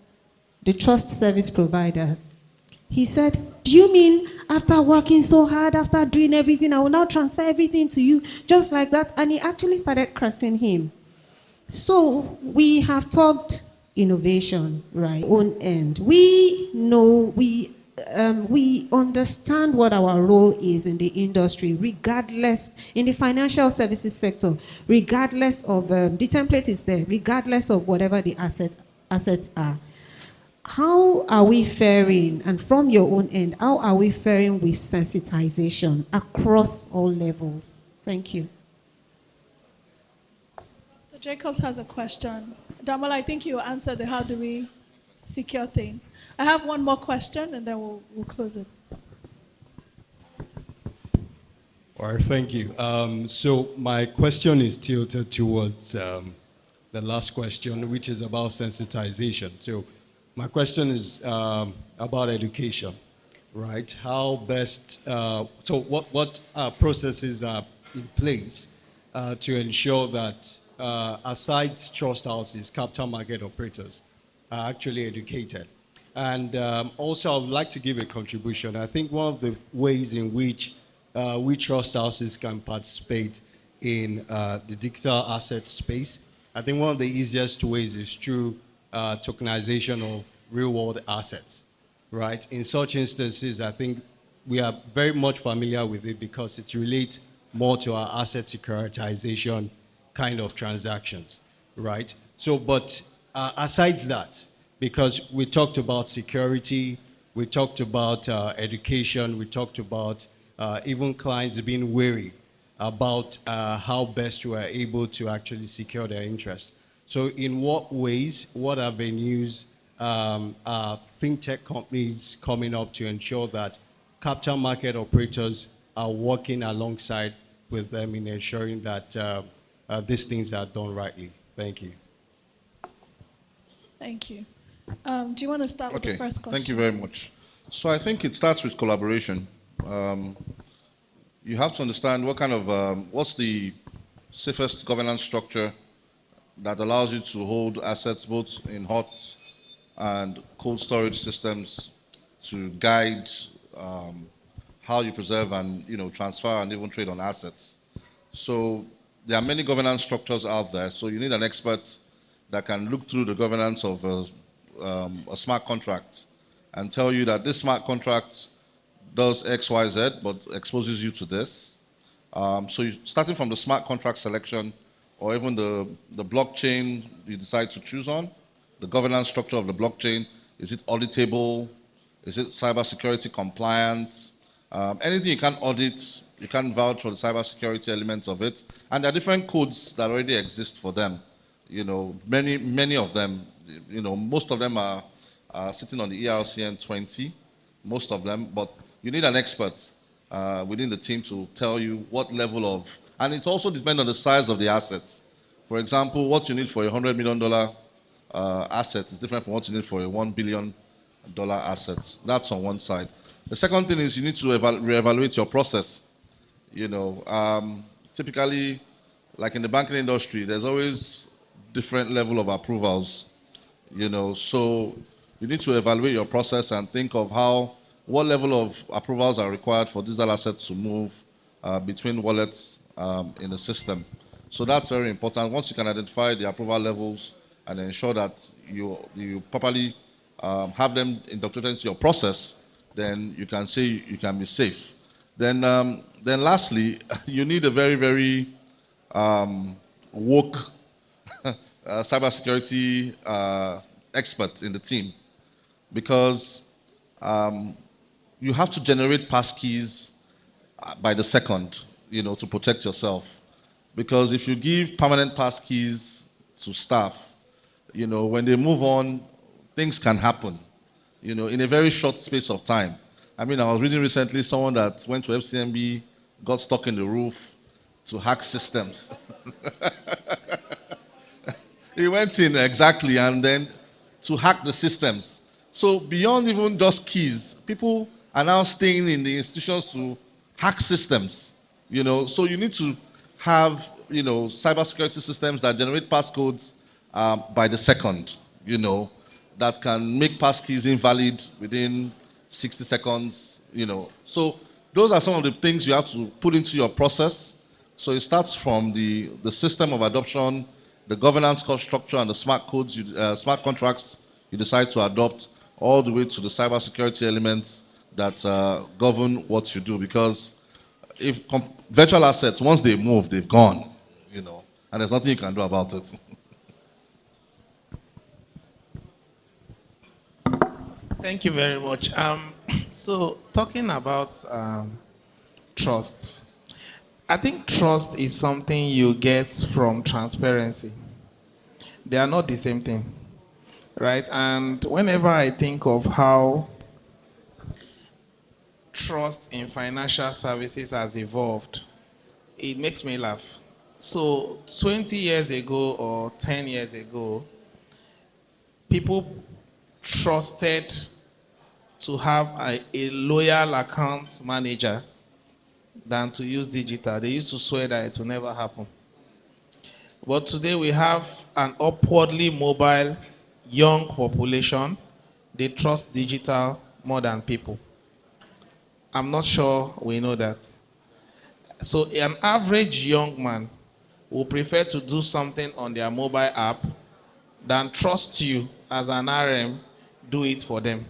[SPEAKER 2] the trust service provider. He said, "Do you mean after working so hard, after doing everything, I will now transfer everything to you just like that?" And he actually started cursing him. So we have talked innovation, right? On end, we know, we understand what our role is in the industry, regardless, in the financial services sector, regardless of, the template is there, regardless of whatever the assets are. How are we faring, and from your own end, how are we faring with sensitization across all levels? Thank you.
[SPEAKER 1] So Jacobs has a question. Damola, I think you answered the how do we secure things. I have one more question, and then we'll close it.
[SPEAKER 11] All right, thank you. So my question is tilted towards the last question, which is about sensitization. So my question is about education, right? How best, so what processes are in place to ensure that aside trust houses, capital market operators are actually educated? And also, I would like to give a contribution. I think one of the ways in which we trust houses can participate in the digital asset space, I think one of the easiest ways is through tokenization of real-world assets, right? In such instances, I think we are very much familiar with it because it relates more to our asset securitization kind of transactions, right? So, but aside that, because we talked about security, we talked about education, we talked about even clients being wary about how best we are able to actually secure their interests. So in what ways, what avenues are fintech companies coming up to ensure that capital market operators are working alongside with them in ensuring that these things are done rightly? Thank you.
[SPEAKER 1] Thank you. Do you want to start with the first question?
[SPEAKER 8] Thank you very much. So I think it starts with collaboration. You have to understand what kind of, what's the safest governance structure that allows you to hold assets both in hot and cold storage systems to guide how you preserve and transfer and even trade on assets. So there are many governance structures out there. So you need an expert that can look through the governance of a smart contract and tell you that this smart contract does X, Y, Z, but exposes you to this. So starting from the smart contract selection, or even the blockchain you decide to choose on, the governance structure of the blockchain, is it auditable? Is it cybersecurity compliant? Anything you can audit, you can vouch for the cybersecurity elements of it. And there are different codes that already exist for them. Many of them, most of them are sitting on the ERCN 20, most of them, but you need an expert within the team to tell you what level of, and it also depends on the size of the assets. For example, what you need for a $100 million asset is different from what you need for a $1 billion asset. That's on one side. The second thing is you need to reevaluate your process. Typically, like in the banking industry, there's always different level of approvals. So you need to evaluate your process and think of what level of approvals are required for digital assets to move between wallets in the system. So that's very important. Once you can identify the approval levels and ensure that you properly have them indoctrinated into your process, then you can say you can be safe. Then lastly, you need a very, very woke cybersecurity expert in the team, because you have to generate passkeys by the second, to protect yourself. Because if you give permanent passkeys to staff, when they move on, things can happen, in a very short space of time. I mean, I was reading recently someone that went to FCMB, got stuck in the roof to hack systems. He went in exactly, and then to hack the systems. So beyond even just keys, people are now staying in the institutions to hack systems. So you need to have cybersecurity systems that generate passcodes by the second. That can make passkeys invalid within 60 seconds. So those are some of the things you have to put into your process. So it starts from the system of adoption, the governance cost structure, and the smart codes, smart contracts you decide to adopt, all the way to the cybersecurity elements that govern what you do. Because if virtual assets, once they move, they've gone, and there's nothing you can do about it.
[SPEAKER 4] Thank you very much. So talking about trust, I think trust is something you get from transparency. They are not the same thing, right? And whenever I think of how trust in financial services has evolved, it makes me laugh. So 20 years ago or 10 years ago, people trusted to have a loyal account manager than to use digital. They used to swear that it will never happen. But today we have an upwardly mobile young population. They trust digital more than people. I'm not sure we know that. So an average young man will prefer to do something on their mobile app than trust you as an RM, do it for them.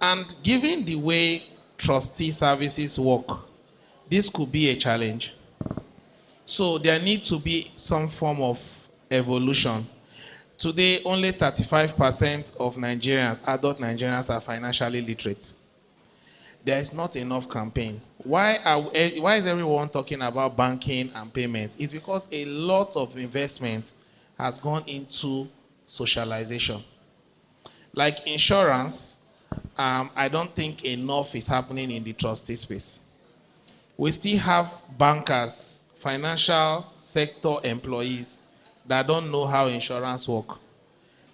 [SPEAKER 4] And given the way trustee services work, this could be a challenge. So there needs to be some form of evolution. Today, only 35% of Nigerians, adult Nigerians, are financially literate. There is not enough campaign. Why is everyone talking about banking and payments? It's because a lot of investment has gone into socialization. Like insurance, I don't think enough is happening in the trustee space. We still have bankers, financial sector employees that don't know how insurance works.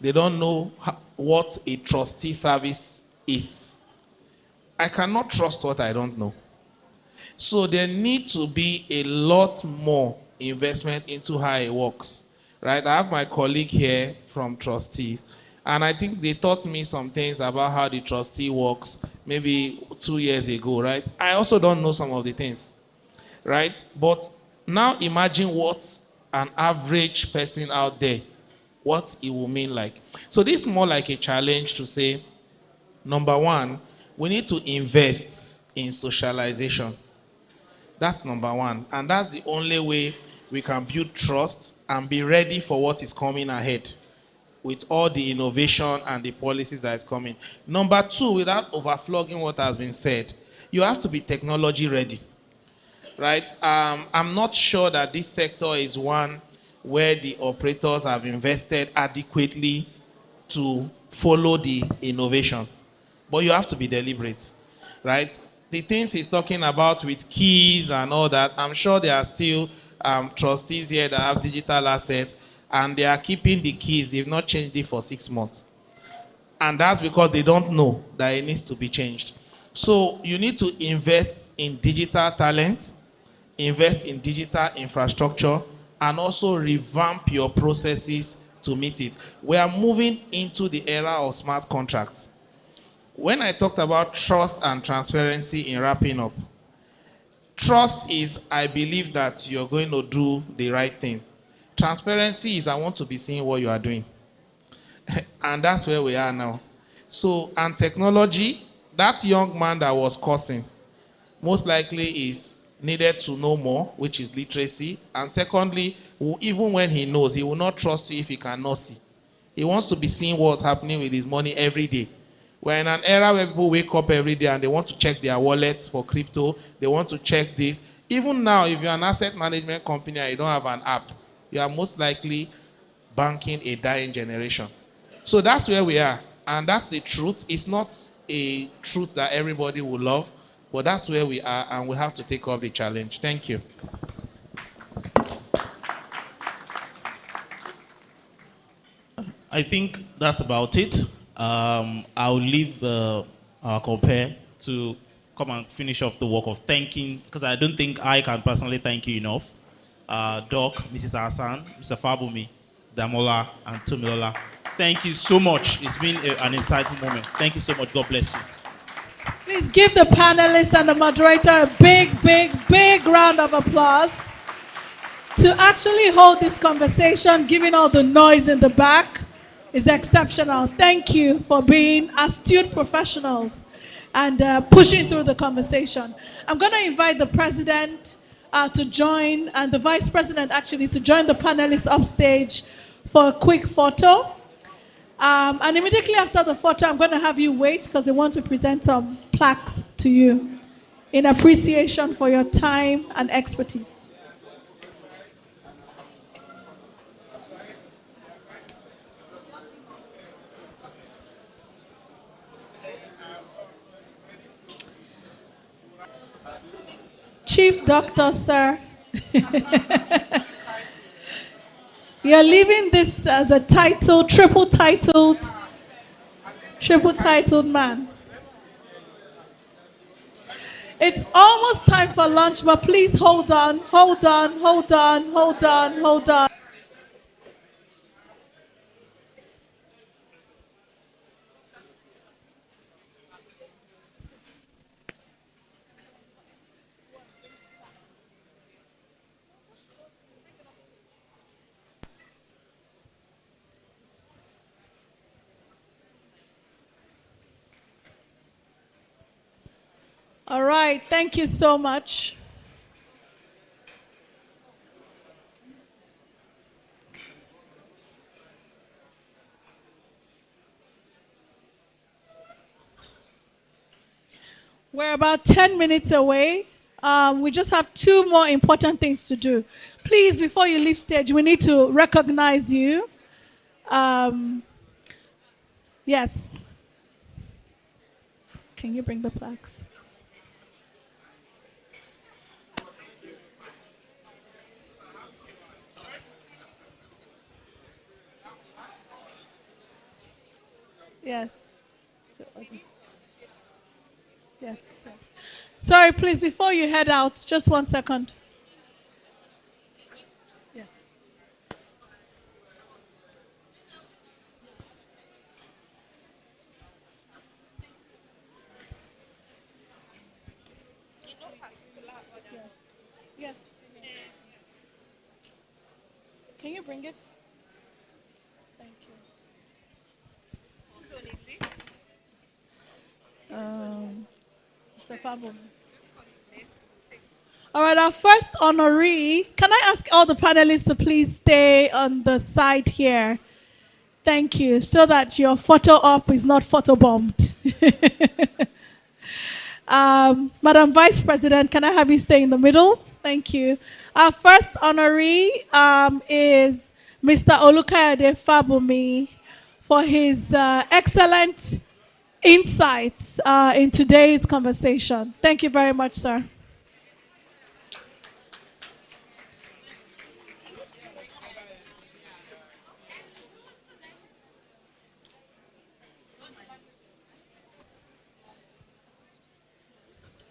[SPEAKER 4] They don't know what a trustee service is. I cannot trust what I don't know. So there needs to be a lot more investment into how it works. Right? I have my colleague here from trustees, and I think they taught me some things about how the trustee works maybe 2 years ago, right? I also don't know some of the things, right? But now imagine what an average person out there, what it will mean like. So this is more like a challenge to say, number one, we need to invest in socialization. That's number one. And that's the only way we can build trust and be ready for what is coming ahead with all the innovation and the policies that is coming. Number two, without overflogging what has been said, you have to be technology ready, right? I'm not sure that this sector is one where the operators have invested adequately to follow the innovation. But you have to be deliberate, right? The things he's talking about with keys and all that, I'm sure there are still trustees here that have digital assets, and they are keeping the keys. They've not changed it for 6 months. And that's because they don't know that it needs to be changed. So you need to invest in digital talent, invest in digital infrastructure, and also revamp your processes to meet it. We are moving into the era of smart contracts. When I talked about trust and transparency in wrapping up, trust is, I believe that you're going to do the right thing. Transparency is, I want to be seeing what you are doing. And that's where we are now. So, and technology, that young man that was cursing, most likely is needed to know more, which is literacy. And secondly, even when he knows, he will not trust you if he cannot see. He wants to be seeing what's happening with his money every day. We're in an era where people wake up every day and they want to check their wallets for crypto. They want to check this. Even now, if you're an asset management company and you don't have an app, you are most likely banking a dying generation. So that's where we are. And that's the truth. It's not a truth that everybody will love, but that's where we are, and we have to take up the challenge. Thank you.
[SPEAKER 5] I think that's about it. I'll leave our compare to come and finish off the work of thanking, because I don't think I can personally thank you enough. Doc, Mrs. Hassan, Mr. Fabumi, Damola, and Tomilola. Thank you so much. It's been an insightful moment. Thank you so much. God bless you.
[SPEAKER 1] Please give the panelists and the moderator a big, big, big round of applause. To actually hold this conversation, given all the noise in the back, is exceptional. Thank you for being astute professionals and pushing through the conversation. I'm going to invite the president to join, and the vice president actually, to join the panelists upstage for a quick photo. And immediately after the photo, I'm going to have you wait because they want to present some plaques to you in appreciation for your time and expertise. Chief Doctor, sir. You're leaving this as a title, triple titled man. It's almost time for lunch, but please hold on. All right, thank you so much. We're about 10 minutes away. We just have 2 more important things to do. Please, before you leave stage, we need to recognize you. Yes. Can you bring the plaques? Yes. Yes. Sorry, please, before you head out, just 1 second. Yes. Yes. Can you bring it? Thank you. Whose one is this? Mr. Fabum. All right, our first honoree. Can I ask all the panelists to please stay on the side here? Thank you, so that your photo op is not photobombed. Madam Vice President, can I have you stay in the middle? Thank you. Our first honoree is Mr. Olukayode Fabumi for his excellent insights in today's conversation. Thank you very much, sir.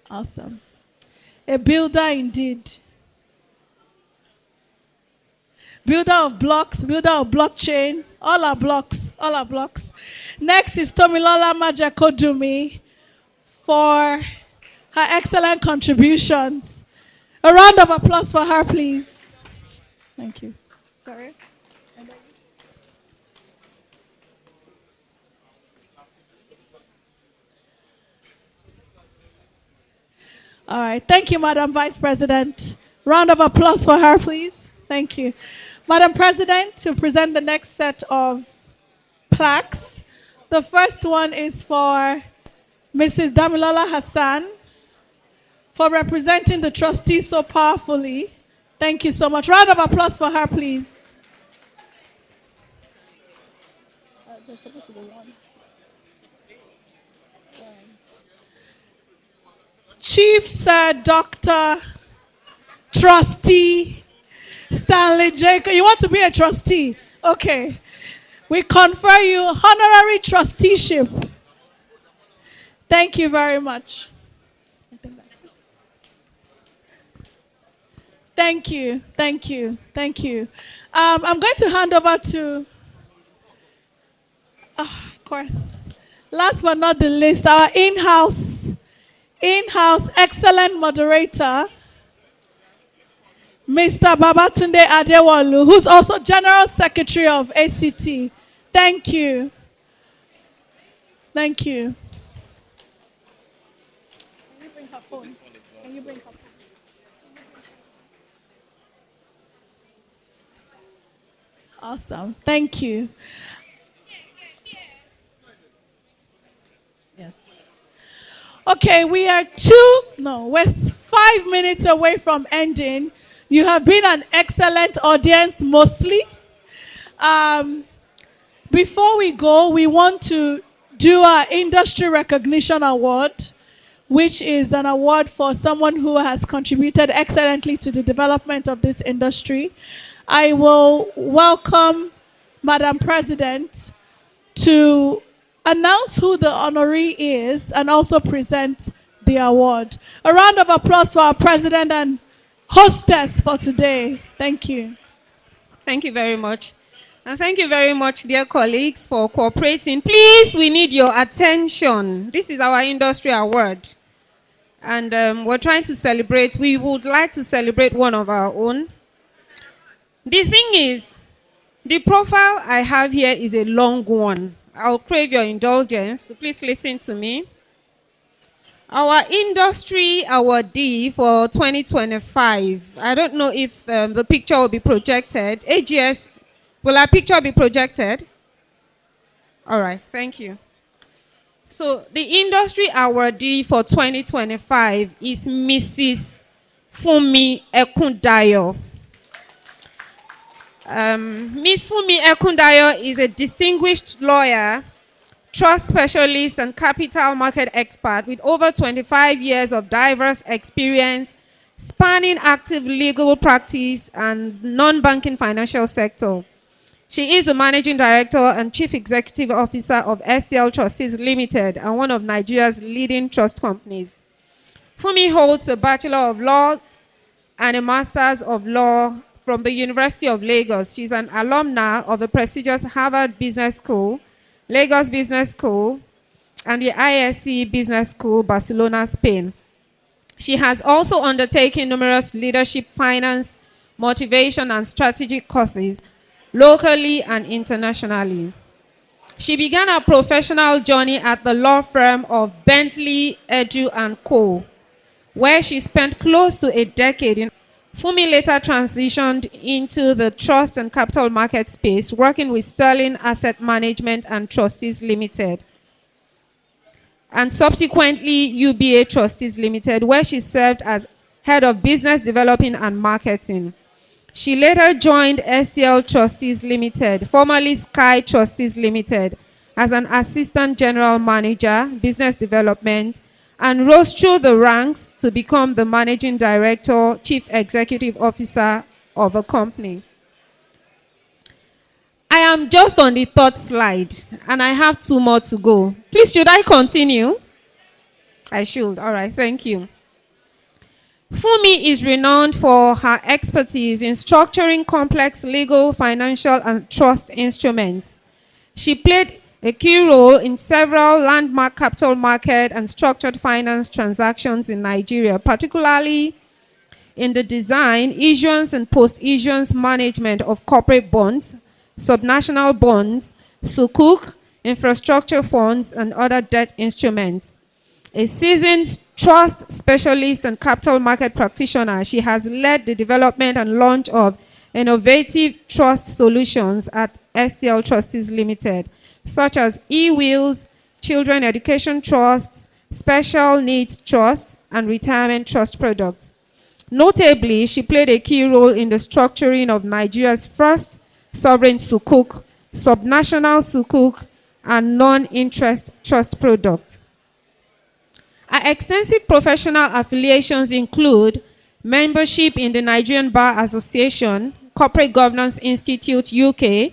[SPEAKER 1] Awesome. A builder indeed. Builder of blocks, builder of blockchain, all our blocks. Next is Tomilola Majakodumi for her excellent contributions. A round of applause for her, please. Thank you. Sorry. All right. Thank you, Madam Vice President. Round of applause for her, please. Thank you. Madam President, to present the next set of plaques. The first one is for Mrs. Damilola Hassan for representing the trustees so powerfully. Thank you so much. Round of applause for her, please. There's supposed to be one. Chief Sir Dr. Trustee Stanley Jacob. You want to be a trustee? Okay. We confer you honorary trusteeship. Thank you very much. I think that's it. Thank you. I'm going to hand over to, of course, last but not the least, our in-house excellent moderator, Mr. Babatunde Adewolu, who's also General Secretary of ACT. Thank you. Can you bring her phone? Awesome. Thank you. Yes. Okay, we're 5 minutes away from ending. You have been an excellent audience, mostly. Before we go, we want to do our Industry Recognition Award. which is an award for someone who has contributed excellently to the development of this industry. I will welcome Madam President to announce who the honoree is and also present the award. A round of applause for our president and hostess for today. Thank you.
[SPEAKER 2] Thank you very much. And thank you very much, dear colleagues, for cooperating. Please, we need your attention. This is our industry award. And we're trying to celebrate. We would like to celebrate one of our own. The thing is, the profile I have here is a long one. I'll crave your indulgence. So please listen to me. Our industry awardee for 2025. I don't know if the picture will be projected. AGS, will our picture be projected? All right, thank you. So the industry awardee for 2025 is Mrs. Fumi Ekundayo. Ms. Fumi Ekundayo is a distinguished lawyer, trust specialist, and capital market expert with over 25 years of diverse experience spanning active legal practice and non-banking financial sector. She is the Managing Director and Chief Executive Officer of SCL Trustees Limited and one of Nigeria's leading trust companies. Fumi holds a Bachelor of Laws and a Master's of Law from the University of Lagos. She's an alumna of the prestigious Harvard Business School, Lagos Business School, and the ISC Business School, Barcelona, Spain. She has also undertaken numerous leadership, finance, motivation, and strategic courses locally and internationally. She began her professional journey at the law firm of Bentley, Edu & Co., where she spent close to a decade. Fumi later transitioned into the trust and capital market space, working with Sterling Asset Management and Trustees Limited, and subsequently UBA Trustees Limited, where she served as Head of Business Development and Marketing. She later joined SCL Trustees Limited, formerly Sky Trustees Limited, as an Assistant General Manager, Business Development, and rose through the ranks to become the Managing Director, Chief Executive Officer of a company. I am just on the third slide, and I have 2 more to go. Please, should I continue? I should. All right, thank you. Fumi is renowned for her expertise in structuring complex legal, financial, and trust instruments. She played a key role in several landmark capital market and structured finance transactions in Nigeria, particularly in the design, issuance, and post-issuance management of corporate bonds, subnational bonds, sukuk, infrastructure funds, and other debt instruments. A seasoned trust specialist and capital market practitioner, she has led the development and launch of innovative trust solutions at SCL Trustees Limited, such as e-wills, children education trusts, special needs trusts, and retirement trust products. Notably, she played a key role in the structuring of Nigeria's first sovereign sukuk, subnational sukuk, and non-interest trust product. Her extensive professional affiliations include membership in the Nigerian Bar Association, Corporate Governance Institute UK,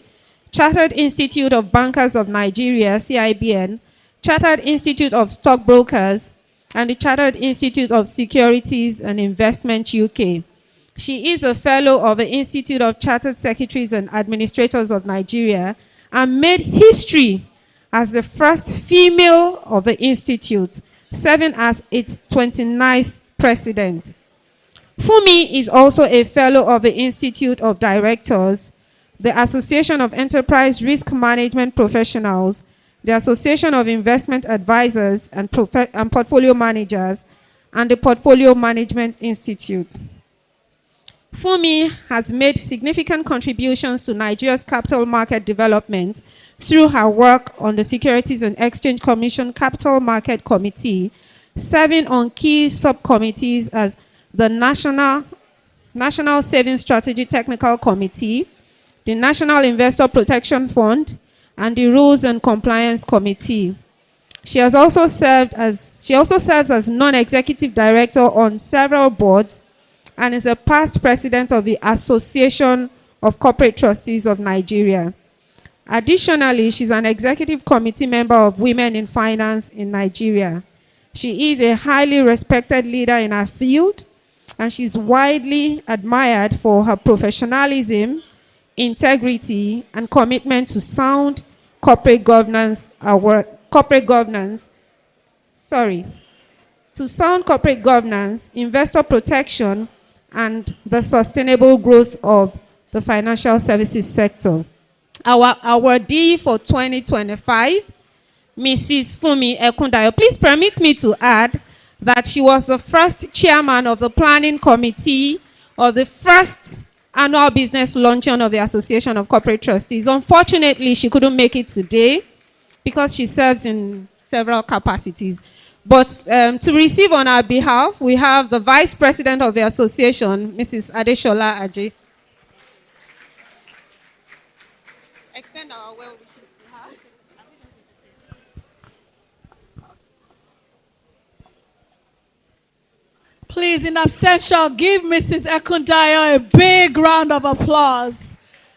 [SPEAKER 2] Chartered Institute of Bankers of Nigeria, CIBN, Chartered Institute of Stockbrokers, and the Chartered Institute of Securities and Investment UK. She is a fellow of the Institute of Chartered Secretaries and Administrators of Nigeria and made history as the first female of the institute, serving as its 29th president. Fumi is also a fellow of the Institute of Directors, the Association of Enterprise Risk Management Professionals, the Association of Investment Advisors and Portfolio Managers, and the Portfolio Management Institute. Fumi has made significant contributions to Nigeria's capital market development through her work on the Securities and Exchange Commission Capital Market Committee, serving on key subcommittees as the National Savings Strategy Technical Committee, the National Investor Protection Fund, and the Rules and Compliance Committee.
[SPEAKER 12] She also serves as non-executive director on several boards and is a past president of the Association of Corporate Trustees of Nigeria. Additionally, she's an executive committee member of Women in Finance in Nigeria. She is a highly respected leader in her field, and she's widely admired for her professionalism, integrity, and commitment to sound corporate governance, investor protection, and the sustainable growth of the financial services sector. Our awardee for 2025, Mrs. Fumi Ekundayo. Please permit me to add that she was the first chairman of the planning committee of the first annual business luncheon of the Association of Corporate Trustees. Unfortunately, she couldn't make it today because she serves in several capacities. But to receive on our behalf, we have the Vice President of the Association, Mrs. Adeshola Aje. Extend our well wishes to her.
[SPEAKER 1] Please, in absentia, give Mrs. Ekundayo a big round of applause.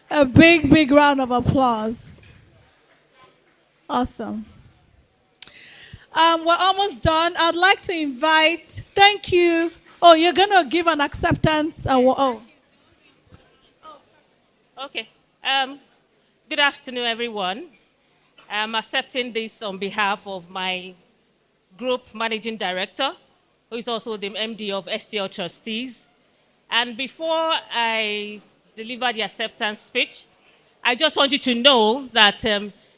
[SPEAKER 1] A big, big round of applause. Awesome. We're almost done. I'd like to invite, thank you. Oh, you're going to give an acceptance award. Oh.
[SPEAKER 13] Okay. Good afternoon, everyone. I'm accepting this on behalf of my group managing director, who is also the MD of STL Trustees. And before I deliver the acceptance speech, I just want you to know that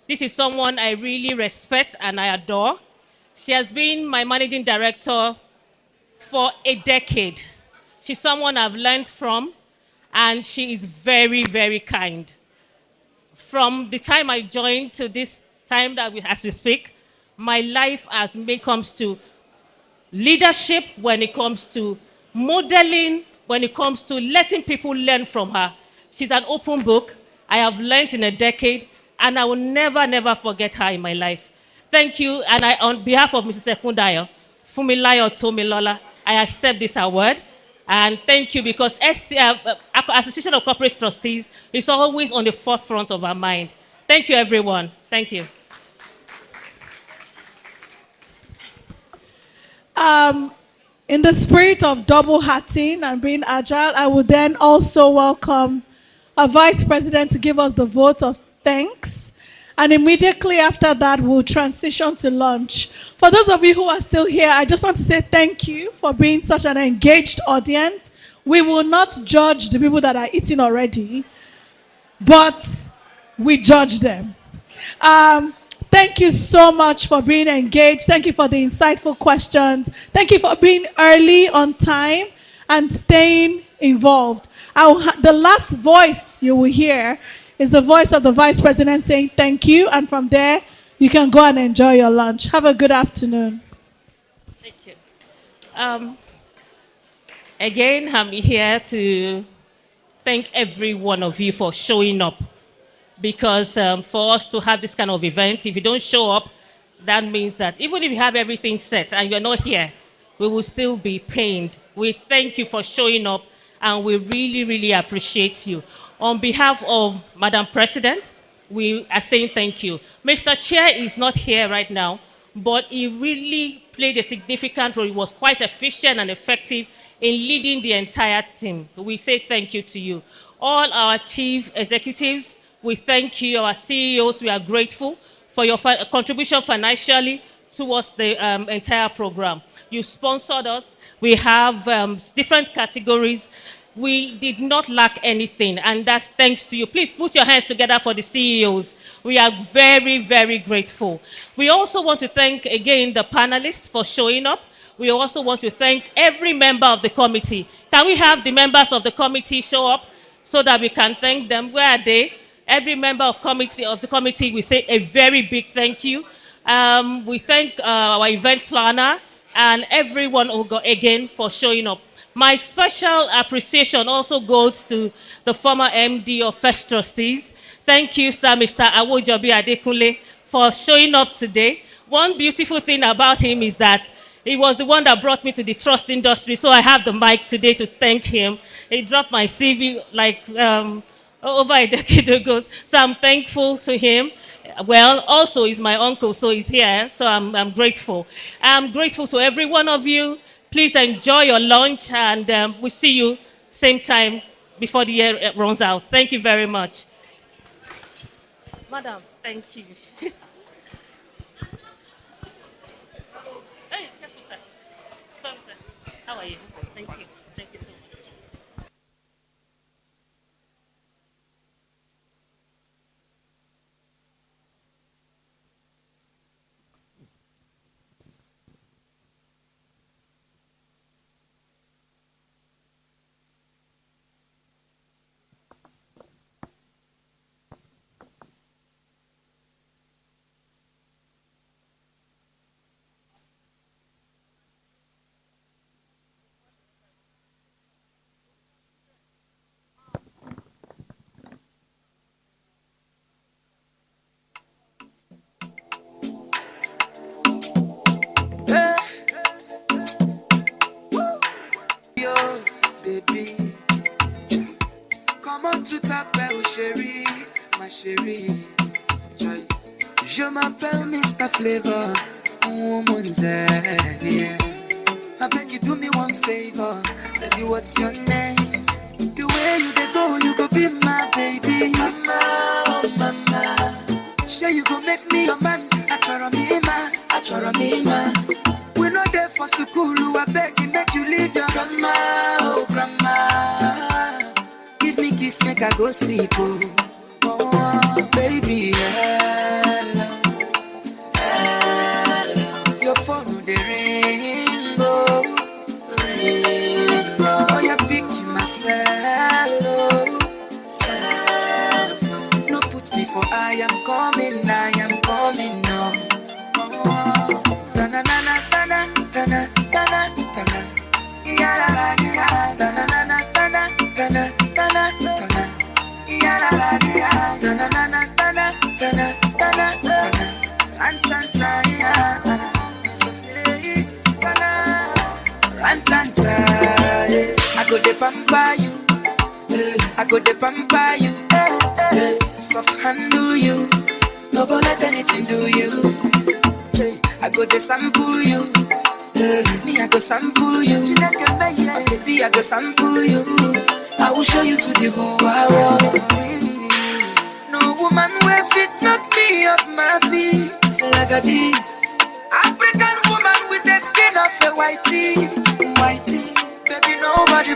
[SPEAKER 13] this is someone I really respect and I adore. She has been my managing director for a decade. She's someone I've learned from, and she is very, very kind. From the time I joined to this time that as we speak, my life as it comes to leadership, when it comes to modeling, when it comes to letting people learn from her. She's an open book. I have learned in a decade, and I will never, never forget her in my life. Thank you, and on behalf of Mrs. Ekundayo, Fumilayo Tomilola, I accept this award. And thank you, because Association of Corporate Trustees is always on the forefront of our mind. Thank you, everyone. Thank you.
[SPEAKER 1] In the spirit of double hatting and being agile, I would then also welcome our Vice President to give us the vote of thanks. And immediately after that, we'll transition to lunch. For those of you who are still here, I just want to say thank you for being such an engaged audience. We will not judge the people that are eating already, but we judge them. Thank you so much for being engaged. Thank you for the insightful questions. Thank you for being early, on time, and staying involved. The last voice you will hear is the voice of the Vice President saying thank you, and from there, you can go and enjoy your lunch. Have a good afternoon.
[SPEAKER 13] Thank you. Again, I'm here to thank every one of you for showing up, because for us to have this kind of event, if you don't show up, that means that even if you have everything set and you're not here, we will still be pained. We thank you for showing up, and we really, really appreciate you. On behalf of Madam President, we are saying thank you. Mr. Chair is not here right now, but he really played a significant role. He was quite efficient and effective in leading the entire team. We say thank you to you. All our chief executives, we thank you. Our CEOs, we are grateful for your contribution financially towards the entire program. You sponsored us. We have different categories. We did not lack anything, and that's thanks to you. Please put your hands together for the CEOs. We are very, very grateful. We also want to thank, again, the panelists for showing up. We also want to thank every member of the committee. Can we have the members of the committee show up so that we can thank them? Where are they? Every member of the committee, we say a very big thank you. We thank our event planner and everyone, again, for showing up. My special appreciation also goes to the former MD of First Trustees. Thank you, sir, Mr. Awojobi Adekunle, for showing up today. One beautiful thing about him is that he was the one that brought me to the trust industry, so I have the mic today to thank him. He dropped my CV like over a decade ago, so I'm thankful to him. Well, also he's my uncle, so he's here, so I'm grateful. I'm grateful to every one of you. Please enjoy your lunch, and we'll see you same time before the year runs out. Thank you very much. Madam, thank you. Hey, careful, sir. Sorry, sir. How are you? Thank you. Thank you so much.
[SPEAKER 14] Yo, baby, come on to t'appelle chérie, ma chérie. Je m'appelle Mr. Flavor, woman's yeah. I beg you do me one favor, baby, what's your name? The way you dey go, you go be my baby, mama, oh mama. Sure you go make me your man, achoro me man. We no there for school, I beg you make you leave your grandma, oh grandma. Give me kiss, make I go sleep, oh baby, hello. Your phone no dey ring, oh you pick myself, no put me for I am coming now. Tana tana tana tana tana tana, ya la la ya. Tana tana tana tana tana tana, ya la la ya. Tana tana tana tana tana tana, antanta ya. Sofle tana, antanta. I go de pamper you, I go de pamper you, soft handle you, no go let anything do you. I go to sample you, me I go sample you, baby I go sample you. I will show you to the whole world. No woman will fit knock me off my feet like a this African woman with the skin of a whitey, baby nobody.